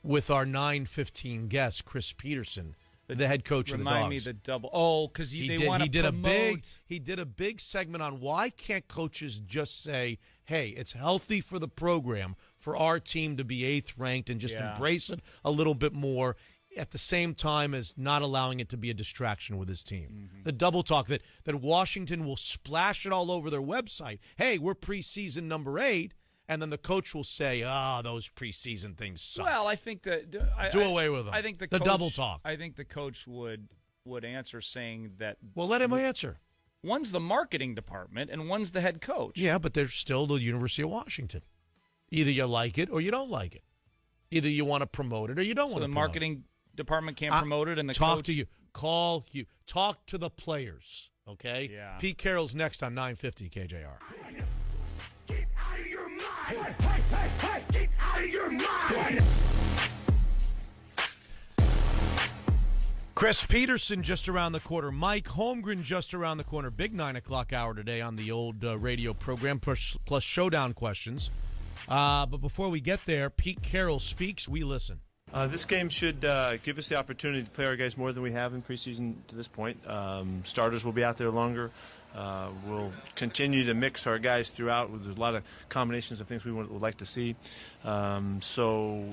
A: with our 9:15 guest, Chris Peterson, the head coach of the Dogs.
B: Remind me the double. Oh, because they want to promote.
A: He did a big segment on why can't coaches just say, "Hey, it's healthy for the program for our team to be 8th ranked and just embrace it a little bit more." At the same time as not allowing it to be a distraction with his team. The double talk that Washington will splash it all over their website. Hey, we're preseason number 8, and then the coach will say, those preseason things suck.
B: Well, I think that
A: do away with them.
B: I think the
A: coach, double talk.
B: I think the coach would answer saying that.
A: Well, let him answer.
B: One's the marketing department, and one's the head coach.
A: Yeah, but they're still the University of Washington. Either you like it or you don't like it. Either you want to promote it or you don't want to promote it.
B: So the marketing department can't promote it, and the
A: talk
B: coach.
A: To you, call you, talk to the players. Okay?
B: Yeah.
A: Pete Carroll's next on 950 KJR.
K: Get out of your mind. Hey, get out of your mind.
A: Chris Peterson just around the corner. Mike Holmgren just around the corner. Big 9 o'clock hour today on the old radio program, plus showdown questions. But before we get there, Pete Carroll speaks. We listen.
F: This game should give us the opportunity to play our guys more than we have in preseason to this point. Starters will be out there longer. We'll continue to mix our guys throughout. There's a lot of combinations of things we would like to see. So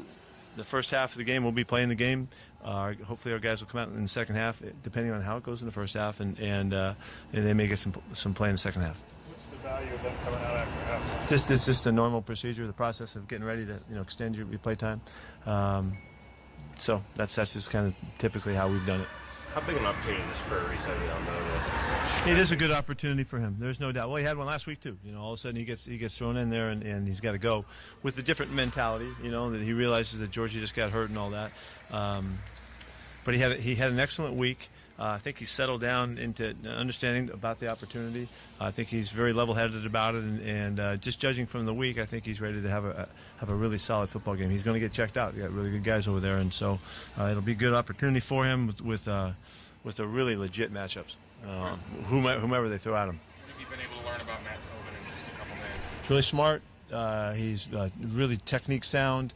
F: the first half of the game, we'll be playing the game. Hopefully our guys will come out in the second half, depending on how it goes in the first half, and they may get some play in the second half.
G: What's the value of them coming out after half?
F: It's just a normal procedure, the process of getting ready to extend your play time. So that's just kind of typically how we've done it.
G: How big an opportunity is this for Reese Elizondo?
F: It is a good opportunity for him. There's no doubt. Well, he had one last week too. All of a sudden he gets thrown in there and he's got to go with a different mentality. That he realizes that Georgie just got hurt and all that. But he had an excellent week. I think he settled down into understanding about the opportunity. I think he's very level-headed about it, and just judging from the week, I think he's ready to have a really solid football game. He's going to get checked out. You got really good guys over there, and so it'll be a good opportunity for him with a really legit matchups. Whomever they throw at him.
G: What have you been able to learn about Matt Tobin in just a couple days?
F: He's really smart. He's really technique sound.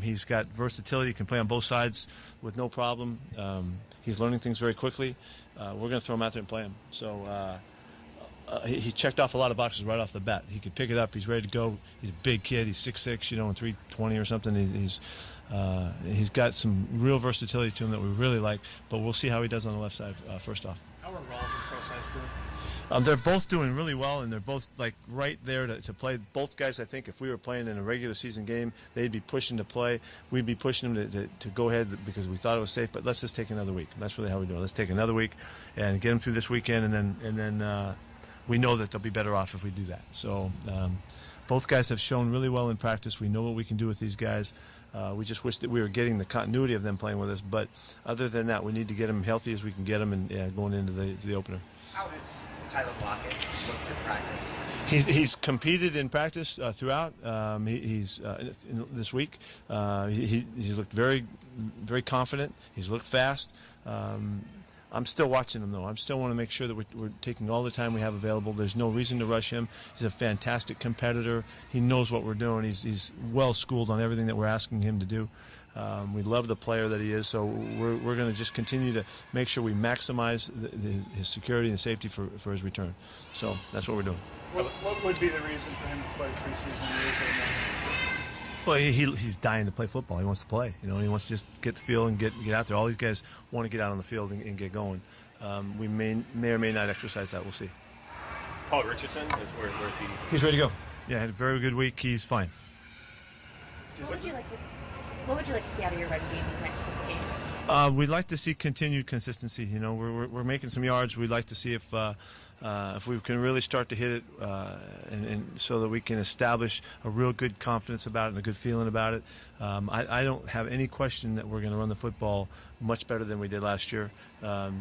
F: He's got versatility. He can play on both sides with no problem. He's learning things very quickly. We're going to throw him out there and play him. So he checked off a lot of boxes right off the bat. He could pick it up. He's ready to go. He's a big kid. He's 6'6", and 320 or something. He's got some real versatility to him that we really like. But we'll see how he does on the left side first off.
G: How are Rawls and Process doing?
F: They're both doing really well, and they're both right there to play. Both guys, I think, if we were playing in a regular season game, they'd be pushing to play. We'd be pushing them to go ahead because we thought it was safe. But let's just take another week. That's really how we do it. Let's take another week and get them through this weekend, and then we know that they'll be better off if we do that. So both guys have shown really well in practice. We know what we can do with these guys. We just wish that we were getting the continuity of them playing with us. But other than that, we need to get them healthy as we can get them and going into the opener.
H: How has Tyler Lockett looked in practice?
F: He's competed in practice throughout. He's this week. He's looked very, very confident. He's looked fast. I'm still watching him, though. I still want to make sure that we're taking all the time we have available. There's no reason to rush him. He's a fantastic competitor. He knows what we're doing. He's well schooled on everything that we're asking him to do. We love the player that he is, so we're going to just continue to make sure we maximize his security and safety for his return. So that's what we're doing.
G: What would be the reason for him to play preseason years?
F: Well, he's dying to play football. He wants to play. He wants to just get the field and get out there. All these guys want to get out on the field and get going. We may or may not exercise that. We'll see.
G: Paul Richardson, where is he?
F: He's ready to go. Yeah, had a very good week. He's fine.
I: What would you like to see out of your running game these next couple games?
F: We'd like to see continued consistency. We're making some yards. We'd like to see if we can really start to hit it, and so that we can establish a real good confidence about it and a good feeling about it. I don't have any question that we're going to run the football much better than we did last year.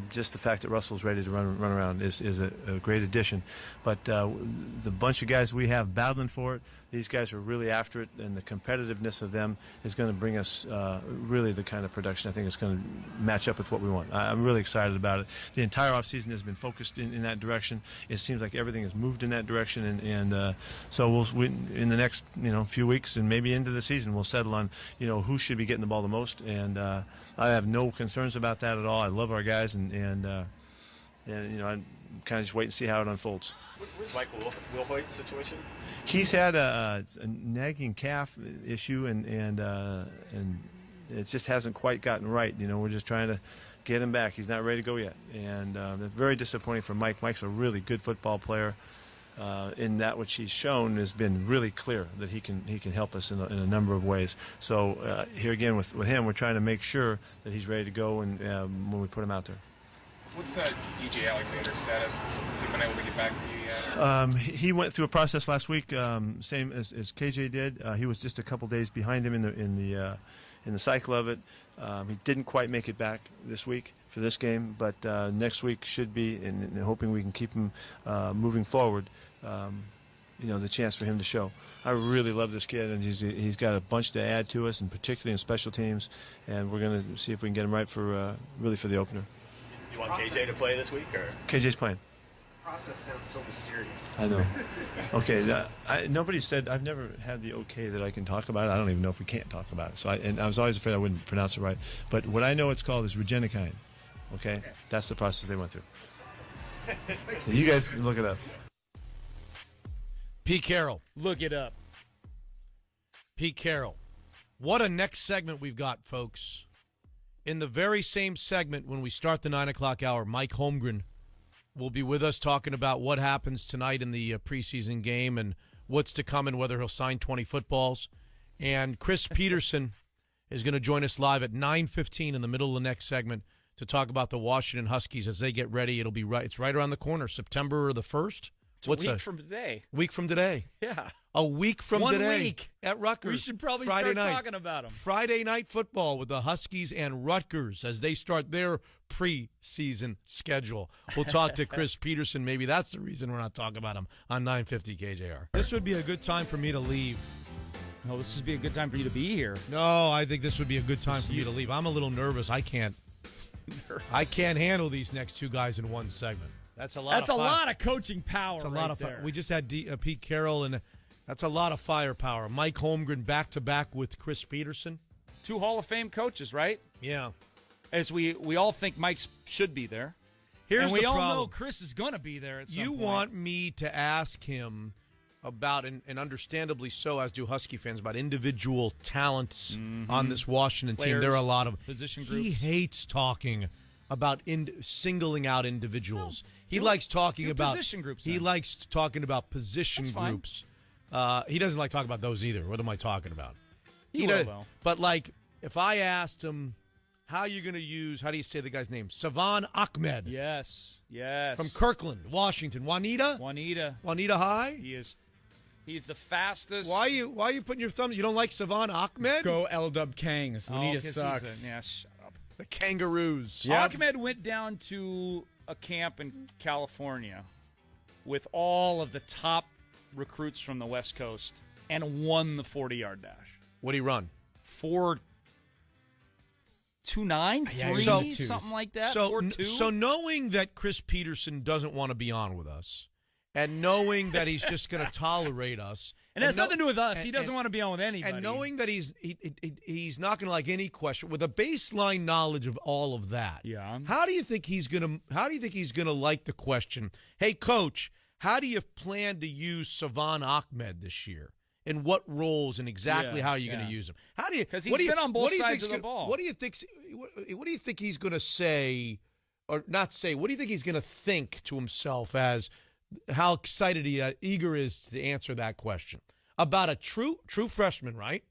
F: Just the fact that Russell's ready to run around is a great addition. But the bunch of guys we have battling for it, these guys are really after it, and the competitiveness of them is going to bring us really the kind of production I think is going to match up with what we want. I'm really excited about it. The entire offseason has been focused in that direction. It seems like everything has moved in that direction, and so we in the next few weeks and maybe into the season we'll settle on who should be getting the ball the most, and I have no concerns about that at all. I love our guys, and I'm kind of just wait and see how it unfolds.
G: Where's Michael Wilhoit's situation?
F: He's had a nagging calf issue, and it just hasn't quite gotten right. We're just trying to get him back. He's not ready to go yet, and that's very disappointing for Mike. Mike's a really good football player. In that which he's shown has been really clear that he can help us in a number of ways. So here again with him, we're trying to make sure that he's ready to go and when we put him out there.
G: What's DJ Alexander's status? Has he been able to get back to you yet?
F: He went through a process last week, same as KJ did. He was just a couple days behind him in in the cycle of it. He didn't quite make it back this week for this game, but next week should be, and hoping we can keep him moving forward, the chance for him to show. I really love this kid, and he's got a bunch to add to us, and particularly in special teams, and we're going to see if we can get him right for really for the opener.
J: You want KJ to play this week? Or
F: KJ's playing.
H: Process sounds so mysterious.
F: I know. Okay, nobody said, I've never had the okay that I can talk about it. I don't even know if we can't talk about it. So I was always afraid I wouldn't pronounce it right. But what I know it's called is regenikine. Okay? That's the process they went through. So you guys can look it up.
A: Pete Carroll.
B: Look it up.
A: Pete Carroll. What a next segment we've got, folks. In the very same segment, when we start the 9 o'clock hour, Mike Holmgren will be with us talking about what happens tonight in the preseason game and what's to come and whether he'll sign 20 footballs. And Chris Peterson is going to join us live at 9:15 in the middle of the next segment to talk about the Washington Huskies as they get ready. It'll be right. It's right around the corner, September the 1st.
B: It's a week from today.
A: Week from today.
B: Yeah.
A: A week from
B: 1
A: today.
B: week.
A: At Rutgers.
B: We should probably
A: Friday
B: start
A: night.
B: talking about them.
A: Friday night football with the Huskies and Rutgers as they start their preseason schedule. We'll talk to Chris Peterson. Maybe that's the reason we're not talking about him on 950 KJR. This would be a good time for me to leave.
B: No, this would be a good time for you to be here.
A: No, I think this would be a good time for me to leave. I'm a little nervous. I can't handle these next two guys in one segment. That's a lot.
B: That's a lot of coaching power.
A: That's a lot of
B: there.
A: We just had Pete Carroll, and that's a lot of firepower. Mike Holmgren back to back with Chris Peterson,
B: 2 Hall of Fame coaches, right?
A: Yeah.
B: As we all think Mike should be there.
A: Here's
B: and we
A: the
B: all
A: problem.
B: know Chris is going to be there at some point.
A: You want me to ask him about, and understandably so, as do Husky fans, about individual talents on this Washington team. There are a lot of
B: position groups.
A: He hates talking about singling out individuals. He likes talking about
B: position groups.
A: He likes talking about position groups. He doesn't like talking about those either. What am I talking about?
B: He
A: does,
B: will.
A: But like, if I asked him, how you going to use? How do you say the guy's name? Savon Ahmed.
B: Yes.
A: From Kirkland, Washington. Juanita High.
B: He's the fastest.
A: Why are you putting your thumb? You don't like Savon Ahmed?
C: Go L-Dub Kangs. Juanita sucks.
B: Yeah, shut up.
A: The Kangaroos.
B: Yep. Ahmed went down to a camp in California with all of the top recruits from the West Coast and won the 40-yard dash.
A: What'd he run?
B: 4.29, something like that. 4.2.
A: So knowing that Chris Peterson doesn't want to be on with us, and knowing that he's just going to tolerate us,
B: and it has nothing to do with us. He doesn't want to be on with anybody.
A: And knowing that he's not going to like any question, with a baseline knowledge of all of that.
B: Yeah.
A: How do you think he's going to like the question? Hey, Coach, how do you plan to use Savon Ahmed this year? In what roles and exactly how are you going to use him? How do you?
B: Because he's been on both sides of the ball.
A: What do you think? What do you think he's going to say, or not say? What do you think he's going to think to himself as how excited eager is to answer that question about a true freshman, right?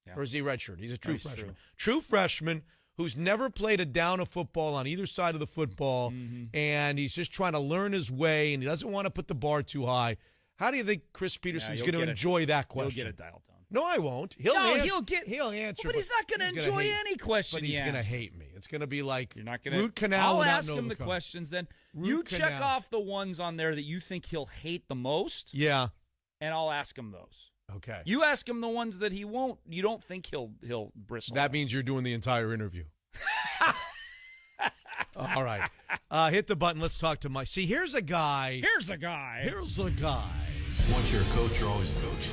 A: Yeah. Or is he redshirt? He's a true freshman. True freshman who's never played a down of football on either side of the football, and he's just trying to learn his way, and he doesn't want to put the bar too high. How do you think Chris Peterson's going to enjoy that question?
B: He'll get it dialed down.
A: No, I won't. He'll answer.
B: But he's not going to enjoy any question.
A: But he's going to hate me. It's going to be like
B: you're not going to
A: root canal.
B: I'll ask him the questions then. You check off the ones on there that you think he'll hate the most.
A: Yeah,
B: and I'll ask him those.
A: Okay.
B: You ask him the ones that he won't. You don't think he'll bristle.
A: That means you're doing the entire interview. All right. Hit the button. Let's talk to Mike. See, here's a guy.
L: Once you're a coach, you're always a coach.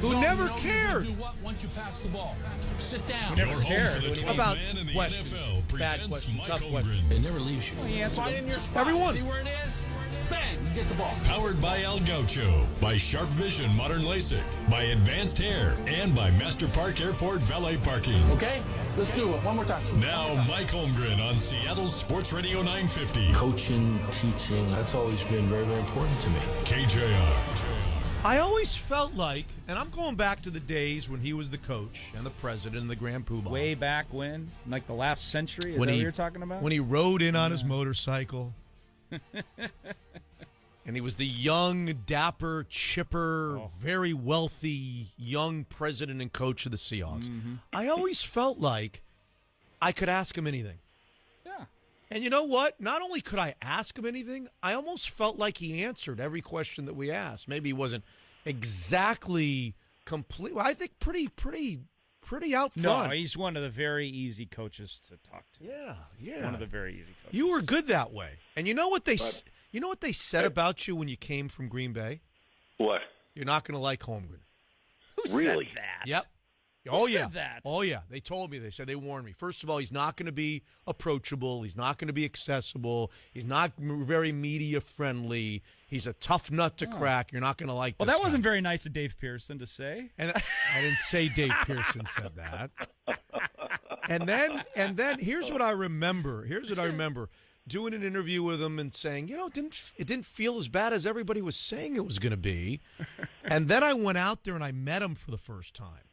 A: Who never cared.
L: Do what once you pass the ball. Sit down.
A: Never cared about
L: man in the
A: questions.
L: NFL
A: Bad questions. Tough questions.
L: It never leaves you.
B: Find
L: in your spot.
A: Everyone.
L: See where it is? Bang, you get the ball.
T: Powered by El Gaucho, by Sharp Vision Modern LASIK, by Advanced Hair, and by Master Park Airport Valet Parking.
L: Okay, let's do it. One more time.
T: Now, Mike Holmgren on Seattle Sports Radio 950.
L: Coaching, teaching, that's always been very, very important to me.
T: KJR.
A: I always felt like, and I'm going back to the days when he was the coach and the president and the Grand Poobah.
B: Way back when? Like the last century? Is that what you're talking about?
A: When he rode in on his motorcycle. And he was the young, dapper, chipper, very wealthy, young president and coach of the Seahawks.
B: Mm-hmm.
A: I always felt like I could ask him anything.
B: Yeah.
A: And you know what? Not only could I ask him anything, I almost felt like he answered every question that we asked. Maybe he wasn't exactly complete. Well, I think pretty out front.
B: No, he's one of the very easy coaches to talk to.
A: Yeah.
B: One of the very easy coaches.
A: You were good that way. And you know what they said about you when you came from Green Bay?
M: What?
A: You're not going to like Holmgren.
B: Who
M: really?
B: said that?
A: Yep.
B: Who said that?
A: Oh, yeah. They told me. They said they warned me. First of all, he's not going to be approachable. He's not going to be accessible. He's not very media friendly. He's a tough nut to crack. You're not going to like this
B: that wasn't
A: guy.
B: very nice of Dave Pearson to say.
A: And I didn't say Dave Pearson said that. And then here's what I remember. Doing an interview with him and saying, it didn't feel as bad as everybody was saying it was going to be. And then I went out there and I met him for the first time.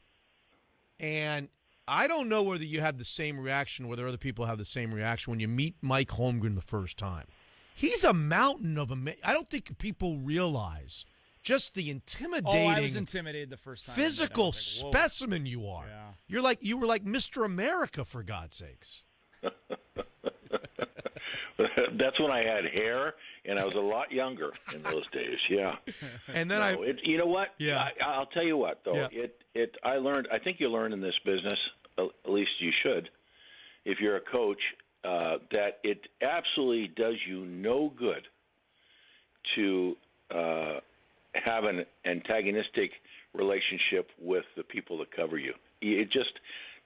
A: And I don't know whether you had the same reaction, whether other people have the same reaction when you meet Mike Holmgren the first time. He's a mountain of I don't think people realize just the intimidating.
B: I was intimidated the first time.
A: Physical specimen you are.
B: Yeah.
A: You were like Mr. America, for God's sakes.
M: That's when I had hair, and I was a lot younger in those days. Yeah.
A: And then
M: you know what?
A: Yeah.
M: I'll tell you what, though.
A: Yeah.
M: I learned. I think you learn in this business, at least you should, if you're a coach, that it absolutely does you no good to have an antagonistic relationship with the people that cover you. It just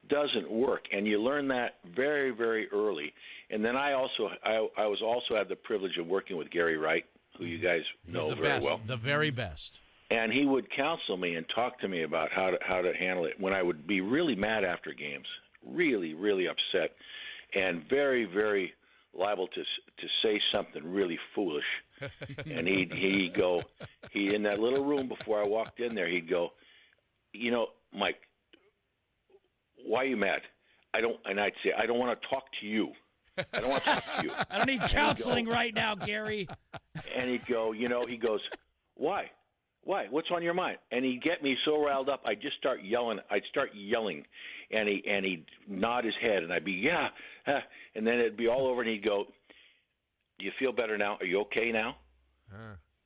M: doesn't work, and you learn that very, very early. And then I was also had the privilege of working with Gary Wright, who you guys know very well.
A: The very best.
M: And he would counsel me and talk to me about how to handle it when I would be really mad after games, really, really upset, and very, very liable to say something really foolish. And he'd go, in that little room before I walked in there, he'd go, Mike, why are you mad? And I'd say, I don't want to talk to you. I don't want to talk to you.
B: I don't need counseling right now, Gary.
M: And he'd go, he goes, why? Why? What's on your mind? And he'd get me so riled up, I'd just start yelling. I'd start yelling, and he'd nod his head, and I'd be, yeah. And then it'd be all over, and he'd go, do you feel better now? Are you okay now?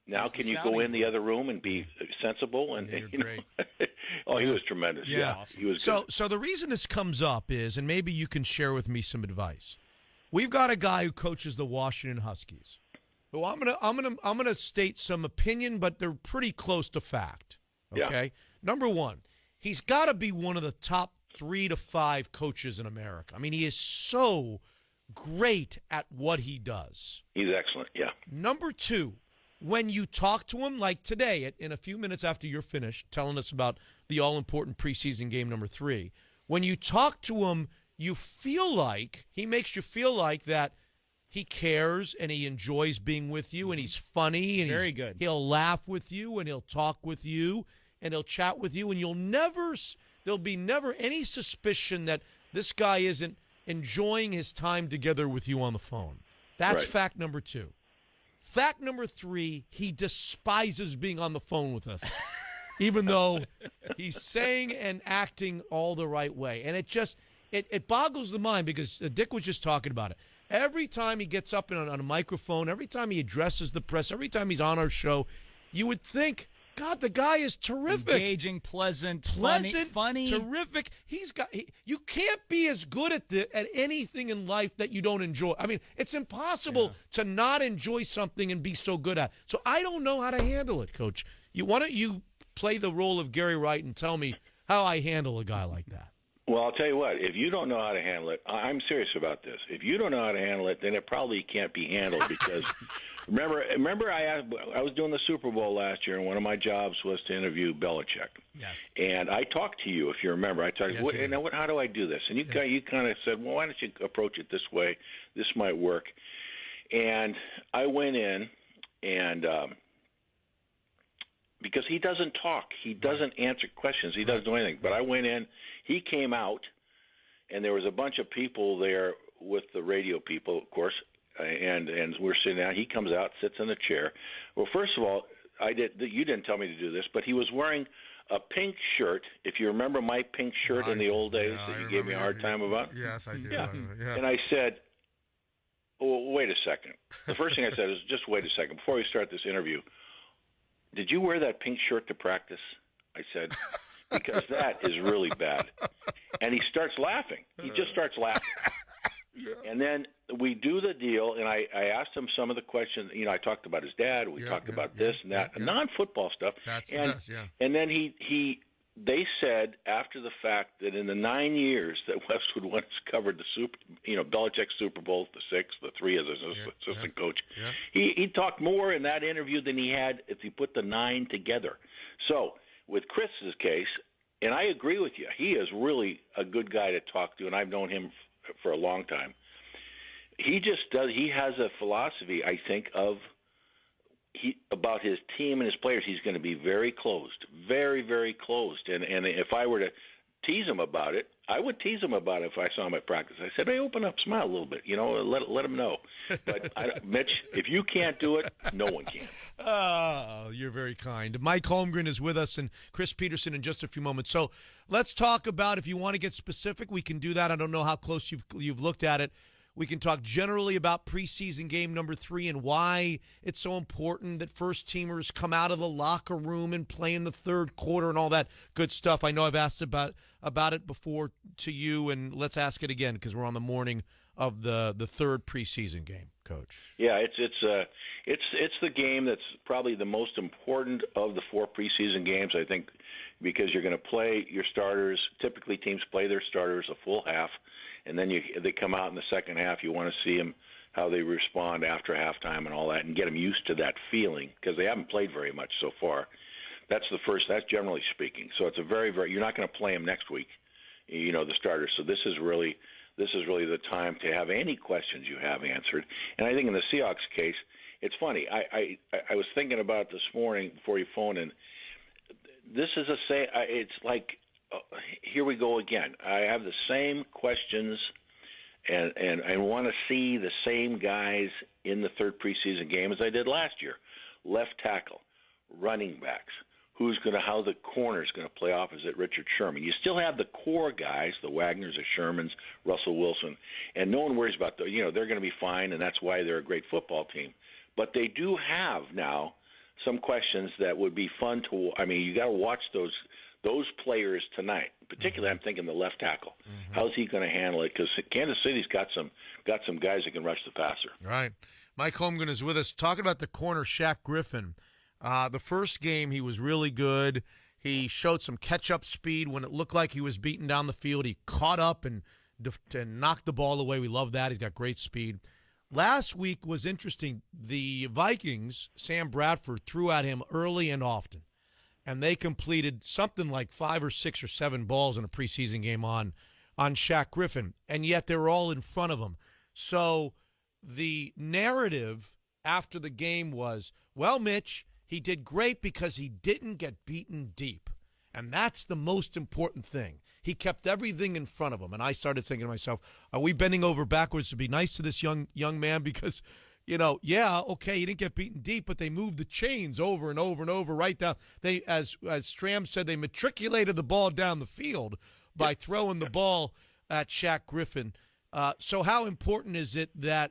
M: Now can you go in the other room and be sensible? And
A: you're great.
M: He was tremendous. Yeah. He was good.
A: So the reason this comes up is, and maybe you can share with me some advice. We've got a guy who coaches the Washington Huskies. Well, I'm gonna state some opinion, but they're pretty close to fact. Okay.
M: Yeah.
A: Number one, he's got to be one of the top 3 to 5 coaches in America. I mean, he is so great at what he does.
M: He's excellent. Yeah.
A: Number 2, when you talk to him, like today, in a few minutes after you're finished telling us about the all-important preseason game number 3, when you talk to him, you feel like he makes you feel like that. He cares and he enjoys being with you, and he's funny and
B: very good.
A: He'll laugh with you and he'll talk with you and he'll chat with you, and there'll be never any suspicion that this guy isn't enjoying his time together with you on the phone. That's
M: right.
A: Fact number 2. Fact number 3, he despises being on the phone with us, even though he's saying and acting all the right way. And it boggles the mind because Dick was just talking about it. Every time he gets up on a microphone, every time he addresses the press, every time he's on our show, you would think, God, the guy is terrific.
B: Engaging, pleasant, funny.
A: Terrific. You can't be as good at anything in life that you don't enjoy. I mean, it's impossible to not enjoy something and be so good at it. So I don't know how to handle it, Coach. Why don't you play the role of Gary Wright and tell me how I handle a guy like that?
M: Well, I'll tell you what. If you don't know how to handle it, I'm serious about this. If you don't know how to handle it, then it probably can't be handled because remember I was doing the Super Bowl last year, and one of my jobs was to interview Belichick.
A: Yes.
M: And I talked to you, if you remember. I talked.
A: Yes,
M: how do I do this? And you kind of said, well, why don't you approach it this way? This might work. And I went in, and because he doesn't talk, he doesn't answer questions, he doesn't do anything. But I went in. He came out, and there was a bunch of people there with the radio people, of course, and we're sitting down. He comes out, sits in a chair. Well, first of all, you didn't tell me to do this, but he was wearing a pink shirt. If you remember my pink shirt in the old days that you gave me a hard time about.
N: Yes, I do.
M: Yeah.
N: Yeah.
M: And I said, "Oh, wait a second." The first thing I said is, "Just wait a second before we start this interview. Did you wear that pink shirt to practice?" I said, "Because that is really bad." And he starts laughing. He just starts laughing. Yeah. And then we do the deal, and I asked him some of the questions. I talked about his dad. We talked about this and that, non-football stuff.
N: That's
M: and,
N: the best, yeah.
M: And then they said after the fact that in the 9 years that Westwood once covered the Belichick's Super Bowl, the 6, the 3 as assistant coach, he talked more in that interview than he had if he put the 9 together. So with Chris's case, and I agree with you, he is really a good guy to talk to, and I've known him for a long time. He has a philosophy, I think, about his team and his players. He's going to be very closed, very, very closed. And if I were to tease him about it, I would tease him about it if I saw him at practice. I said, "Hey, open up, smile a little bit, let him know." But Mitch, if you can't do it, no one can.
A: Oh, you're very kind. Mike Holmgren is with us and Chris Peterson in just a few moments. So let's talk about, if you want to get specific, we can do that. I don't know how close you've looked at it. We can talk generally about preseason game number 3 and why it's so important that first-teamers come out of the locker room and play in the third quarter and all that good stuff. I know I've asked about it before to you, and let's ask it again because we're on the morning of the third preseason game, Coach.
M: Yeah, it's the game that's probably the most important of the 4 preseason games, I think, because you're going to play your starters. Typically, teams play their starters a full half. And then they come out in the second half. You want to see them, how they respond after halftime and all that, and get them used to that feeling because they haven't played very much so far. That's generally speaking. So it's a very, very. You're not going to play them next week, the starters. So this is really the time to have any questions you have answered. And I think in the Seahawks case, it's funny. I was thinking about it this morning before you phoned in. This is it's like. Here we go again. I have the same questions, and I want to see the same guys in the third preseason game as I did last year. Left tackle, running backs, how the corner is going to play opposite Richard Sherman. You still have the core guys, the Wagners, the Shermans, Russell Wilson, and no one worries about they're going to be fine, and that's why they're a great football team. But they do have now some questions that would be fun to. You got to watch those players tonight. Particularly, I'm thinking the left tackle. Mm-hmm. How's he going to handle it? Because Kansas City's got some guys that can rush the passer.
A: Right. Mike Holmgren is with us. Talking about the corner, Shaq Griffin. The first game, he was really good. He showed some catch-up speed when it looked like he was beaten down the field. He caught up and knocked the ball away. We love that. He's got great speed. Last week was interesting. The Vikings, Sam Bradford, threw at him early and often. And they completed something like 5 or 6 or 7 balls in a preseason game on Shaq Griffin, and yet they were all in front of him. So the narrative after the game was, well, Mitch, he did great because he didn't get beaten deep, and that's the most important thing. He kept everything in front of him, and I started thinking to myself, are we bending over backwards to be nice to this young man because – he didn't get beaten deep, but they moved the chains over and over and over right down. They, as Stram said, they matriculated the ball down the field by throwing the ball at Shaq Griffin. So how important is it that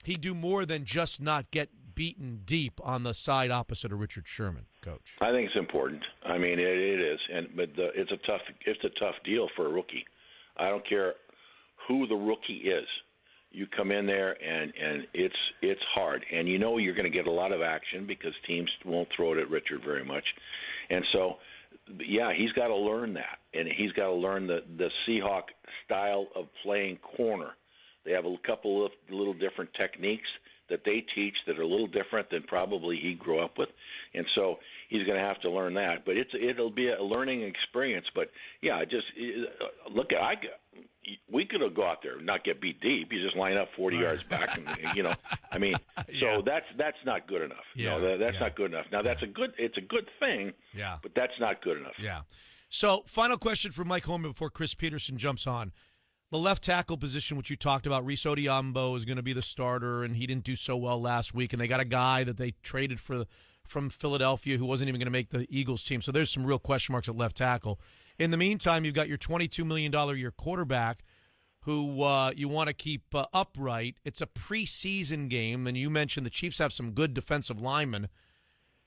A: he do more than just not get beaten deep on the side opposite of Richard Sherman, Coach?
M: I think it's important. It is, but it's a tough deal for a rookie. I don't care who the rookie is. You come in there and it's hard, and you're going to get a lot of action because teams won't throw it at Richard very much, and so he's got to learn that, and he's got to learn the Seahawk style of playing corner. They have a couple of little different techniques that they teach that are a little different than probably he grew up with, and so he's going to have to learn that. But it'll be a learning experience. But we could have go out there and not get beat deep. You just line up 40 yards back, and So that's not good enough.
A: Yeah.
M: That's not good enough. Now it's a good thing.
A: Yeah.
M: But that's not good enough.
A: Yeah. So final question for Mike Holmgren before Chris Peterson jumps on. the left tackle position, which you talked about, Reese Odiambo is going to be the starter, and he didn't do so well last week. And they got a guy that they traded from Philadelphia who wasn't even going to make the Eagles team. So there's some real question marks at left tackle. In the meantime, you've got your $22 million a year quarterback who you want to keep upright. It's a preseason game, and you mentioned the Chiefs have some good defensive linemen.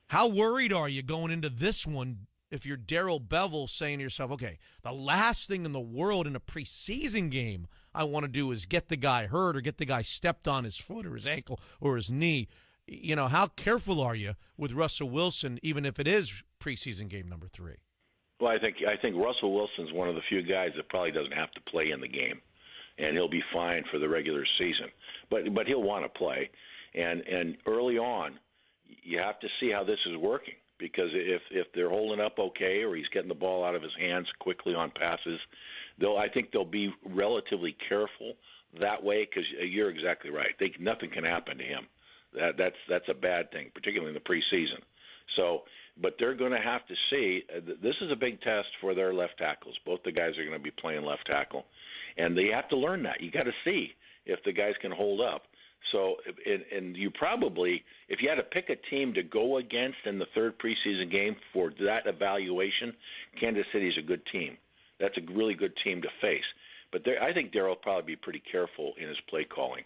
A: How worried are you going into this one if you're Darrell Bevell saying to yourself, okay, the last thing in the world in a preseason game I want to do is get the guy hurt or get the guy stepped on his foot or his ankle or his knee? You know, how careful are you with Russell Wilson, even if it is preseason game number 3?
M: Well, I think Russell Wilson's one of the few guys that probably doesn't have to play in the game, and he'll be fine for the regular season. But he'll want to play, and early on, you have to see how this is working, because if they're holding up okay or he's getting the ball out of his hands quickly on passes, I think they'll be relatively careful that way, because you're exactly right. Nothing can happen to him. That's a bad thing, particularly in the preseason. So, but they're going to have to see. This is a big test for their left tackles. Both the guys are going to be playing left tackle, and they have to learn that. You got to see if the guys can hold up. So, and you probably, if you had to pick a team to go against in the third preseason game for that evaluation, Kansas City's a good team. That's a really good team to face. But I think Darrell will probably be pretty careful in his play calling.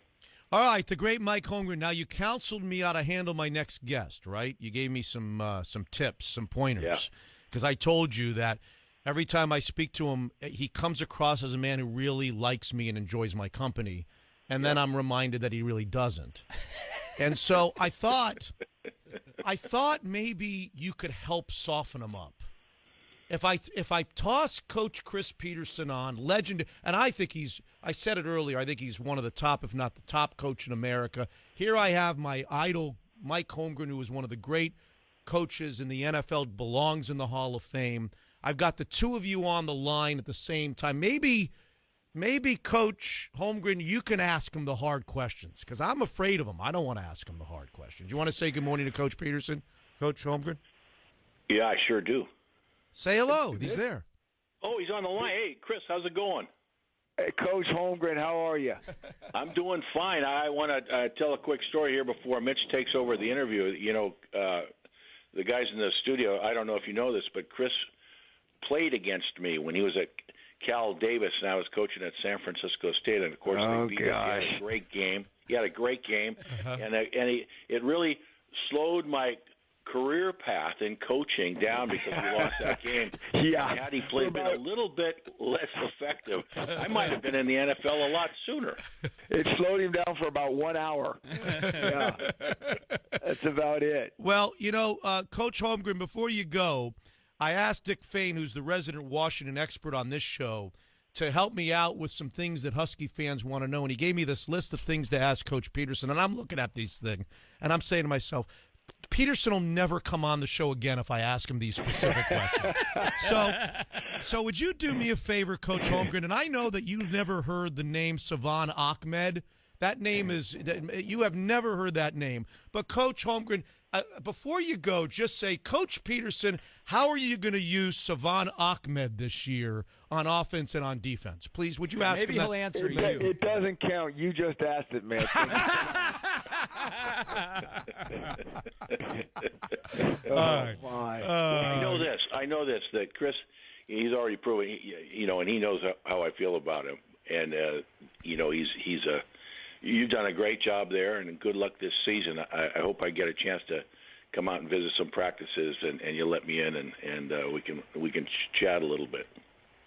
A: All right, the great Mike Holmgren. Now, you counseled me how to handle my next guest, right? You gave me some tips, some pointers. Because I told you that every time I speak to him, he comes across as a man who really likes me and enjoys my company. And then I'm reminded that he really doesn't. And so I thought maybe you could help soften him up. If I toss Coach Chris Peterson on, legend, and I said it earlier, I think he's one of the top, if not the top coach in America. Here I have my idol, Mike Holmgren, who is one of the great coaches in the NFL, belongs in the Hall of Fame. I've got the two of you on the line at the same time. Maybe Coach Holmgren, you can ask him the hard questions, because I'm afraid of him. I don't want to ask him the hard questions. You want to say good morning to Coach Peterson, Coach Holmgren?
M: Yeah, I sure do.
A: Say hello. He's there.
M: Oh, he's on the line. Hey, Chris, how's it going?
N: Hey, Coach Holmgren, how are you?
M: I'm doing fine. I want to tell a quick story here before Mitch takes over the interview. You know, the guys in the studio, I don't know if you know this, but Chris played against me when he was at Cal Davis, and I was coaching at San Francisco State, and of course they beat us. He had a great game. He had a great game, and it really slowed my career path in coaching down because we lost that game.
N: Yeah.
M: Had he been a little bit less effective, I might have been in the NFL a lot sooner.
N: It slowed him down for about 1 hour. Yeah, that's about it.
A: Well, you know, Coach Holmgren, before you go, I asked Dick Fain, who's the resident Washington expert on this show, to help me out with some things that Husky fans want to know. And he gave me this list of things to ask Coach Peterson. And I'm looking at these things, and I'm saying to myself, Peterson will never come on the show again if I ask him these specific questions. So would you do me a favor, Coach Holmgren? And I know that you've never heard the name Savon Ahmed. That name you have never heard that name. But Coach Holmgren, before you go, just say, Coach Peterson, how are you going to use Savon Ahmed this year on offense and on defense? Please, would you ask him that?
B: Maybe he'll answer you.
N: It doesn't count. You just asked it, man.
M: I know this, that Chris, he's already proven, and he knows how I feel about him. And, you've done a great job there, and good luck this season. I hope I get a chance to come out and visit some practices, and you let me in, and we can chat a little bit.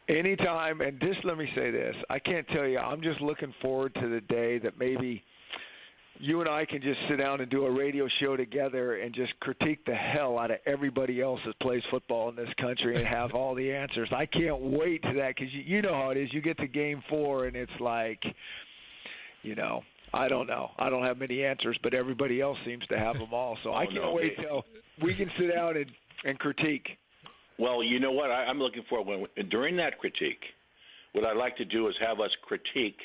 N: Anytime, and just let me say this. I can't tell you, I'm just looking forward to the day that maybe you and I can just sit down and do a radio show together and just critique the hell out of everybody else that plays football in this country and have all the answers. I can't wait to that, because you know how it is. You get to Game 4, and it's like, I don't know. I don't have many answers, but everybody else seems to have them all. So I can't wait till we can sit down and critique.
M: Well, you know what? I'm looking for during that critique, what I'd like to do is have us critique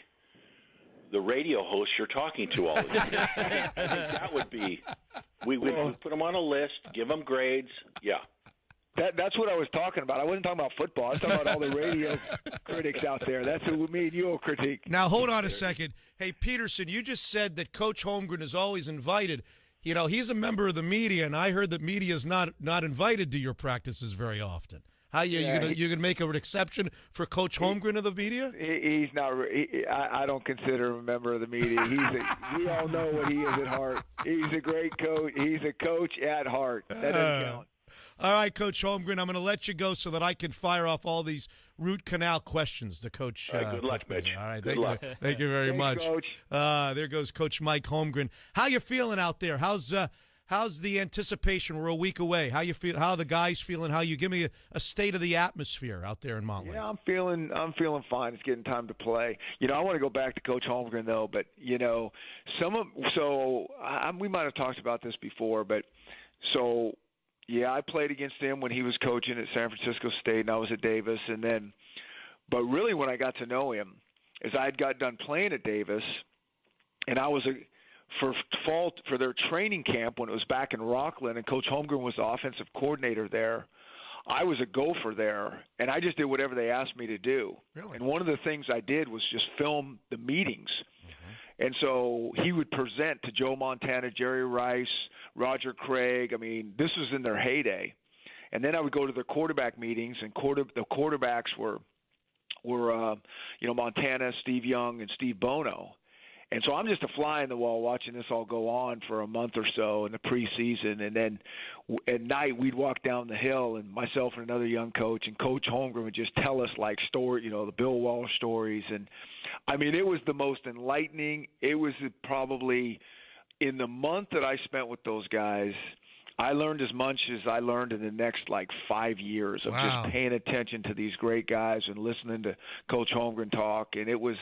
M: the radio hosts you're talking to all the time. I think that would be. We put them on a list, give them grades. Yeah.
N: That's what I was talking about. I wasn't talking about football. I was talking about all the radio critics out there. That's what me and you will critique.
A: Now, hold on a second. Hey, Peterson, you just said that Coach Holmgren is always invited. You know, he's a member of the media, and I heard that media is not invited to your practices very often. How you gonna make an exception for Coach Holmgren of the media?
N: He's not. I don't consider him a member of the media. We all know what he is at heart. He's a great coach. He's a coach at heart. That doesn't count.
A: All right, Coach Holmgren, I'm going to let you go so that I can fire off all these root canal questions to Coach.
M: All right, good luck, Mitch.
A: All right,
M: good luck.
A: Thank you very much.
N: Coach.
A: There goes Coach Mike Holmgren. How you feeling out there? How's the anticipation? We're a week away. How you feel? How are the guys feeling? How you give me a state of the atmosphere out there in Montlake?
N: Yeah, I'm feeling fine. It's getting time to play. You know, I want to go back to Coach Holmgren though, but you know, we might have talked about this before, but so. Yeah, I played against him when he was coaching at San Francisco State, and I was at Davis. But really when I got to know him is I had got done playing at Davis, and I was for their training camp when it was back in Rockland, and Coach Holmgren was the offensive coordinator there. I was a gopher there, and I just did whatever they asked me to do.
A: Really?
N: And one of the things I did was just film the meetings. And so he would present to Joe Montana, Jerry Rice, Roger Craig. I mean, this was in their heyday. And then I would go to the quarterback meetings, and the quarterbacks were Montana, Steve Young, and Steve Bono. And so I'm just a fly in the wall watching this all go on for a month or so in the preseason. And then at night we'd walk down the hill, and myself and another young coach, and Coach Holmgren would just tell us like the Bill Walsh stories. And I mean, it was the most enlightening. It was probably in the month that I spent with those guys, I learned as much as I learned in the next 5 years of just paying attention to these great guys and listening to Coach Holmgren talk. And it was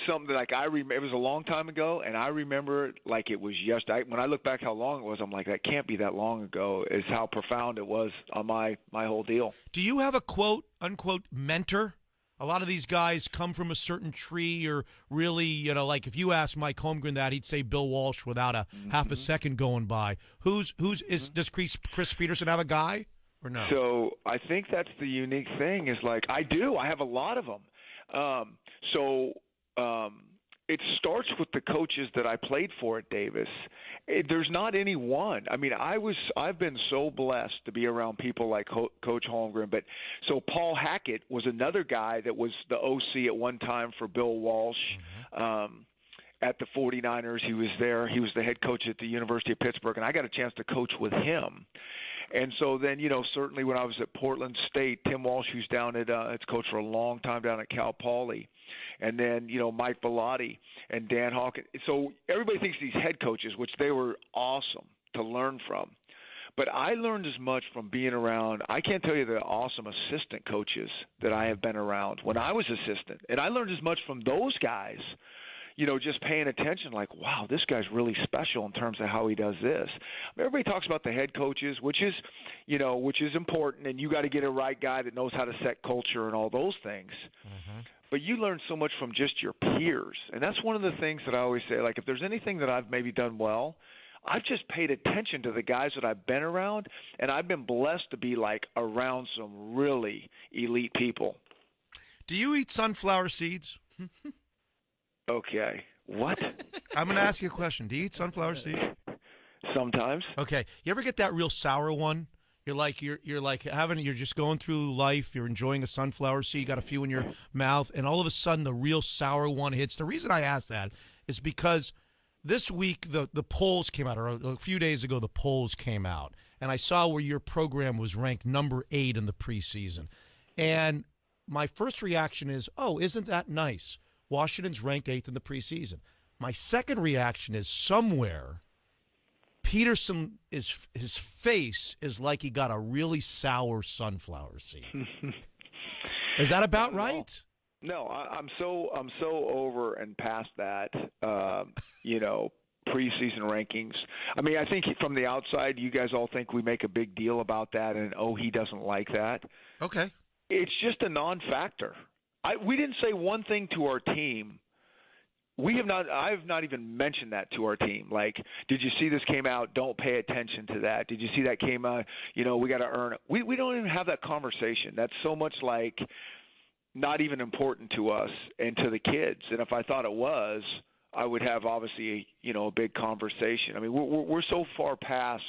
N: something that it was a long time ago, and I remember it like it was yesterday. When I look back how long it was, I'm like, that can't be that long ago. Is how profound it was on my whole deal.
A: Do you have a quote unquote mentor? A lot of these guys come from a certain tree, or really, like if you ask Mike Holmgren that, he'd say Bill Walsh without a half a second going by. Does Chris Peterson have a guy or no?
N: So I think that's the unique thing is I do. I have a lot of them. It starts with the coaches that I played for at Davis. There's not any one. I mean, I've been so blessed to be around people like Coach Holmgren. But so Paul Hackett was another guy that was the OC at one time for Bill Walsh at the 49ers. He was there. He was the head coach at the University of Pittsburgh, and I got a chance to coach with him. And so then, certainly when I was at Portland State, Tim Walsh, who's down at it's coached for a long time down at Cal Poly, and then Mike Bellotti and Dan Hawkins. So everybody thinks these head coaches, which they were awesome to learn from. But I learned as much from being around. I can't tell you the awesome assistant coaches that I have been around when I was assistant, and I learned as much from those guys. Just paying attention, wow, this guy's really special in terms of how he does this. Everybody talks about the head coaches, which is important, and you got to get a right guy that knows how to set culture and all those things. Mm-hmm. But you learn so much from just your peers, and that's one of the things that I always say. If there's anything that I've maybe done well, I've just paid attention to the guys that I've been around, and I've been blessed to be around some really elite people.
A: Do you eat sunflower seeds?
N: Okay. What?
A: I'm going to ask you a question. Do you eat sunflower seeds?
N: Sometimes.
A: Okay. You ever get that real sour one? You're just going through life. You're enjoying a sunflower seed. You got a few in your mouth, and all of a sudden the real sour one hits. The reason I ask that is because this week the polls came out, or a few days ago the polls came out, and I saw where your program was ranked number 8 in the preseason. And my first reaction is, oh, isn't that nice? Washington's ranked 8th in the preseason. My second reaction is somewhere Peterson his face is like he got a really sour sunflower seed. Is that about right?
N: No, I'm so over and past that. Preseason rankings. I mean, I think from the outside, you guys all think we make a big deal about that, and he doesn't like that.
A: Okay,
N: it's just a non-factor. We didn't say one thing to our team I've not even mentioned that to our team. Like, did you see this came out? Don't pay attention to that. Did you see that came out? We got to earn it. We don't even have that conversation. That's so much like not even important to us and to the kids. And if I thought it was, I would have obviously a big conversation. I mean, we're so far past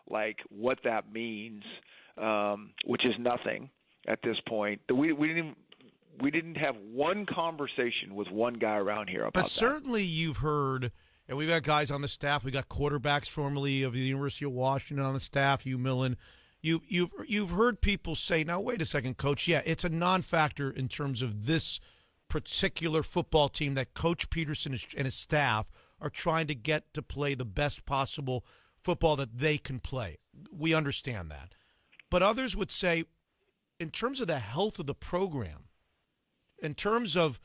N: like what that means, which is nothing at this point. We didn't have one conversation with one guy around here about that.
A: But certainly you've heard, and we've got guys on the staff. We got quarterbacks formerly of the University of Washington on the staff, Hugh Millen. You've heard people say, now wait a second, Coach. Yeah, it's a non-factor in terms of this particular football team that Coach Peterson and his staff are trying to get to play the best possible football that they can play. We understand that. But others would say, in terms of the health of the program, in terms of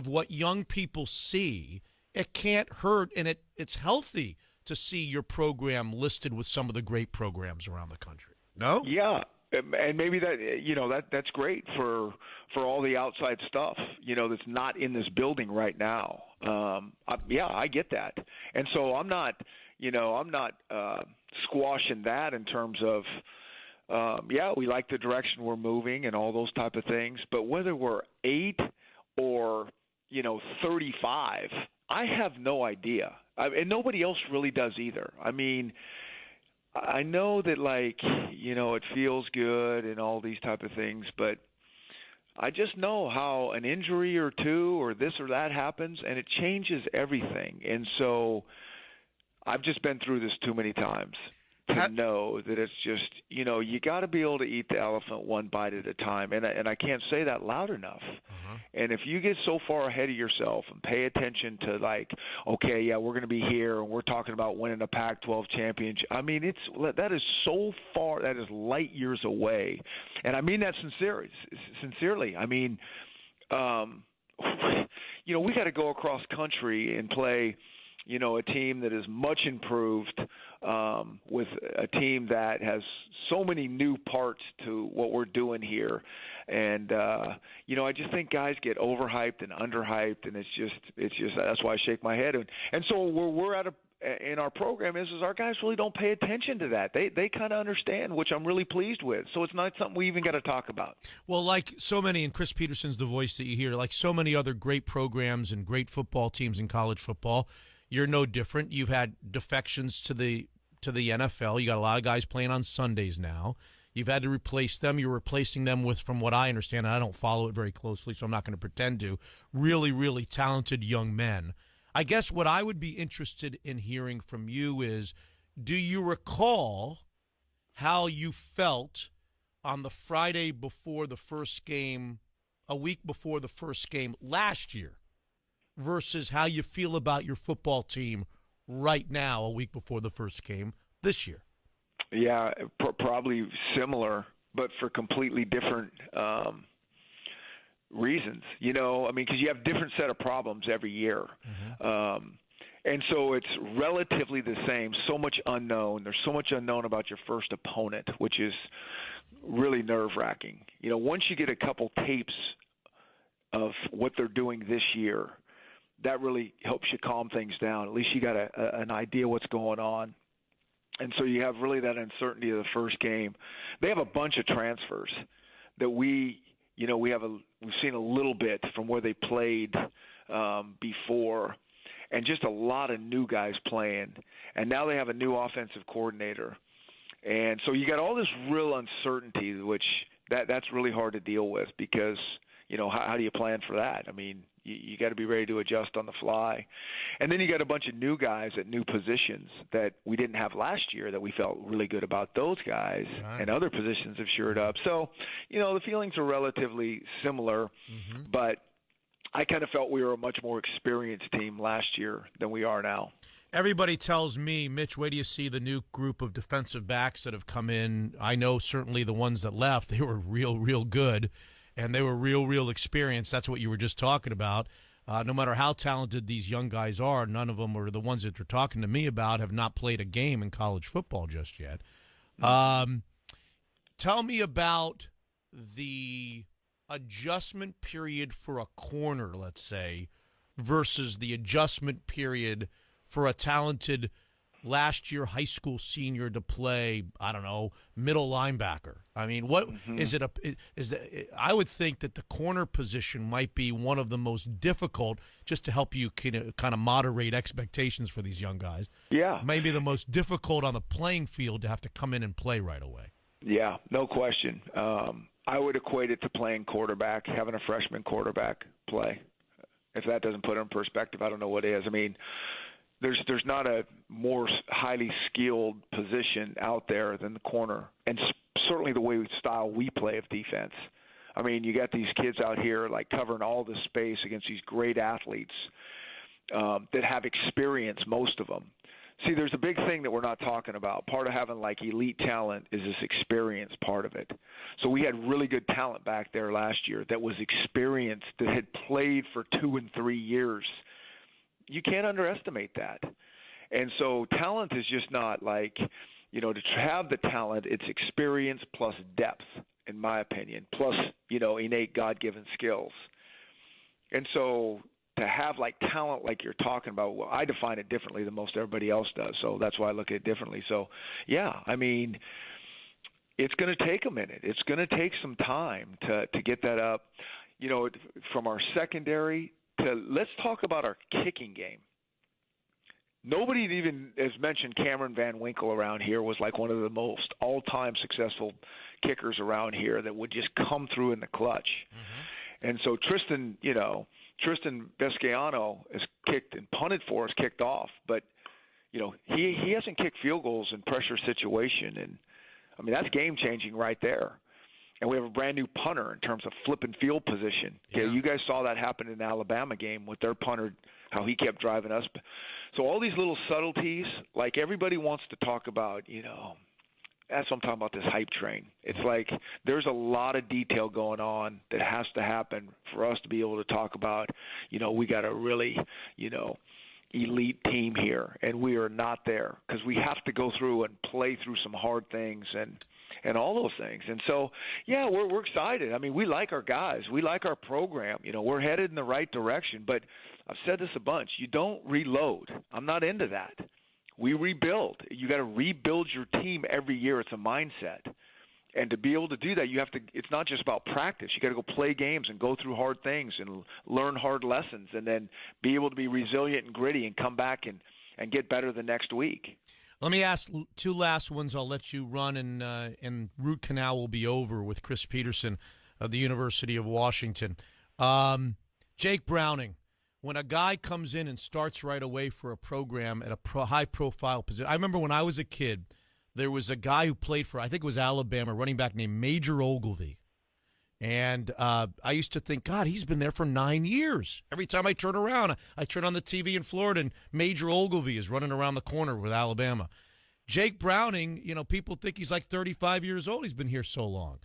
A: what young people see, it can't hurt, and it's healthy to see your program listed with some of the great programs around the country. No?
N: Yeah, and maybe that's great for all the outside stuff, that's not in this building right now. I get that, and so I'm not squashing that in terms of. We like the direction we're moving and all those type of things. But whether we're 8 or 35, I have no idea, and nobody else really does either. I mean, I know that it feels good and all these type of things, but I just know how an injury or two or this or that happens, and it changes everything. And so I've just been through this too many times to know that it's just, you got to be able to eat the elephant one bite at a time. And I can't say that loud enough. Uh-huh. And if you get so far ahead of yourself and pay attention to we're going to be here and we're talking about winning a Pac-12 championship. I mean, that is so far, that is light years away. And I mean that sincerely. I mean, we got to go across country and play a team that is much improved, with a team that has so many new parts to what we're doing here. And, I just think guys get overhyped and underhyped, and it's just that's why I shake my head. And so where we're at in our program is our guys really don't pay attention to that. They kind of understand, which I'm really pleased with. So it's not something we even got to talk about.
A: Well, like so many, and Chris Peterson's the voice that you hear, like so many other great programs and great football teams in college football, you're no different. You've had defections to the NFL. You got a lot of guys playing on Sundays now. You've had to replace them. You're replacing them with, from what I understand, and I don't follow it very closely, so I'm not going to pretend to, really, really talented young men. I guess what I would be interested in hearing from you is, do you recall how you felt on the Friday before the first game, a week before the first game last year, versus how you feel about your football team right now, a week before the first game this year?
N: Yeah, probably similar, but for completely different reasons. Because you have different set of problems every year. Mm-hmm. And so it's relatively the same, so much unknown. There's so much unknown about your first opponent, which is really nerve-wracking. Once you get a couple tapes of what they're doing this year, that really helps you calm things down. At least you got an idea what's going on. And so you have really that uncertainty of the first game. They have a bunch of transfers that we've seen a little bit from where they played before, and just a lot of new guys playing. And now they have a new offensive coordinator. And so you got all this real uncertainty, which that's really hard to deal with because, how do you plan for that? I mean, you got to be ready to adjust on the fly. And then you got a bunch of new guys at new positions that we didn't have last year that we felt really good about those guys, right. And other positions have shored up. So, the feelings are relatively similar, mm-hmm. But I kind of felt we were a much more experienced team last year than we are now.
A: Everybody tells me, Mitch, wait till you see the new group of defensive backs that have come in. I know certainly the ones that left, they were real, real good. And they were real experienced. That's what you were just talking about. No matter how talented these young guys are, none of them, or the ones that they're talking to me about, have not played a game in college football just yet. Tell me about the adjustment period for a corner, let's say, versus the adjustment period for a talented last year high school senior to play, I don't know, middle linebacker? I mean, what is it? I would think that the corner position might be one of the most difficult, just to help you kind of moderate expectations for these young guys.
N: Yeah.
A: Maybe the most difficult on the playing field to have to come in and play right away.
N: Yeah, no question. I would equate it to playing quarterback, having a freshman quarterback play. If that doesn't put it in perspective, I don't know what is. I mean, there's not a more highly skilled position out there than the corner, and certainly the style we play of defense. I mean, you got these kids out here like covering all this space against these great athletes that have experience, most of them. See, there's a big thing that we're not talking about. Part of having like elite talent is this experience part of it. So we had really good talent back there last year that was experienced, that had played for 2 and 3 years. You can't underestimate that. And so talent is just not like, you know, to have the talent, it's experience plus depth, in my opinion, plus, you know, innate God-given skills. And so to have like talent like you're talking about, well, I define it differently than most everybody else does, so that's why I look at it differently. So, yeah, I mean, it's going to take a minute. It's going to take some time to get that up, you know, from our secondary to let's talk about our kicking game. Nobody even has mentioned Cameron Van Winkle around here was like one of the most all-time successful kickers around here that would just come through in the clutch. And so Tristan Vizcaino has kicked and punted for us, kicked off, but you know he hasn't kicked field goals in pressure situation, and I mean that's game changing right there. And we have a brand new punter in terms of flipping field position. Okay, you guys saw that happen in the Alabama game with their punter, how he kept driving us. So all these little subtleties, like everybody wants to talk about, you know. That's what I'm talking about, this hype train. It's like there's a lot of detail going on that has to happen for us to be able to talk about, you know, we got a really, you know, elite team here, and we are not there because we have to go through and play through some hard things and all those things. And so, yeah, we're excited. I mean, we like our guys. We like our program. You know, we're headed in the right direction. But I've said this a bunch. You don't reload. I'm not into that. We rebuild. You got to rebuild your team every year. It's a mindset. And to be able to do that, you have to – it's not just about practice. You got to go play games and go through hard things and learn hard lessons and then be able to be resilient and gritty and come back and get better the next week.
A: Let me ask 2 last ones. I'll let you run, and Root Canal will be over with Chris Peterson of the University of Washington. Jake Browning, when a guy comes in and starts right away for a program at a high-profile position. I remember when I was a kid, there was a guy who played for, I think it was Alabama, running back named Major Ogilvy. And I used to think, God, he's been there for 9 years. Every time I turn around, I turn on the TV in Florida, and Major Ogilvy is running around the corner with Alabama. Jake Browning, you know, people think he's like 35 years old. He's been here so long.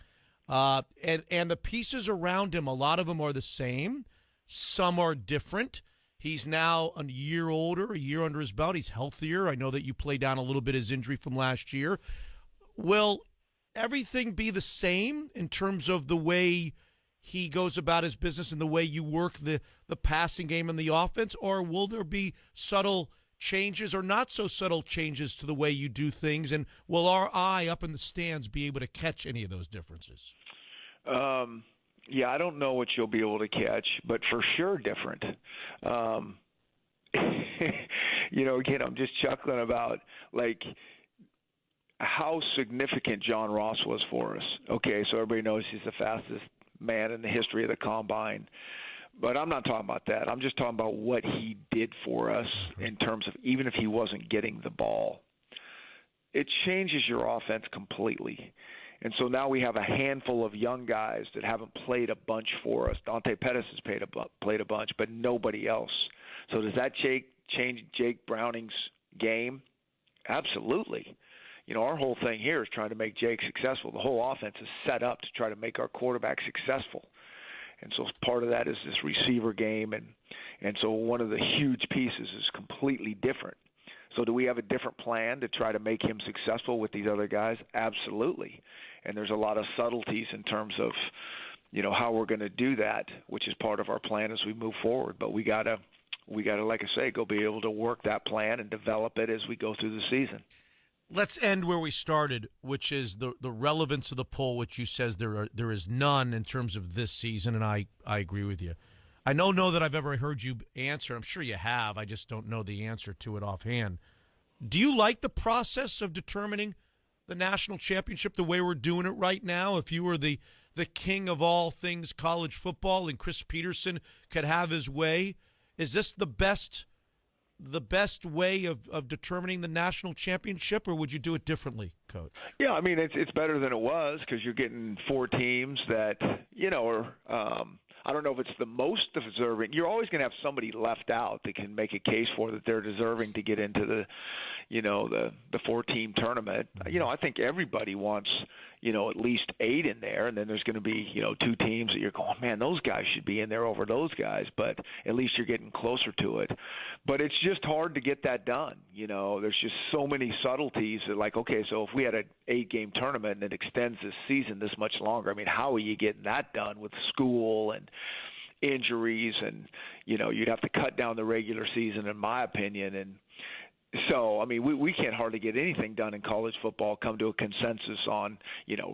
A: And the pieces around him, a lot of them are the same. Some are different. He's now a year older, a year under his belt. He's healthier. I know that you played down a little bit his injury from last year. Will everything be the same in terms of the way he goes about his business and the way you work the passing game and the offense, or will there be subtle changes or not so subtle changes to the way you do things, and will our eye up in the stands be able to catch any of those differences?
N: Yeah, I don't know what you'll be able to catch, but for sure different. You know, again, I'm just chuckling about, like, how significant John Ross was for us. Okay, so everybody knows he's the fastest man in the history of the combine. But I'm not talking about that. I'm just talking about what he did for us in terms of even if he wasn't getting the ball. It changes your offense completely. And so now we have a handful of young guys that haven't played a bunch for us. Dante Pettis has played a bunch, but nobody else. So does that change Jake Browning's game? Absolutely. You know, our whole thing here is trying to make Jake successful. The whole offense is set up to try to make our quarterback successful. And so part of that is this receiver game. And so one of the huge pieces is completely different. So do we have a different plan to try to make him successful with these other guys? Absolutely. And there's a lot of subtleties in terms of, you know, how we're going to do that, which is part of our plan as we move forward. But we got to we got to, like I say, go be able to work that plan and develop it as we go through the season.
A: Let's end where we started, which is the relevance of the poll, which you says there is none in terms of this season, and I agree with you. I don't know that I've ever heard you answer. I'm sure you have. I just don't know the answer to it offhand. Do you like the process of determining the national championship the way we're doing it right now? If you were the king of all things college football and Chris Peterson could have his way, is this the best way of determining the national championship, or would you do it differently, Coach?
N: Yeah, I mean, it's better than it was because you're getting 4 teams that, are I don't know if it's the most deserving. You're always going to have somebody left out that can make a case for that they're deserving to get into the 4-team tournament. I think everybody wants, at least 8 in there, and then there's going to be, 2 teams that you're going, man, those guys should be in there over those guys, but at least you're getting closer to it. But it's just hard to get that done. There's just so many subtleties that, like, okay, so if we had an 8-game tournament and it extends this season this much longer, I mean, how are you getting that done with school and injuries? And, you'd have to cut down the regular season, in my opinion, and so, I mean, we can't hardly get anything done in college football, come to a consensus on,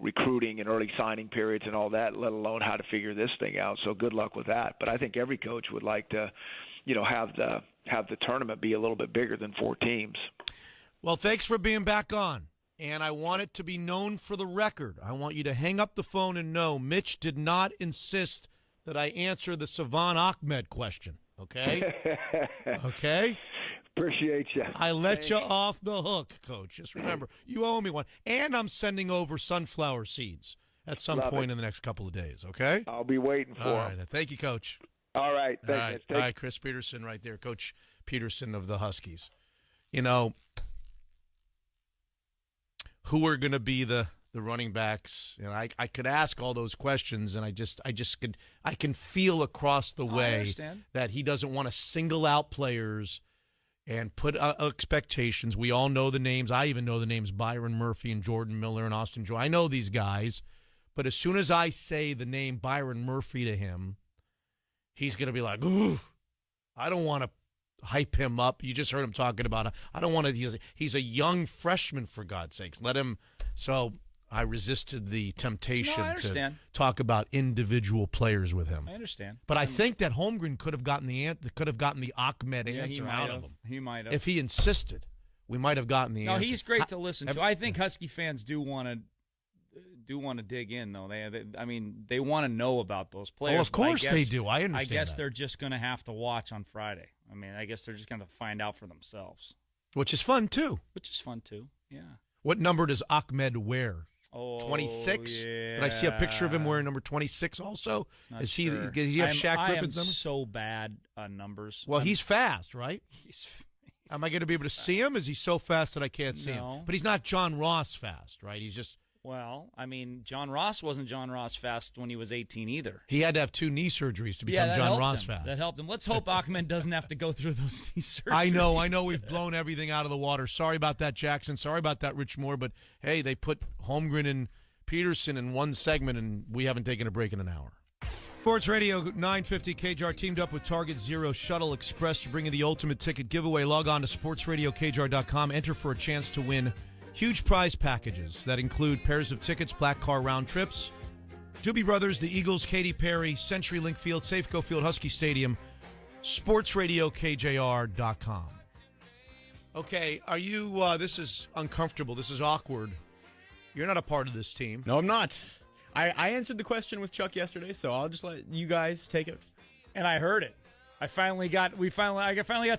N: recruiting and early signing periods and all that, let alone how to figure this thing out. So good luck with that. But I think every coach would like to, have the tournament be a little bit bigger than 4 teams.
A: Well, thanks for being back on. And I want it to be known for the record. I want you to hang up the phone and know Mitch did not insist that I answer the Savon Ahmed question. Okay? Okay?
N: Appreciate you.
A: I let you off the hook, Coach. Just remember, you owe me one. And I'm sending over sunflower seeds at some point in the next couple of days, okay?
N: I'll be waiting for them.
A: All right. Thank you, Coach.
N: All right.
A: Thanks. All right, Chris Peterson right there, Coach Peterson of the Huskies. Who are going to be the running backs? I could ask all those questions, and I can feel across the way that he doesn't want to single out players and put expectations. We all know the names. I even know the names Byron Murphy and Jordan Miller and Austin Joy. I know these guys. But as soon as I say the name Byron Murphy to him, he's going to be like, ooh, I don't want to hype him up. You just heard him talking about it. I don't want to. He's a young freshman, for God's sakes. Let him. So I resisted the temptation to talk about individual players with him.
B: I understand.
A: But I think that Holmgren could have gotten the Ahmed answer out of him.
B: He might have.
A: If he insisted, we might have gotten the answer.
B: No, he's great to listen to. I think Husky fans do want to dig in, though. They want to know about those players.
A: Oh, of course they do. I understand.
B: I guess they're just going to have to watch on Friday. I guess they're just going to find out for themselves.
A: Which is fun, too.
B: Yeah.
A: What number does Ahmed wear?
B: Oh,
A: 26?
B: Yeah.
A: Did I see a picture of him wearing number 26 also? Does he have Shaq Griffin's number?
B: I am so bad on numbers.
A: Well, he's fast, right? Am I going to be able to see him? Is he so fast that I can't see him? But he's not John Ross fast, right? He's just...
B: Well, John Ross wasn't John Ross fast when he was 18 either.
A: He had to have 2 knee surgeries to become John Ross fast.
B: That helped him. Let's hope Ahmed doesn't have to go through those knee surgeries.
A: I know we've blown everything out of the water. Sorry about that, Jackson. Sorry about that, Rich Moore. But, hey, they put Holmgren and Peterson in one segment, and we haven't taken a break in an hour. Sports Radio 950 KJR teamed up with Target Zero Shuttle Express to bring you the ultimate ticket giveaway. Log on to sportsradiokjr.com. Enter for a chance to win huge prize packages that include pairs of tickets, black car round trips, Doobie Brothers, the Eagles, Katy Perry, CenturyLink Field, Safeco Field, Husky Stadium, sportsradiokjr.com. Okay, are you, this is uncomfortable, this is awkward. You're not a part of this team.
C: No, I'm not. I answered the question with Chuck yesterday, so I'll just let you guys take it.
B: And I heard it. I finally got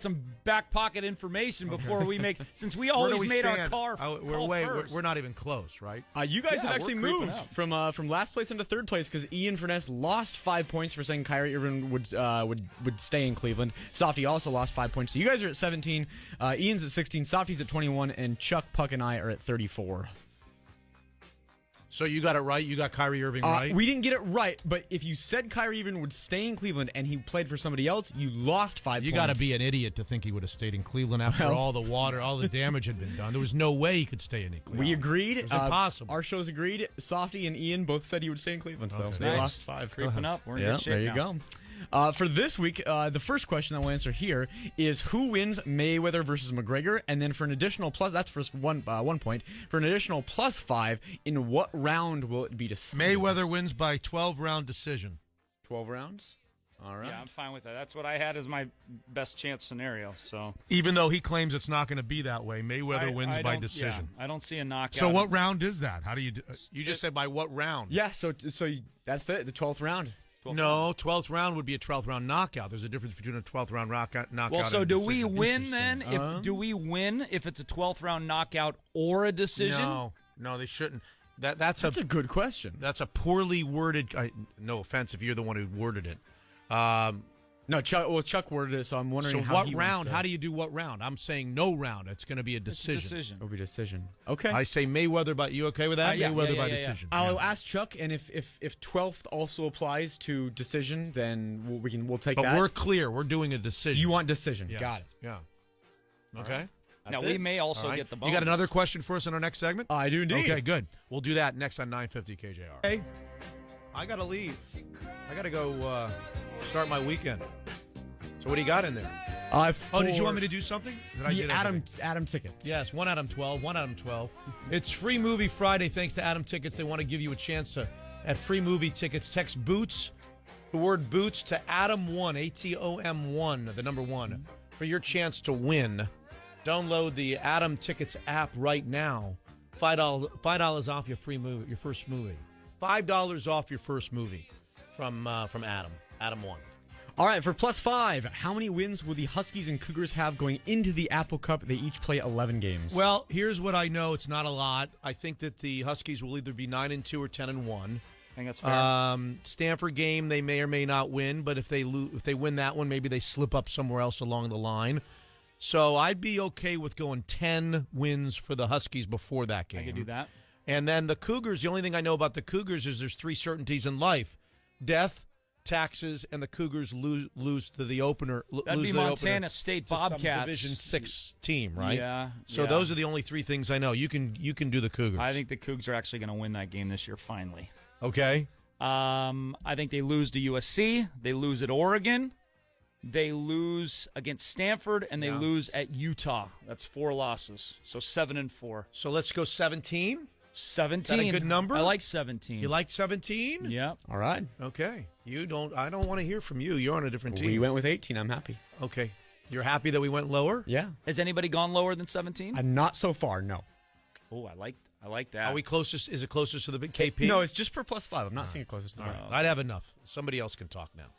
B: some back pocket information before we make, since we always made our call first.
A: We're not even close, right?
C: You guys have actually moved from last place into third place because Ian Furness lost 5 points for saying Kyrie Irving would stay in Cleveland. Softy also lost 5 points. So you guys are at 17. Ian's at 16. Softy's at 21, and Chuck, Puck, and I are at 34.
A: So you got it right? You got Kyrie Irving right?
C: We didn't get it right, but if you said Kyrie Irving would stay in Cleveland and he played for somebody else, you lost 5 points.
A: You got to be an idiot to think he would have stayed in Cleveland after all the water, all the damage had been done. There was no way he could stay in Cleveland.
C: We agreed.
A: It was impossible.
C: Our shows agreed. Softy and Ian both said he would stay in Cleveland, so they lost 5.
B: Creeping up. We're in good shape
C: there you go. For this week, the first question that we'll answer here is who wins Mayweather versus McGregor, and then for an additional plus, that's for 1 point. For an additional +5, in what round will it be decided?
A: Mayweather wins by 12-round decision.
C: 12 rounds? All right.
B: Yeah, I'm fine with that. That's what I had as my best chance scenario. So
A: even though he claims it's not going to be that way, Mayweather wins by decision.
B: Yeah, I don't see a knockout.
A: So what round is that? How do you? You just said by what round?
C: Yeah. So that's the 12th round.
A: 12th round would be a 12th round knockout. There's a difference between a 12th round knockout.
B: Well, so do we win then? Do we win if it's a 12th round knockout or a decision?
A: No, they shouldn't. That's
C: a good question.
A: That's a poorly worded. No offense if you're the one who worded it.
C: No, Chuck worded it, so I'm wondering how
A: what round? How do you do what round? I'm saying no round. It's going to be a decision.
B: It's a decision.
C: It'll be decision. Okay.
A: I say Mayweather, but you okay with that? Mayweather by decision.
C: I'll ask Chuck, and if 12th also applies to decision, then we'll take that.
A: But we're clear. We're doing a decision.
C: You want decision.
A: Yeah.
C: Got it.
A: Yeah. Okay.
B: Now, we may also get the bonus.
A: You got another question for us in our next segment?
C: I do indeed.
A: Okay, good. We'll do that next on 950 KJR. Hey, I got to leave. I got to go start my weekend. So what do you got in there? Did you want me to do something?
C: Adam tickets.
A: Yes, one Adam 12. It's Free Movie Friday. Thanks to Adam Tickets. They want to give you a chance to, at Free Movie Tickets, text BOOTS, the word BOOTS, to Adam1, ATOM1, the number 1, for your chance to win. Download the Adam Tickets app right now. $5 off your free movie, your first movie. $5 off your first movie from Adam. Adam1.
C: All right, for +5, how many wins will the Huskies and Cougars have going into the Apple Cup? They each play 11 games.
A: Well, here's what I know. It's not a lot. I think that the Huskies will either be 9-2 or 10-1.
B: I think that's fair.
A: Stanford game, they may or may not win, but if they win that one, maybe they slip up somewhere else along the line. So I'd be okay with going 10 wins for the Huskies before that game.
B: I could do that.
A: And then the Cougars, the only thing I know about the Cougars is there's 3 certainties in life: death, taxes, and the Cougars lose to the opener.
B: That'd be Montana State Bobcats.
A: Division 6 team, right?
B: Yeah.
A: So those are the only 3 things I know. You can do the Cougars.
B: I think the Cougs are actually going to win that game this year, finally.
A: Okay.
B: I think they lose to USC. They lose at Oregon. They lose against Stanford, and they lose at Utah. That's 4 losses. So 7-4.
A: So let's go 17.
B: 17.
A: Is that a good number?
B: I like 17.
A: You like 17?
B: Yeah.
C: All right.
A: Okay. I don't want to hear from you. You're on a different team.
C: We went with 18. I'm happy.
A: Okay. You're happy that we went lower?
C: Yeah.
B: Has anybody gone lower than 17?
C: Not so far, no.
B: Oh, I like that.
A: Are we closest? Is it closest to the big KP?
C: No, it's just for +5. I'm not seeing it closest to the
A: All right. I'd have enough. Somebody else can talk now.